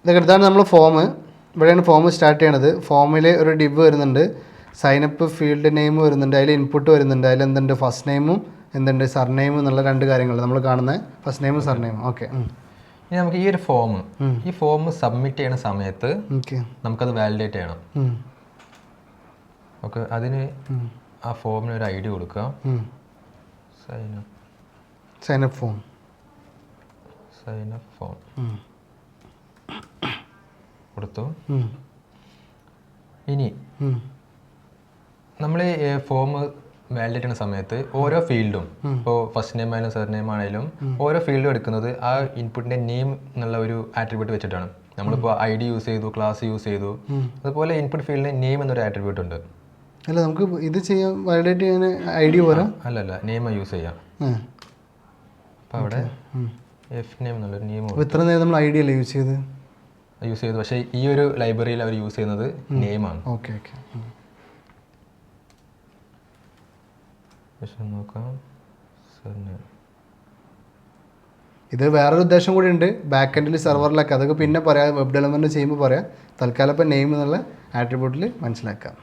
ഇതൊക്കെ എടുത്താണ് നമ്മൾ ഫോം. ഇവിടെയാണ് ഫോം സ്റ്റാർട്ട് ചെയ്യണത്. ഫോമിൽ ഒരു ഡിവ് വരുന്നുണ്ട്, സൈനപ്പ് ഫീൽഡ് നെയിം വരുന്നുണ്ട്, അതിൽ ഇൻപുട്ട് വരുന്നുണ്ട്. അതിൽ എന്തുണ്ട്? ഫസ്റ്റ് നെയിമും എന്തുണ്ട്? സർനെയിമും എന്നുള്ള രണ്ട് കാര്യങ്ങൾ നമ്മൾ കാണുന്നത്. ഫസ്റ്റ് നെയിമും സർനെയിമും. ഓക്കെ. ഇനി നമുക്ക് ഈ ഒരു ഈ ഫോം സബ്മിറ്റ് ചെയ്യുന്ന സമയത്ത് നമുക്കത് വാലിഡേറ്റ് ചെയ്യണം. ഓക്കെ. അതിന് ആ ഫോമിന് ഒരു ID കൊടുക്കുക. Sign up form. കൊടുത്തു. ഇനി നമ്മൾ ഈ ഫോം വാലിഡേറ്റ് ചെയ്യുന്ന സമയത്ത് ഓരോ ഫീൽഡും, ഇപ്പോൾ ഫസ്റ്റ് നെയിം ആയാലും സർ നെയിം ആണെങ്കിലും ഓരോ ഫീൽഡും എടുക്കുന്നത് ആ ഇൻപുട്ടിൻ്റെ നെയിം എന്നുള്ള ഒരു ആട്രിബ്യൂട്ട് വെച്ചിട്ടാണ്. നമ്മളിപ്പോൾ ID യൂസ് ചെയ്തു, ക്ലാസ് യൂസ് ചെയ്തു, അതുപോലെ ഇൻപുട്ട് ഫീൽഡിന് നെയിം എന്നൊരു ആട്രിബ്യൂട്ട് ഉണ്ട്. അല്ല, നമുക്ക് ഇത് ചെയ്യാൻ വാലിഡേറ്റ് ചെയ്യാൻ ID പോരാ? അല്ലല്ല, നെയിം യൂസ് ചെയ്യാം. അപ്പോൾ അവിടെ fname എന്നുള്ളൊരു നെയിം. ഇത്ര നേരം നമ്മൾ ID അല്ലേ യൂസ് ചെയ്ത്, പക്ഷേ ഈ ഒരു ലൈബ്രറിയിൽ അവർ യൂസ് ചെയ്യുന്നത് നെയിമാണ്. Okay okay. നോക്കാം. ഇത് വേറൊരു ഉദ്ദേശം കൂടി ഉണ്ട് ബാക്ക് എൻഡിൽ, സെർവറിലൊക്കെ. അതൊക്കെ പിന്നെ പറയാം, വെബ് ഡെവലപ്മെൻറ്റ് ചെയ്യുമ്പോൾ പറയാം. തൽക്കാലം ഇപ്പോൾ നെയിം എന്നുള്ള ആട്രിബ്യൂട്ടിൽ മനസ്സിലാക്കാം.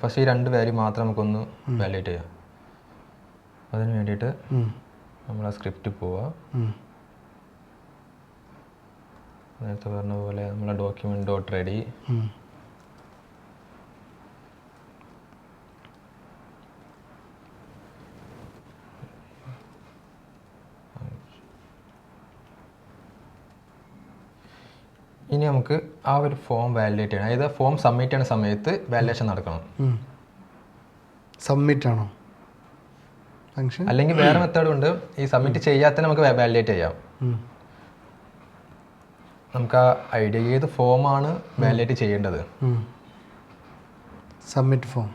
ഫസ്റ്റ് ഈ രണ്ട് വാല്യൂ മാത്രം നമുക്കൊന്ന് വാലിഡേറ്റ് ചെയ്യാം. അതിന് വേണ്ടിയിട്ട് നമ്മൾ ആ സ്ക്രിപ്റ്റ് പോവുക. നേരത്തെ പറഞ്ഞ പോലെ നമ്മളെ document.ready ഇനി നമുക്ക് ആ ഒരു ഫോം വാലിഡേറ്റ് ചെയ്യണം. അതായത് ഫോം സബ്മിറ്റ് ചെയ്യുന്ന സമയത്ത് വാലിഡേഷൻ നടക്കണം. സബ്മിറ്റ് ആണോ ഫംഗ്ഷൻ? അല്ലെങ്കിൽ വേറെ മെത്തേഡും ഉണ്ട്. ഈ സബ്മിറ്റ് ചെയ്യാത്ത നമുക്ക് വാലിഡേറ്റ് ചെയ്യാം. നമുക്ക് ആ ഐഡിയ ഏത് ഫോമാണ് വാലിഡേറ്റ് ചെയ്യേണ്ടത്. സബ്മിറ്റ് ഫോം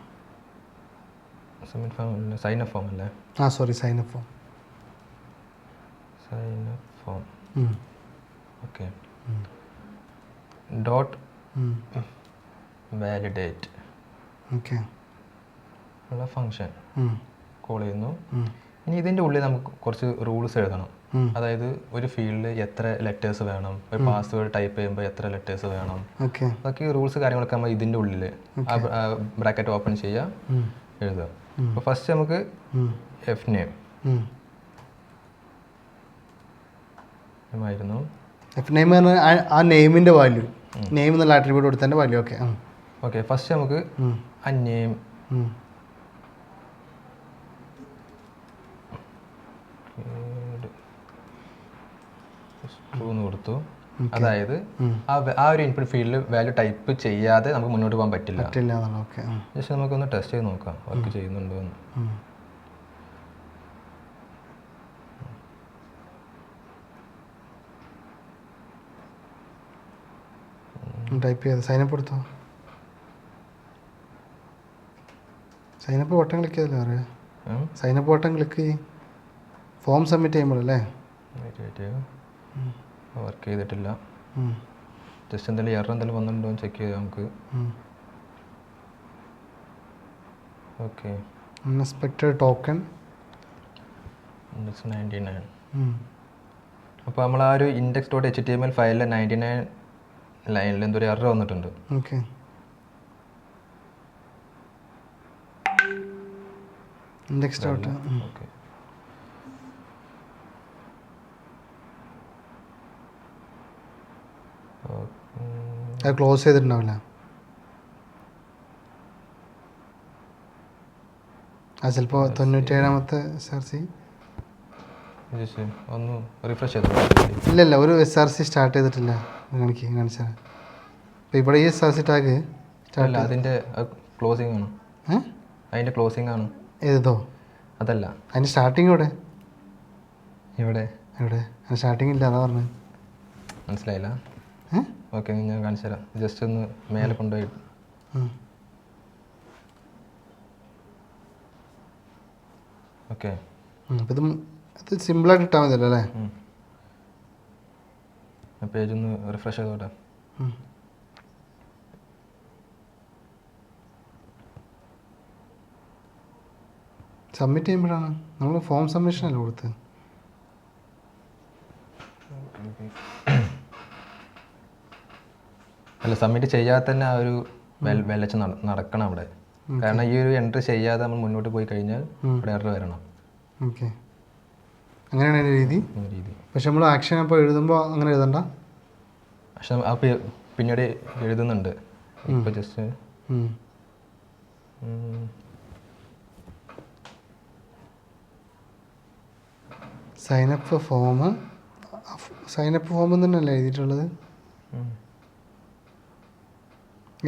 സൈനപ്പ് ഫോം അല്ലേ? Sign up form. Okay. Dot validate ഉള്ള ഫംഗ്ഷൻ കോൾ ചെയ്യുന്നു. ഇനി ഇതിൻ്റെ ഉള്ളിൽ നമുക്ക് കുറച്ച് റൂൾസ് എഴുതണം. അതായത് ഒരു ഫീൽഡിൽ എത്ര ലെറ്റേഴ്സ് വേണം, ഒരു പാസ്വേഡ് ടൈപ്പ് ചെയ്യുമ്പോൾ എത്ര ലെറ്റേഴ്സ് വേണം, അതൊക്കെ റൂൾസ് കാര്യങ്ങളൊക്കെ നമ്മൾ ഇതിൻ്റെ ഉള്ളിൽ ആ ബ്രാക്കറ്റ് ഓപ്പൺ ചെയ്യുക, എഴുതുക. അപ്പോൾ ഫസ്റ്റ് നമുക്ക് fname ആയിരുന്നു. fname ആ നെയിമിൻ്റെ വാല്യൂ, നെയിം എന്നുള്ള ആട്രിബ്യൂട്ട് കൊടുത്തതിൻ്റെ വാല്യൂ. Okay okay. ഫസ്റ്റ് നമുക്ക് ആ നെയിം കൊടുത്തു. അതായത് ആ ഒരു ഇൻപുട്ട് ഫീൽഡിൽ വാല്യൂ ടൈപ്പ് ചെയ്യാതെ നമുക്ക് മുന്നോട്ട് പോകാൻ പറ്റില്ല. ജസ്റ്റ് നമുക്കൊന്ന് ടെസ്റ്റ് ചെയ്ത് നോക്കാം വർക്ക് ചെയ്യുന്നുണ്ടോ എന്ന്. ടൈപ്പ് ചെയ്ത് സൈനപ്പ് കൊടുത്തോ? സൈനപ്പ് ബട്ടൺ ക്ലിക്ക് ചെയ്തല്ലോ അറിയാം. സൈനപ്പ് ബട്ടൺ ക്ലിക്ക് ചെയ്യും ഫോം സബ്മിറ്റ് ചെയ്യുമ്പോഴല്ലേ? വർക്ക് ചെയ്തിട്ടില്ല. ജസ്റ്റ് എന്തെങ്കിലും എറർ എന്തെങ്കിലും വന്നിട്ടുണ്ടോ എന്ന് ചെക്ക് ചെയ്യാം നമുക്ക്. ഓക്കെ. Unexpected token index 99. അപ്പോൾ നമ്മൾ ആ ഒരു ഇൻഡെക്സ് ഡോട്ട് HTML ഫയലിൽ 99 ലൈനിൽ എന്തൊരു എറർ വന്നിട്ടുണ്ട്. Okay, index dot. ഓക്കെ, അത് ക്ലോസ് ചെയ്തിട്ടുണ്ടാവില്ല. അത് ചിലപ്പോൾ 97ാമത്തെ SRC. ഒന്ന് റിഫ്രഷ് ചെയ്തു. ഇല്ലല്ല, ഒരു SRC സ്റ്റാർട്ട് ചെയ്തിട്ടില്ല. കാണിച്ചാൽ അപ്പോൾ ഇവിടെ ഈ SRC ടാഗ് അല്ല, അതിൻ്റെ ക്ലോസിംഗ് ആണ്. അതിൻ്റെ ക്ലോസിംഗ് ആണ്. ഏതോ അതല്ല, അതിൻ്റെ സ്റ്റാർട്ടിങ് ഇവിടെ ഇവിടെ എവിടെ? അതിന് സ്റ്റാർട്ടിങ് ഇല്ല, അതാ പറഞ്ഞത്. മനസ്സിലായില്ല? ഓക്കെ, ഞാൻ കാണിച്ചു തരാം. ജസ്റ്റ് ഒന്ന് മേലെ കൊണ്ടുപോയി. ഓക്കെ, അപ്പം ഇത് സിമ്പിളായിട്ട് ഇട്ടാൽ മതിയല്ലോ അല്ലേ? പേജ് ഒന്ന് റിഫ്രഷ് ചെയ്തോട്ടെ. സബ്മിറ്റ് ചെയ്യുമ്പോഴാണ് നമ്മൾ ഫോം സബ്മിഷൻ അല്ലേ കൊടുത്ത്? അല്ല, സബ്മിറ്റ് ചെയ്യാതെ തന്നെ ആ ഒരു വെലച്ച് നടക്കണം അവിടെ. കാരണം ഈ ഒരു എൻട്രി ചെയ്യാതെ നമ്മൾ മുന്നോട്ട് പോയി കഴിഞ്ഞാൽ അവിടെ എറർ വരണം. ഓക്കെ, അങ്ങനെയാണ് അതിൻ്റെ രീതി. പക്ഷെ നമ്മൾ ആക്ഷൻ അപ്പോൾ എഴുതുമ്പോൾ അങ്ങനെ എഴുതണ്ട. പക്ഷെ ആ പിന്നീട് എഴുതുന്നുണ്ട്. ഇപ്പോൾ ജസ്റ്റ് സൈനപ്പ് ഫോം തന്നെയല്ലേ എഴുതിയിട്ടുള്ളത്?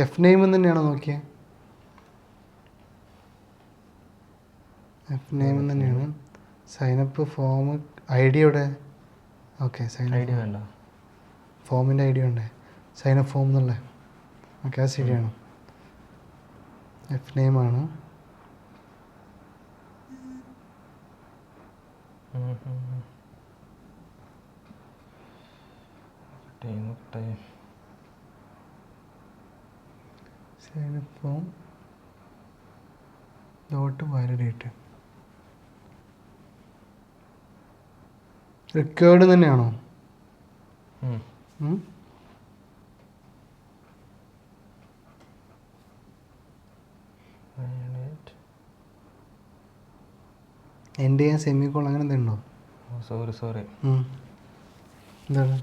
എഫ് നെയിം തന്നെയാണോ നോക്കിയത്? എഫ് നെയിം തന്നെയാണ്. സൈനപ്പ് ഫോം ID എവിടെ? ഓക്കെ, സൈൻ ഐഡിയ വേണ്ട, ഫോമിൻ്റെ ID ഉണ്ടേ. സൈനപ്പ് ഫോം എന്നല്ലേ? ഓക്കെ, അത് ശരിയാണ്. എഫ് നെയിമാണ്. Sign up form dot validate. Required തന്നെയാണോ? എൻ്റെ ചെയ്യാൻ സെമിക്കോൾ അങ്ങനെ എന്തെങ്കിലും ഉണ്ടോ? സോറി എന്താണ്?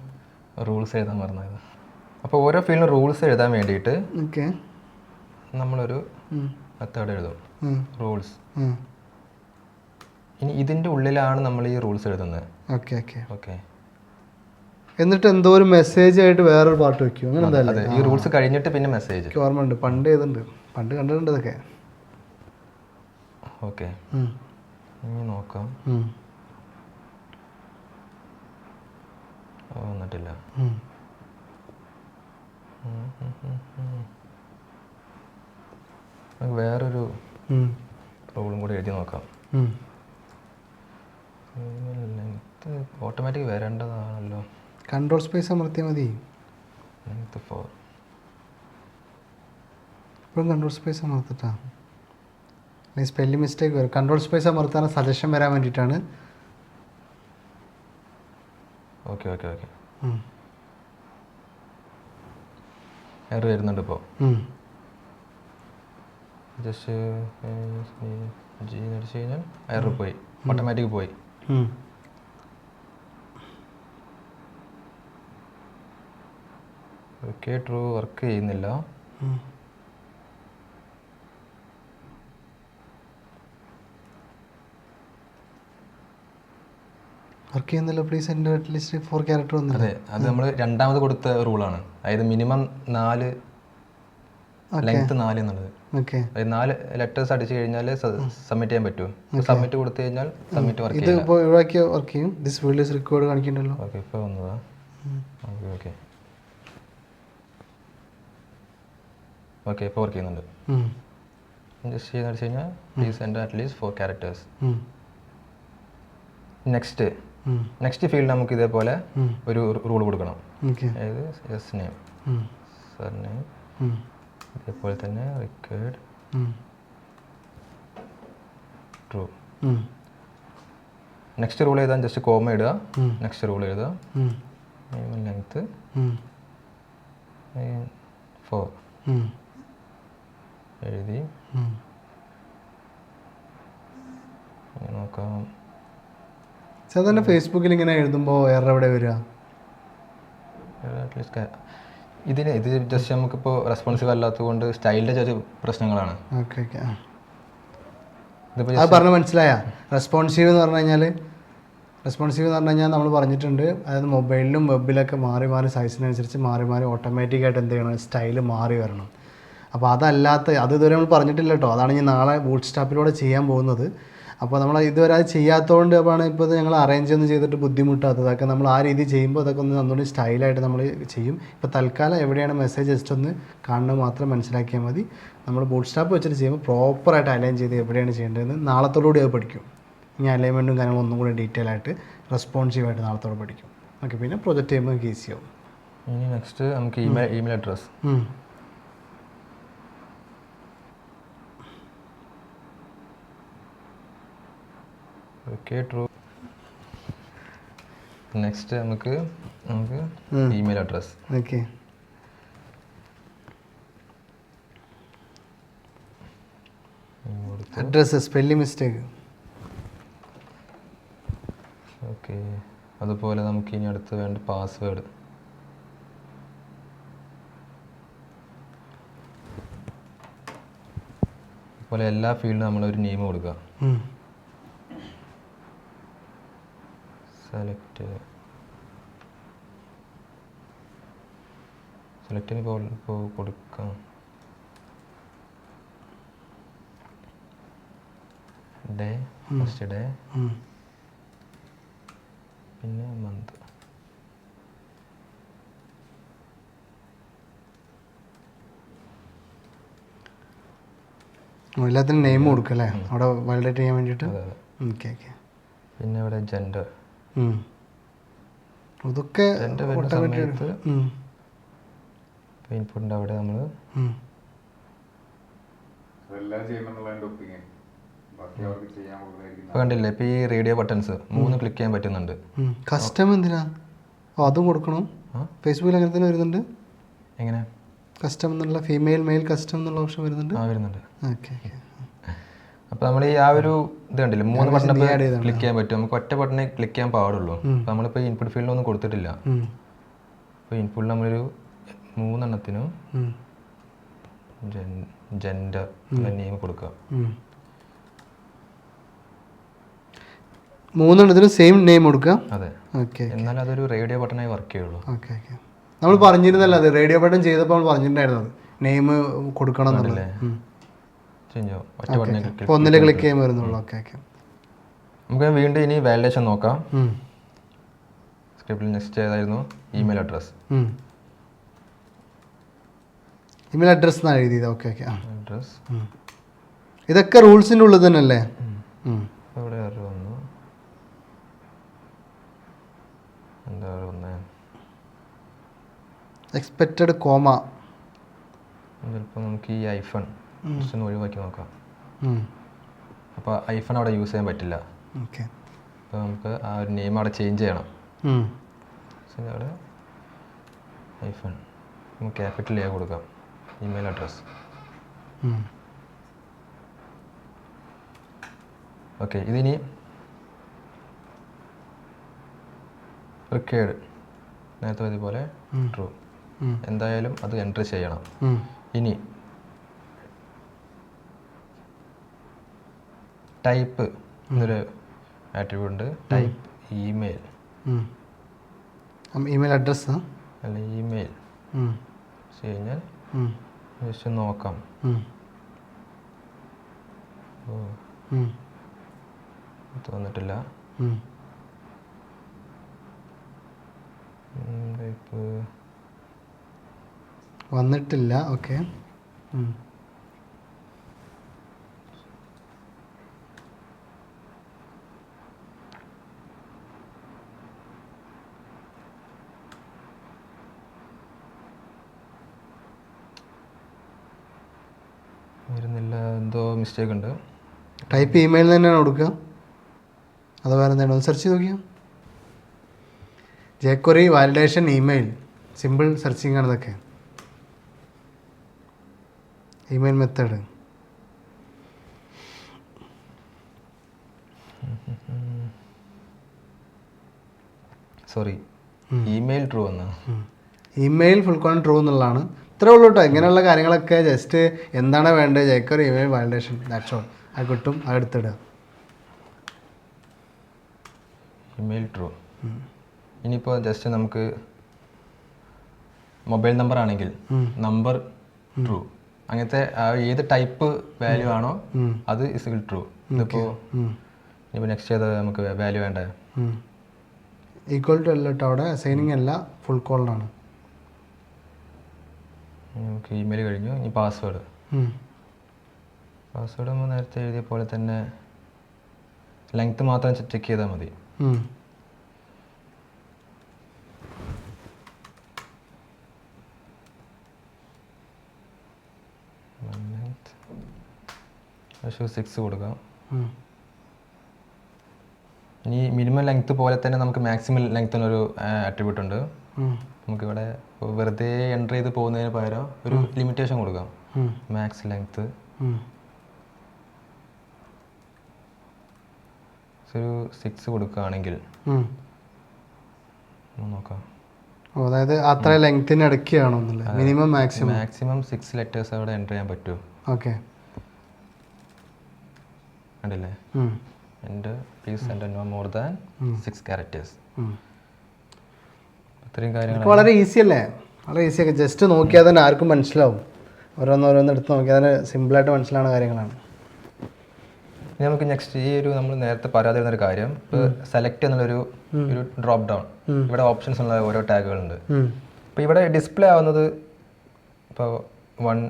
റൂൾസ് എഴുതാൻ പറഞ്ഞത്. അപ്പോൾ ഓരോ ഫീൽഡിനും റൂൾസ് എഴുതാൻ വേണ്ടിയിട്ട് ഓക്കെ, നമ്മളൊരു മെത്തേഡ് എഴുതും, റൂൾസ്. ഇനി ഇതിൻ്റെ ഉള്ളിലാണ് നമ്മൾ ഈ റൂൾസ് എഴുതുന്നത്. ഓക്കെ ഓക്കെ ഓക്കെ, എന്നിട്ട് എന്തോ ഒരു മെസ്സേജ് ആയിട്ട് വേറൊരു പാർട്ട് വെക്കും, അങ്ങനെ അതെ. ഈ റൂൾസ് കഴിഞ്ഞിട്ട് പിന്നെ മെസ്സേജ്. എനിക്ക് ഓർമ്മയുണ്ട്, പണ്ട് ചെയ്തിട്ടുണ്ട്, പണ്ട് കണ്ടിട്ടുണ്ട് ഇതൊക്കെ. ഓക്കെ, ഇനി നോക്കാം. വന്നിട്ടില്ല. വേറൊരു റൂളും കൂടി എഴുതി നോക്കാം. ഓട്ടോമാറ്റിക് വരേണ്ടതാണല്ലോ. കൺട്രോൾ സ്പേസ് അമർത്തിയാൽ മതി. ലെങ്ത് 4. ഇപ്പോഴും കൺട്രോൾ സ്പേസ് അമർത്തിട്ടാ അല്ലെങ്കിൽ സ്പെല്ലിംഗ് മിസ്റ്റേക്ക് വരും. കൺട്രോൾ സ്പേസ് അമർത്താൻ സജഷൻ വരാൻ വേണ്ടിയിട്ടാണ്. ഓക്കെ ഓക്കെ ഓക്കെ, എറർ വരുന്നുണ്ട് ഇപ്പോൾ. ജസ്റ്റ് ജി അടിച്ച് കഴിഞ്ഞാൽ എറർ പോയി, ഓട്ടോമാറ്റിക് പോയി. ഓക്കെ, ട്രൂ വർക്ക് ചെയ്യുന്നില്ല. വർക്ക് ചെയ്യുന്നില്ല. പ്ലീസ് എൻ്റെ അറ്റ്ലീസ്റ്റ് 4 ക്യാരക്ടർ വന്നില്ല. അതെ, അത് നമ്മൾ രണ്ടാമത് കൊടുത്ത റൂളാണ്. അതായത് മിനിമം 4 ലെങ്ത് 4 എന്നുള്ളത്. ഓക്കെ, അതായത് 4 ലെറ്റേഴ്സ് അടിച്ചു കഴിഞ്ഞാൽ സബ്മിറ്റ് ചെയ്യാൻ പറ്റും. സബ്മിറ്റ് കൊടുത്തു കഴിഞ്ഞാൽ സബ്മിറ്റ് വർക്ക് ഇത് ചെയ്യും. ഇപ്പോൾ ഒഴിവാക്കിയ വർക്ക് ചെയ്യും. ദിസ് ഫീൽഡ് ഈസ് റിക്കോർഡ് കാണിക്കണ്ടല്ലോ. ഓക്കെ, ഇപ്പോൾ വന്നതാ. ഓക്കെ ഓക്കെ ഓക്കെ, ഇപ്പോൾ വർക്ക് ചെയ്യുന്നുണ്ട്. ജസ്റ്റ് ചെയ്യുന്ന അടിച്ചു കഴിഞ്ഞാൽ please enter at least 4 characters. Next field നമുക്ക് ഇതേപോലെ ഒരു റൂൾ കൊടുക്കണം. അതായത് എസ് നെയിം, സർ നെയിം, ഇതേപോലെ തന്നെ റിക്കേർഡ് ട്രൂ. നെക്സ്റ്റ് റൂൾ എഴുതാൻ ജസ്റ്റ് കോമ ഇടുക, നെക്സ്റ്റ് റൂൾ എഴുതുക, ലെങ്ത്ത് 4 എഴുതി നോക്കാം. സാധാരണ ഫേസ്ബുക്കിൽ ഇങ്ങനെ എഴുതുമ്പോൾ എറർ എവിടെ വരിക? അറ്റ്ലീസ്റ്റ് ഇത് ജസ്റ്റ് നമുക്കിപ്പോൾ റെസ്പോൺസീവ് അല്ലാത്തത് കൊണ്ട് സ്റ്റൈലിൻ്റെ ചെറിയ പ്രശ്നങ്ങളാണ്. Okay okay. അത് പറഞ്ഞ് മനസ്സിലായ? റെസ്പോൺസീവ് എന്ന് പറഞ്ഞു കഴിഞ്ഞാൽ നമ്മൾ പറഞ്ഞിട്ടുണ്ട്, അതായത് മൊബൈലിലും വെബിലൊക്കെ മാറി മാറി സൈസിനനുസരിച്ച് മാറി മാറി ഓട്ടോമാറ്റിക്കായിട്ട് എന്ത് ചെയ്യണം, സ്റ്റൈൽ മാറി വരണം. അപ്പോൾ അതല്ലാത്ത അത് ഇതുവരെ നമ്മൾ പറഞ്ഞിട്ടില്ല കേട്ടോ. അതാണ് ഞാൻ നാളെ ബൂട്ട് സ്റ്റാപ്പിലൂടെ ചെയ്യാൻ പോകുന്നത്. അപ്പോൾ നമ്മൾ ഇതുവരെ അത് ചെയ്യാത്തതുകൊണ്ട് അപ്പോൾ ഇപ്പോൾ ഞങ്ങൾ അറേഞ്ച് ഒന്നും ചെയ്തിട്ട് ബുദ്ധിമുട്ടാത്തത്. അതൊക്കെ നമ്മൾ ആ രീതി ചെയ്യുമ്പോൾ അതൊക്കെ ഒന്ന് ഒന്നുകൂടി സ്റ്റൈലായിട്ട് നമ്മൾ ചെയ്യും. ഇപ്പോൾ തൽക്കാലം എവിടെയാണ് മെസ്സേജ് ജസ്റ്റ് ഒന്ന് കാണുന്നത് മാത്രം മനസ്സിലാക്കിയാൽ മതി. നമ്മൾ ബൂട്ട് സ്റ്റാപ്പ് വെച്ചിട്ട് ചെയ്യുമ്പോൾ പ്രോപ്പറായിട്ട് അലൈൻ ചെയ്ത് എവിടെയാണ് ചെയ്യേണ്ടതെന്ന് നാളത്തോടുകൂടി അത് പഠിക്കും. ഇനി അലൈൻമെൻറ്റും കാര്യങ്ങളും ഒന്നും കൂടി ഡീറ്റെയിൽ ആയിട്ട് റെസ്പോൺസീവായിട്ട് നാളത്തോടെ പഠിക്കും. ഓക്കെ, പിന്നെ പ്രൊജക്റ്റ് ചെയ്യുമ്പോൾ നമുക്ക് ഈസിയാവും. ഇനി നെക്സ്റ്റ് നമുക്ക് email address. Okay, true. Next നമുക്ക് email address. Okay, address spelling mistake. Okay, അതുപോലെ നമുക്ക് ഇനി അടുത്ത് വേണ്ട പാസ്വേഡ്. അതുപോലെ എല്ലാ ഫീൽഡിനും നമ്മളൊരു നെയിം കൊടുക്കുക. സെലക്റ്റിന് ഇപ്പോൾ കൊടുക്കാം. ഡേ, ഫസ്റ്റ് ഡേ, പിന്നെ മന്ത്. എല്ലാത്തിനും നെയിം കൊടുക്കുക അല്ലേ, അവിടെ വാലിഡേറ്റ് ചെയ്യാൻ വേണ്ടിയിട്ട്. Okay okay. പിന്നെ ഇവിടെ ജെൻഡർ. അതൊക്കെ ഇൻപുട്ടിൻ്റെ അവിടെ നമ്മൾ കണ്ടില്ലേ, ഇപ്പോൾ ഈ റേഡിയോ ബട്ടൺസ് 3 ക്ലിക്ക് ചെയ്യാൻ പറ്റുന്നുണ്ട്. കസ്റ്റം എന്തിനാ? അതും കൊടുക്കണം. ഫേസ്ബുക്കിൽ അങ്ങനെ തന്നെ വരുന്നുണ്ട്. എങ്ങനെ? കസ്റ്റം എന്നുള്ള ഫീമെയിൽ മെയിൽ കസ്റ്റം എന്നുള്ള ഓപ്ഷൻ വരുന്നുണ്ട്. വരുന്നുണ്ട്. Okay okay. അപ്പോൾ നമ്മൾ ഈ ആ ഒരു ഇത് കണ്ടില്ലേ, 3 ബട്ടൺ ക്ലിക്ക് ചെയ്യാൻ പറ്റും. നമുക്ക് ഒറ്റ ബട്ടണേ ക്ലിക്ക് ചെയ്യാൻ പാടുള്ളൂ. അപ്പോൾ നമ്മളിപ്പോൾ ഇൻപുട്ട് ഫീൽഡിലൊന്നും കൊടുത്തിട്ടില്ല. അപ്പോൾ ഇൻപുട്ടിൽ നമ്മളൊരു 3 എണ്ണത്തിനും ജെൻഡർ നെയിം കൊടുക്കുക. 3 എണ്ണത്തിനും സെയിം നെയിം കൊടുക്കുക. അതെ. ഓക്കെ. എന്നാൽ അതൊരു റേഡിയോ ബട്ടണായി വർക്ക് ചെയ്യുള്ളൂ. Okay okay. നമ്മൾ പറഞ്ഞിരുന്നല്ലോ, അത് റേഡിയോ ബട്ടൺ ചെയ്തപ്പോൾ നമ്മൾ പറഞ്ഞിട്ടുണ്ടായിരുന്നത് നെയിം കൊടുക്കണം എന്നല്ലേ. ഒന്നിലെ ക്ലിക്ക് ചെയ്യാൻ വരുന്നുള്ളൂ. Okay okay. നമുക്ക് വീണ്ടും ഇനി വാലിഡേഷൻ നോക്കാം. സ്ക്രിപ്റ്റിൽ നെക്സ്റ്റ് ഏതായിരുന്നു? Email address. ഇമെയിൽ അഡ്രസ് എന്നാണ് എഴുതിയത്. Okay okay. അഡ്രസ് ഇതൊക്കെ റൂൾസിൻ്റെ ഉള്ളിൽ തന്നെ അല്ലേ? ഇവിടെ വന്നു എന്താ വന്നേ? Expected comma. ചിലപ്പോൾ നമുക്ക് ഈ ഐഫൺ ജസ്റ്റ് ഒന്ന് ഒഴിവാക്കി നോക്കാം. അപ്പോൾ ഐഫൺ അവിടെ യൂസ് ചെയ്യാൻ പറ്റില്ല. ഓക്കെ. അപ്പോൾ നമുക്ക് ആ ഒരു നെയിം അവിടെ ചേഞ്ച് ചെയ്യണം. അവിടെ ഐഫൺ നമുക്ക് ക്യാപിറ്റൽ എ കൊടുക്കാം. Email address. ഓക്കെ, ഇതിനി റിക്വയർഡ് നേരത്തെ ഇതുപോലെ ട്രൂ. എന്തായാലും അത് എൻട്രി ചെയ്യണം. ഇനി ടൈപ്പ് എന്നൊരു ആട്രിബ്യൂട്ട് ഉണ്ട്. Type email. ഇമെയിൽ അഡ്രസ് അല്ല, ഇമെയിൽ വെച്ച് കഴിഞ്ഞാൽ ജസ്റ്റ് നോക്കാം. തോന്നിട്ടില്ല. ടൈപ്പ് വന്നിട്ടില്ല. ഓക്കെ. വരുന്നില്ല, എന്തോ മിസ്റ്റേക്ക് ഉണ്ട്. ടൈപ്പ് ഇമെയിൽ തന്നെയാണ് കൊടുക്കുക. അത് വേറെ എന്താണ് ഒന്ന് സെർച്ച് ചെയ്ത് നോക്കിയോ. JQuery validation email simple searching ആണ് ഇതൊക്കെ. Email method sorry email true എന്നാ. ഇമെയിൽ ഫുൾ കോൺ ട്രൂ എന്നുള്ളതാണ്. ഇത്രേ ഉള്ളൂ കേട്ടോ. ഇങ്ങനെയുള്ള കാര്യങ്ങളൊക്കെ ജസ്റ്റ് എന്താണ് വേണ്ടത്, jQuery email validation, that's all. അത് കിട്ടും, അത് എടുത്തിടുക. Email true. ഇനിയിപ്പോൾ ജസ്റ്റ് നമുക്ക് മൊബൈൽ നമ്പർ ആണെങ്കിൽ നമ്പർ ട്രൂ, അങ്ങനത്തെ ഏത് ടൈപ്പ് വാല്യൂ ആണോ അത് ഇസ് ട്രൂ. ഇതിപ്പോൾ ഇനിയിപ്പോൾ നെക്സ്റ്റ് ചെയ്ത് നമുക്ക് വാല്യൂ വേണ്ടേ, ഈക്വൽ ടു അല്ല കേട്ടോ, അവിടെ അസൈനിങ് അല്ല, ഫുൾ കോളിനാണ്. നമുക്ക് ഇമെയിൽ കഴിഞ്ഞു. ഇനി പാസ്വേഡ്. പാസ്വേഡ് നമ്മൾ നേരത്തെ എഴുതിയ പോലെ തന്നെ ലെങ്ത് മാത്രം ചെക്ക് ചെയ്താൽ മതി. പക്ഷേ 6 കൊടുക്കാം. ഇനി മിനിമം ലെങ്ത് പോലെ തന്നെ നമുക്ക് മാക്സിമം ലെങ്ത് എന്നൊരു ആട്രിബ്യൂട്ട് ഉണ്ട്. നമുക്കിവിടെ വെറുതെ എൻ്റർ ചെയ്ത് പോകുന്നതിന് പകരം ഒരു ലിമിറ്റേഷൻ കൊടുക്കാം. മാക്സ് ലെങ്ത് ഒരു 6 കൊടുക്കുകയാണെങ്കിൽ നോക്കാം. അതായത് അത്ര ലെങ്ത്തിന് ഇടയ്ക്കാണോ മിനിമം മാക്സിമം 6 ലെറ്റേഴ്സ് അവിടെ എൻ്റർ ചെയ്യാൻ പറ്റും. ഓക്കെ, കണ്ടില്ലേ, എൻ്റെ please enter no more than 6 characters. ഇത്രയും കാര്യങ്ങൾ വളരെ ഈസി അല്ലേ, വളരെ ഈസിയൊക്കെ. ജസ്റ്റ് നോക്കിയാൽ തന്നെ ആർക്കും മനസ്സിലാവും. ഓരോന്നോരോന്ന് എടുത്ത് നോക്കിയാൽ തന്നെ സിമ്പിളായിട്ട് മനസ്സിലാവുന്ന കാര്യങ്ങളാണ്. നമുക്ക് നെക്സ്റ്റ് ഈ ഒരു നമ്മൾ നേരത്തെ പറയാതിരുന്നൊരു കാര്യം, സെലക്ട് എന്നുള്ളൊരു ഡ്രോപ്പ് ഡൗൺ, ഇവിടെ ഓപ്ഷൻസ് ഉള്ള ഓരോ ടാഗുകളുണ്ട്. അപ്പോൾ ഇവിടെ ഡിസ്പ്ലേ ആവുന്നത് ഇപ്പോൾ 1,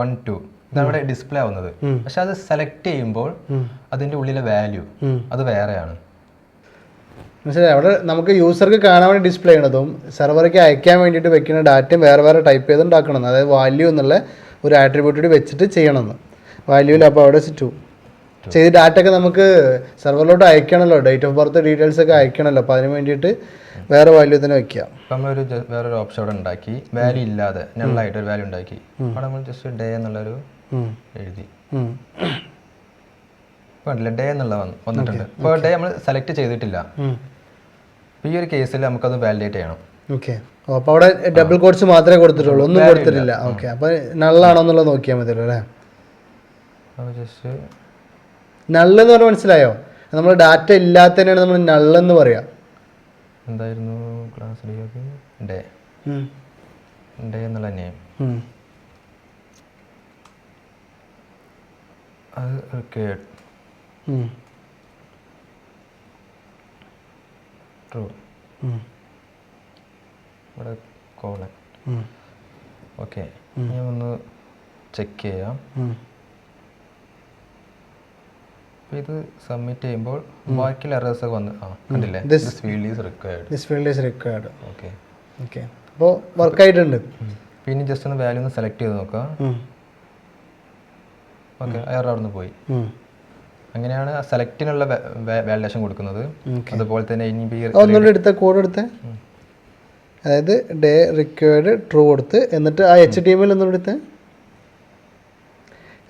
1, 2 ഇതാണ് ഇവിടെ ഡിസ്പ്ലേ ആവുന്നത്. പക്ഷെ അത് സെലക്ട് ചെയ്യുമ്പോൾ അതിൻ്റെ ഉള്ളിലെ വാല്യൂ അത് വേറെയാണ്. മനസ്സിലായി, അവിടെ നമുക്ക് യൂസർക്ക് കാണാൻ വേണ്ടി ഡിസ്പ്ലേ ചെയ്യണതും സെർവർക്ക് അയക്കാൻ വേണ്ടിയിട്ട് വെക്കുന്ന ഡാറ്റയും വേറെ വേറെ ടൈപ്പ് ചെയ്ത് ഉണ്ടാക്കണം. അതായത് വാല്യൂ എന്നുള്ള ഒരു ആട്രിബ്യൂട്ട് വെച്ചിട്ട് ചെയ്യണമെന്ന്. വാല്യൂവിൽ അപ്പോൾ അവിടെ ചെയ്ത് ഡാറ്റ ഒക്കെ നമുക്ക് സെർവറിലോട്ട് അയക്കണമല്ലോ, ഡേറ്റ് ഓഫ് ബർത്ത് ഡീറ്റെയിൽസ് ഒക്കെ അയക്കണമല്ലോ. അപ്പോൾ അതിന് വേണ്ടിയിട്ട് വേറെ വാല്യൂ തന്നെ വെക്കുക. അപ്പം നമ്മളൊരു വേറൊരു ഓപ്ഷൻ അവിടെ ഉണ്ടാക്കി, വാല്യൂ ഇല്ലാതെ നള്ളായിട്ട് ഒരു വാല്യൂ ഉണ്ടാക്കി. അവിടെ നമ്മൾ ജസ്റ്റ് ഡേ എന്നുള്ളൊരു എഴുതി. കണ്ടില്ല, ഡേ എന്നുള്ള വന്നിട്ടുണ്ട്. ഇപ്പോൾ ഡേ നമ്മൾ സെലക്ട് ചെയ്തിട്ടില്ല. ഈ ഒരു കേസിൽ നമുക്കത് വാലിഡേറ്റ് ചെയ്യണം. ഓക്കെ, അപ്പോൾ അവിടെ ഡബിൾ കോട്ട്സ് മാത്രമേ കൊടുത്തിട്ടുള്ളൂ, ഒന്നും കൊടുത്തിട്ടില്ല. ഓക്കെ, അപ്പോൾ നള്ളാണോ എന്നുള്ളത് നോക്കിയാൽ മതിയല്ലോ അല്ലേ. അപ്പോൾ ജസ്റ്റ് നള്ളെന്ന് പറഞ്ഞാൽ മനസ്സിലായോ, നമ്മൾ ഡാറ്റ ഇല്ലാത്തതിനാണ് നമ്മൾ നള്ളെന്ന് പറയാം. എന്തായിരുന്നു ക്ലാസ്സിലേക്ക് ഡേ ഡേ എന്നുള്ള നെയിം അത് റിക്വയർഡ് ട്രൂ. ഇവിടെ കോളൻ. ഓക്കെ, ഞാൻ ഒന്ന് ചെക്ക് ചെയ്യാം. അപ്പോൾ ഇത് സബ്മിറ്റ് ചെയ്യുമ്പോൾ ബാക്കിയുള്ള എറേഴ്സ് ഒക്കെ വന്ന് കണ്ടില്ലേ, this field is required. Okay okay, അപ്പോൾ വർക്കായിട്ടുണ്ട്. പിന്നെ ജസ്റ്റ് ഒന്ന് വാല്യൂ ഒന്ന് സെലക്ട് ചെയ്ത് നോക്കാം. ഓക്കെ, എറർ അവിടെ നിന്ന് പോയി. അങ്ങനെയാണ് സെലക്റ്റിനുള്ള വാലിഡേഷൻ കൊടുക്കുന്നത്. അതുപോലെ തന്നെ ഒന്നുകൂടി എടുത്ത കോഡ് എടുത്ത്, അതായത് ഡേ റിക്വയർഡ് ട്രൂ കൊടുത്ത്, എന്നിട്ട് ആ HTML ഒന്നും എടുത്ത്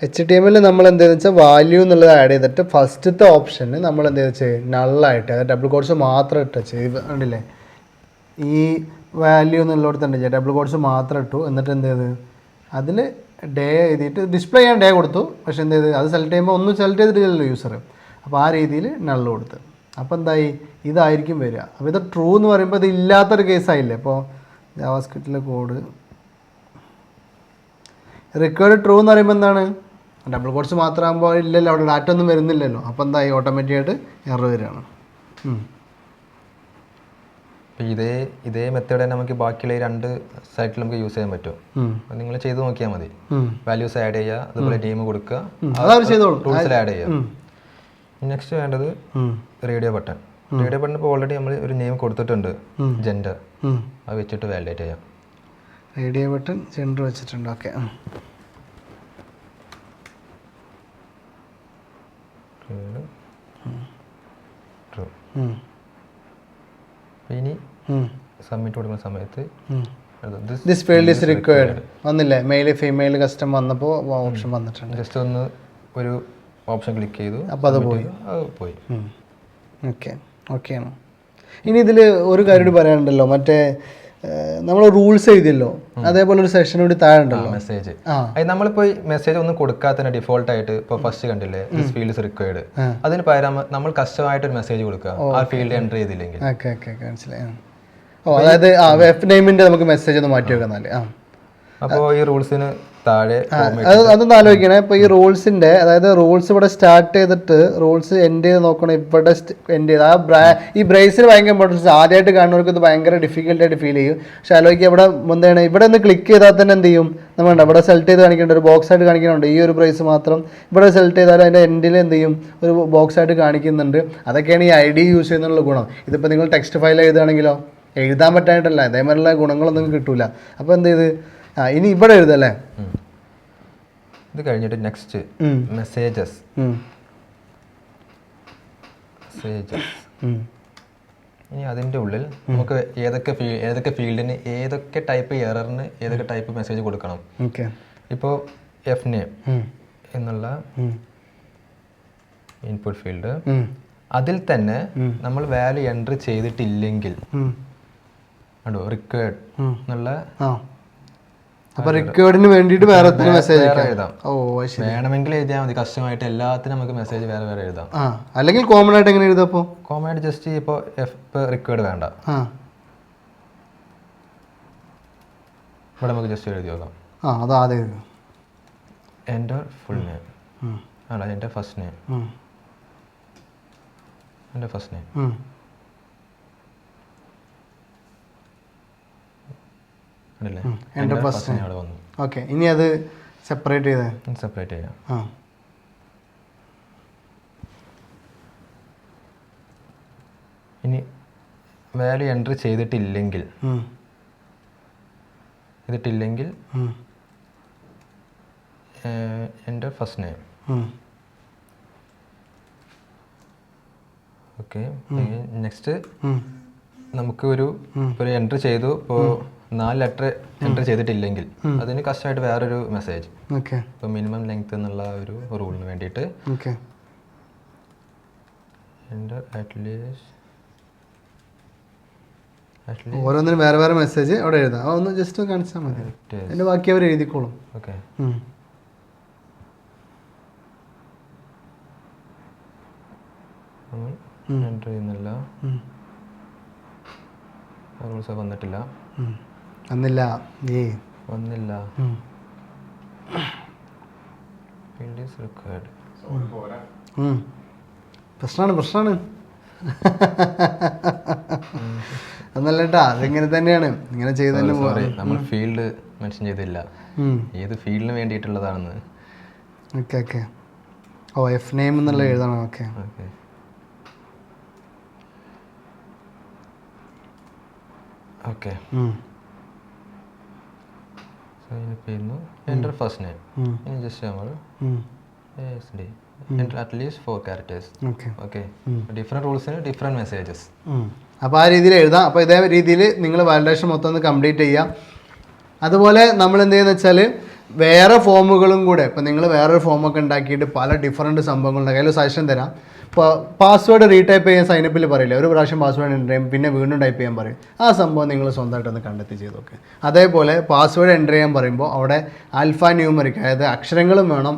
HTML നമ്മൾ എന്താണെന്ന് വെച്ചാൽ വാല്യൂ എന്നുള്ളത് ആഡ് ചെയ്തിട്ട് ഫസ്റ്റത്തെ ഓപ്ഷന് നമ്മൾ എന്താ വെച്ചാൽ നള്ളായിട്ട്, അതായത് ഡബിൾ കോഡ്സ് മാത്രം ഇട്ട് കണ്ടില്ലേ, ഈ വാല്യൂ എന്നുള്ളിടത്തുണ്ട് ഡബിൾ കോഡ്സ് മാത്രം ഇട്ടു. എന്നിട്ട് എന്ത് ചെയ്ത് അതിൽ ഡേ എഴുതിയിട്ട് ഡിസ്പ്ലേ ചെയ്യാൻ ഡേ കൊടുത്തു. പക്ഷേ എന്ത് ചെയ്ത് അത് സെലക്ട് ചെയ്യുമ്പോൾ ഒന്നും സെലക്ട് ചെയ്തിട്ടില്ലല്ലോ യൂസർ. അപ്പോൾ ആ രീതിയിൽ നള്ള് കൊടുത്ത്. അപ്പോൾ എന്തായി, ഇതായിരിക്കും വരിക. അപ്പോൾ ഇത് ട്രൂ എന്ന് പറയുമ്പോൾ ഇത് ഇല്ലാത്തൊരു കേസായില്ലേ. അപ്പോൾ ജാവാസ്ക്രിപ്റ്റിലെ കോഡ് റിക്വയർഡ് ട്രൂ എന്ന് പറയുമ്പോൾ എന്താണ്, ഡബിൾ കോഡ്സ് മാത്രമാകുമ്പോൾ ഇല്ലല്ലോ, അവിടെ ഡാറ്റ ഒന്നും വരുന്നില്ലല്ലോ. അപ്പോൾ എന്തായി, ഓട്ടോമാറ്റിക്കായിട്ട് എറർ വരികയാണ്. ഇതേ മെത്തേഡ് തന്നെ നമുക്ക് ബാക്കിയുള്ള ഈ 2 സൈറ്റിൽ നമുക്ക് യൂസ് ചെയ്യാൻ പറ്റും. നിങ്ങൾ ചെയ്ത് നോക്കിയാൽ മതി. വാല്യൂസ് ആഡ് ചെയ്യുക, അതുപോലെ നെയിം കൊടുക്കുക, ടൂൾസിൽ ആഡ് ചെയ്യുക. നെക്സ്റ്റ് വേണ്ടത് റേഡിയോ ബട്ടൺ. റേഡിയോ ബട്ടൺ ഇപ്പോൾ ഓൾറെഡി നമ്മൾ ഒരു നെയിം കൊടുത്തിട്ടുണ്ട്, ജെൻഡർ. അത് വെച്ചിട്ട് വാലിഡേറ്റ് ചെയ്യാം. റേഡിയോ ബട്ടൺ ജെൻഡർ വെച്ചിട്ടുണ്ട്. Okay, true. ഇനി സബ്മിറ്റ് കൊടുക്കുന്ന സമയത്ത് ദിസ് ഫീൽഡ് ഈസ് റിക്വയർഡ് വന്നില്ലേ, മെയിൽ ഫീമെയിൽ കസ്റ്റം വന്നപ്പോൾ ഓപ്ഷൻ വന്നിട്ടുണ്ട്. ജസ്റ്റ് ഒന്ന് ഒരു ഓപ്ഷൻ ക്ലിക്ക് ചെയ്തു, അപ്പോൾ അത് പോയി. പോയി. ഓക്കെ ഓക്കെയാണ്. ഇനി ഇതിൽ ഒരു കാര്യം പറയാനുണ്ടല്ലോ, മറ്റേ നമ്മൾ റൂൾസ് എഴുതിയല്ലോ, അതേപോലെ ഒരു സെഷൻ കൂടി താഴെ ഉണ്ടല്ലോ മെസ്സേജ്. നമ്മളിപ്പോ മെസ്സേജ് ഒന്നും കൊടുക്കാത്തന്നെ ഡിഫോൾട്ട് ആയിട്ട് ഇപ്പൊ ഫസ്റ്റ് കണ്ടില്ലേ ദിസ് ഫീൽഡ് ഇസ് റിക്വയർഡ്, അതിന് പകരം നമ്മൾ കസ്റ്റമായിട്ട് ഒരു മെസ്സേജ് കൊടുക്കുക ആ ഫീൽഡ് എൻ്റർ ചെയ്തില്ലെങ്കിൽ. ഓക്കെ ഓക്കെ മനസ്സിലായി. അതായത് വെബ് നെയിമിന്റെ നമുക്ക് മെസ്സേജ് ഒന്ന് മാറ്റി വെക്കാന്നാല്. അപ്പോൾ ഈ റൂൾസിന് താഴെ അതൊന്ന് ആലോചിക്കണേ. ഇപ്പോൾ ഈ റൂൾസിന്റെ, അതായത് റൂൾസ് ഇവിടെ സ്റ്റാർട്ട് ചെയ്തിട്ട് റൂൾസ് എൻഡ് ചെയ്ത് നോക്കണം, ഇവിടെ എൻഡ് ചെയ്ത് ഈ ബ്രേസിന് ഭയങ്കര ഇമ്പോർട്ടൻസ്. ആദ്യമായിട്ട് കാണുന്നവർക്ക് ഇത് ഭയങ്കര ഡിഫിക്കൽട്ട് ആയിട്ട് ഫീൽ ചെയ്യും. പക്ഷെ ആലോചിക്കുക, ഇവിടെ എന്താണ്, ഇവിടെ ഒന്ന് ക്ലിക്ക് ചെയ്താൽ തന്നെ എന്ത് ചെയ്യും, നമ്മളുണ്ട് ഇവിടെ സെലക്ട് ചെയ്ത് കാണിക്കുന്നുണ്ട്, ഒരു ബോക്സ് ആയിട്ട് കാണിക്കുന്നുണ്ട്. ഈ ഒരു ബ്രേസ് മാത്രം ഇവിടെ സെലക്ട് ചെയ്താൽ അതിൻ്റെ എൻഡിൽ എന്ത് ചെയ്യും, ഒരു ബോക്സ് ആയിട്ട് കാണിക്കുന്നുണ്ട്. അതൊക്കെയാണ് ഈ ID യൂസ് ചെയ്യുന്നുള്ള ഗുണം. ഇതിപ്പോൾ നിങ്ങൾ ടെക്സ്റ്റ് ഫയൽ എഴുതുകയാണെങ്കിലോ എഴുതാൻ പറ്റായിട്ടല്ല, ഇതേമാതിരിയുള്ള ഗുണങ്ങളൊന്നും കിട്ടൂല. അപ്പോൾ എന്ത് ചെയ്ത് ഇനി ഇവിടെ എഴുതല്ലേ. ഇത് കഴിഞ്ഞിട്ട് നെക്സ്റ്റ് മെസ്സേജസ്. ഇനി അതിൻ്റെ ഉള്ളിൽ നമുക്ക് ഏതൊക്കെ ഫീൽഡിന് ഏതൊക്കെ ടൈപ്പ് എററിന് ഏതൊക്കെ ടൈപ്പ് മെസ്സേജ് കൊടുക്കണം. ഇപ്പോൾ എഫ് നെയിം എന്നുള്ള ഇൻപുട്ട് ഫീൽഡ്, അതിൽ തന്നെ നമ്മൾ വാല്യൂ എൻ്റർ ചെയ്തിട്ടില്ലെങ്കിൽ റിക്വയർഡ് എന്നുള്ള, അപ്പൊ റിക്വയർഡിന് വേണ്ടിയിട്ട് വേറെ മെസ്സേജ് എഴുതാം. വേണമെങ്കിൽ എഴുതിയാൽ മതി. കസ്റ്റമായിട്ട് എല്ലാത്തിനും നമുക്ക് മെസ്സേജ് വേറെ വേറെ എഴുതാം. അല്ലെങ്കിൽ കോമൺ ആയിട്ട് എങ്ങനെ എഴുതാം? അപ്പോൾ കോമൺ ആയിട്ട് ജസ്റ്റ് ഇപ്പോൾ റിക്വയർഡ് വേണ്ട, ഇവിടെ നമുക്ക് ജസ്റ്റ് എഴുതി നോക്കാം. അത് ആദ്യം എൻ്റെ ഫുൾ നെയിം അല്ല, എൻ്റെ ഫസ്റ്റ് നെയിം, എൻ്റെ ഫസ്റ്റ് നെയിം. ഓക്കെ, ഇനി അത് സെപ്പറേറ്റ് ചെയ്യാം. ഇനി വാല്യൂ എൻ്റർ ചെയ്തിട്ടില്ലെങ്കിൽ എൻ്റെ ഫസ്റ്റ് നെയിം. ഓക്കെ, നെക്സ്റ്റ് നമുക്ക് ഒരു എൻ്റർ ചെയ്തു, ഇപ്പോൾ 4 ലെറ്റർ എൻ്റർ ചെയ്തിട്ടില്ലെങ്കിൽ അതിന് കസ്റ്റമായിട്ട് വേറൊരു മെസ്സേജ്. ഇപ്പോൾ മിനിമം ലെങ്ത് എന്നുള്ള ഒരു റൂളിന് വേണ്ടിയിട്ട് എൻ്റർ ഓരോന്നിനും വേറെ വേറെ മെസ്സേജ് അവിടെ എഴുതാം. ഒന്ന് ജസ്റ്റ് കാണിച്ചാൽ മതി, എൻ്റെ ബാക്കി അവർ എഴുതിക്കോളും. ഓക്കെ, എൻ്റർ ചെയ്യുന്നില്ല, റൂൾസ് വന്നിട്ടില്ല. പ്രശ്നമാണ് അതല്ലേട്ടാ, അതിങ്ങനെ തന്നെയാണ്, ഇങ്ങനെ ചെയ്ത് തന്നെ നമ്മൾ ഫീൽഡ് മെൻഷൻ ചെയ്തില്ല, ഏത് ഫീൽഡിന് വേണ്ടിയിട്ടുള്ളതാണെന്ന്. ഓക്കെ എഫ് നെയിം എന്നുള്ള എഴുതണം. Okay okay enter first name. ഇനി ജസ്റ്റ് നമ്മൾ അറ്റ്ലീസ്റ്റ് 4 ക്യാരക്ടേഴ്സ്. ഓക്കെ, ഡിഫറെൻറ്റ് റൂൾസിന് ഡിഫറെൻറ്റ് മെസ്സേജസ്. അപ്പോൾ ആ രീതിയിൽ എഴുതാം. അപ്പോൾ ഇതേ രീതിയിൽ നിങ്ങൾ വാലിഡേഷൻ മൊത്തം ഒന്ന് കംപ്ലീറ്റ് ചെയ്യാം. അതുപോലെ നമ്മൾ എന്ത് ചെയ്യുന്നത് വെച്ചാൽ വേറെ ഫോമുകളും കൂടെ, ഇപ്പോൾ നിങ്ങൾ വേറൊരു ഫോമൊക്കെ ഉണ്ടാക്കിയിട്ട് പല ഡിഫറെൻറ്റ് സംഭവങ്ങളുണ്ട്. അതിൽ സജഷൻ തരാം. ഇപ്പോൾ പാസ്വേഡ് റീടൈപ്പ് ചെയ്യാൻ സൈനപ്പിൽ പറയില്ല, ഒരു പ്രാവശ്യം പാസ്വേഡ് എൻ്റർ ചെയ്യും, പിന്നെ വീണ്ടും ടൈപ്പ് ചെയ്യാൻ പറയും. ആ സംഭവം നിങ്ങൾ സ്വന്തമായിട്ടൊന്ന് കണ്ടെത്തി ചെയ്ത് നോക്കുക. അതേപോലെ പാസ്വേഡ് എൻ്റർ ചെയ്യാൻ പറയുമ്പോൾ അവിടെ ആൽഫ ന്യൂമറിക്, അതായത് അക്ഷരങ്ങളും വേണം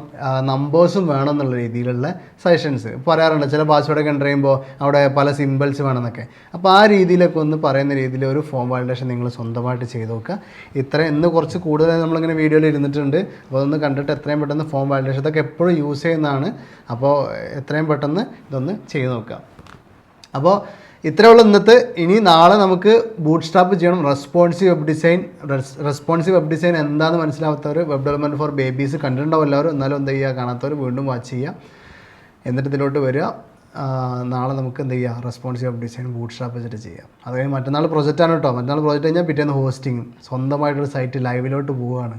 നമ്പേഴ്സും വേണം എന്നുള്ള രീതിയിലുള്ള സജഷൻസ് പറയാറുണ്ട്. ചില പാസ്വേഡൊക്കെ എൻ്റർ ചെയ്യുമ്പോൾ അവിടെ പല സിമ്പിൾസ് വേണമെന്നൊക്കെ. അപ്പോൾ ആ രീതിയിലൊക്കെ ഒന്ന് പറയുന്ന രീതിയിൽ ഒരു ഫോം വാലിഡേഷൻ നിങ്ങൾ സ്വന്തമായിട്ട് ചെയ്ത് നോക്കുക. ഇന്ന് കുറച്ച് കൂടുതൽ നമ്മളിങ്ങനെ വീഡിയോയിൽ ഇരുന്നിട്ടുണ്ട്. അപ്പോൾ അതൊന്ന് കണ്ടിട്ട് എത്രയും പെട്ടെന്ന് ഫോം വാലിഡേഷൻ ഇതൊക്കെ എപ്പോഴും യൂസ് ചെയ്യുന്നതാണ്. അപ്പോൾ എത്രയും പെട്ടെന്ന് ഇതൊന്ന് ചെയ്ത് നോക്കുക. അപ്പോൾ ഇത്രയുള്ള ഇന്നത്തെ. ഇനി നാളെ നമുക്ക് ബൂട്ട് സ്ട്രാപ്പ് ചെയ്യണം. റെസ്പോൺസീവ് വെബ് ഡിസൈൻ എന്താണെന്ന് മനസ്സിലാവാത്തവർ വെബ് ഡെവലപ്മെൻറ്റ് ഫോർ ബേബീസ് കണ്ടിട്ടുണ്ടാവും എല്ലാവരും. എന്നാലും എന്താ ചെയ്യുക, കാണാത്തവർ വീണ്ടും വാച്ച് ചെയ്യുക, എന്നിട്ട് ഇതിലോട്ട് വരിക. നാളെ നമുക്ക് എന്ത് ചെയ്യുക, responsive web design boot strap വെച്ചിട്ട് ചെയ്യാം. അത് കഴിഞ്ഞ് മറ്റന്നാൾ പ്രൊജക്റ്റാണ് കേട്ടോ. മറ്റന്നാൾ പ്രൊജക്റ്റ് കഴിഞ്ഞാൽ പിറ്റേന്ന് ഹോസ്റ്റിംഗ്, സ്വന്തമായിട്ടൊരു സൈറ്റ് ലൈവിലോട്ട് പോവുകയാണ്.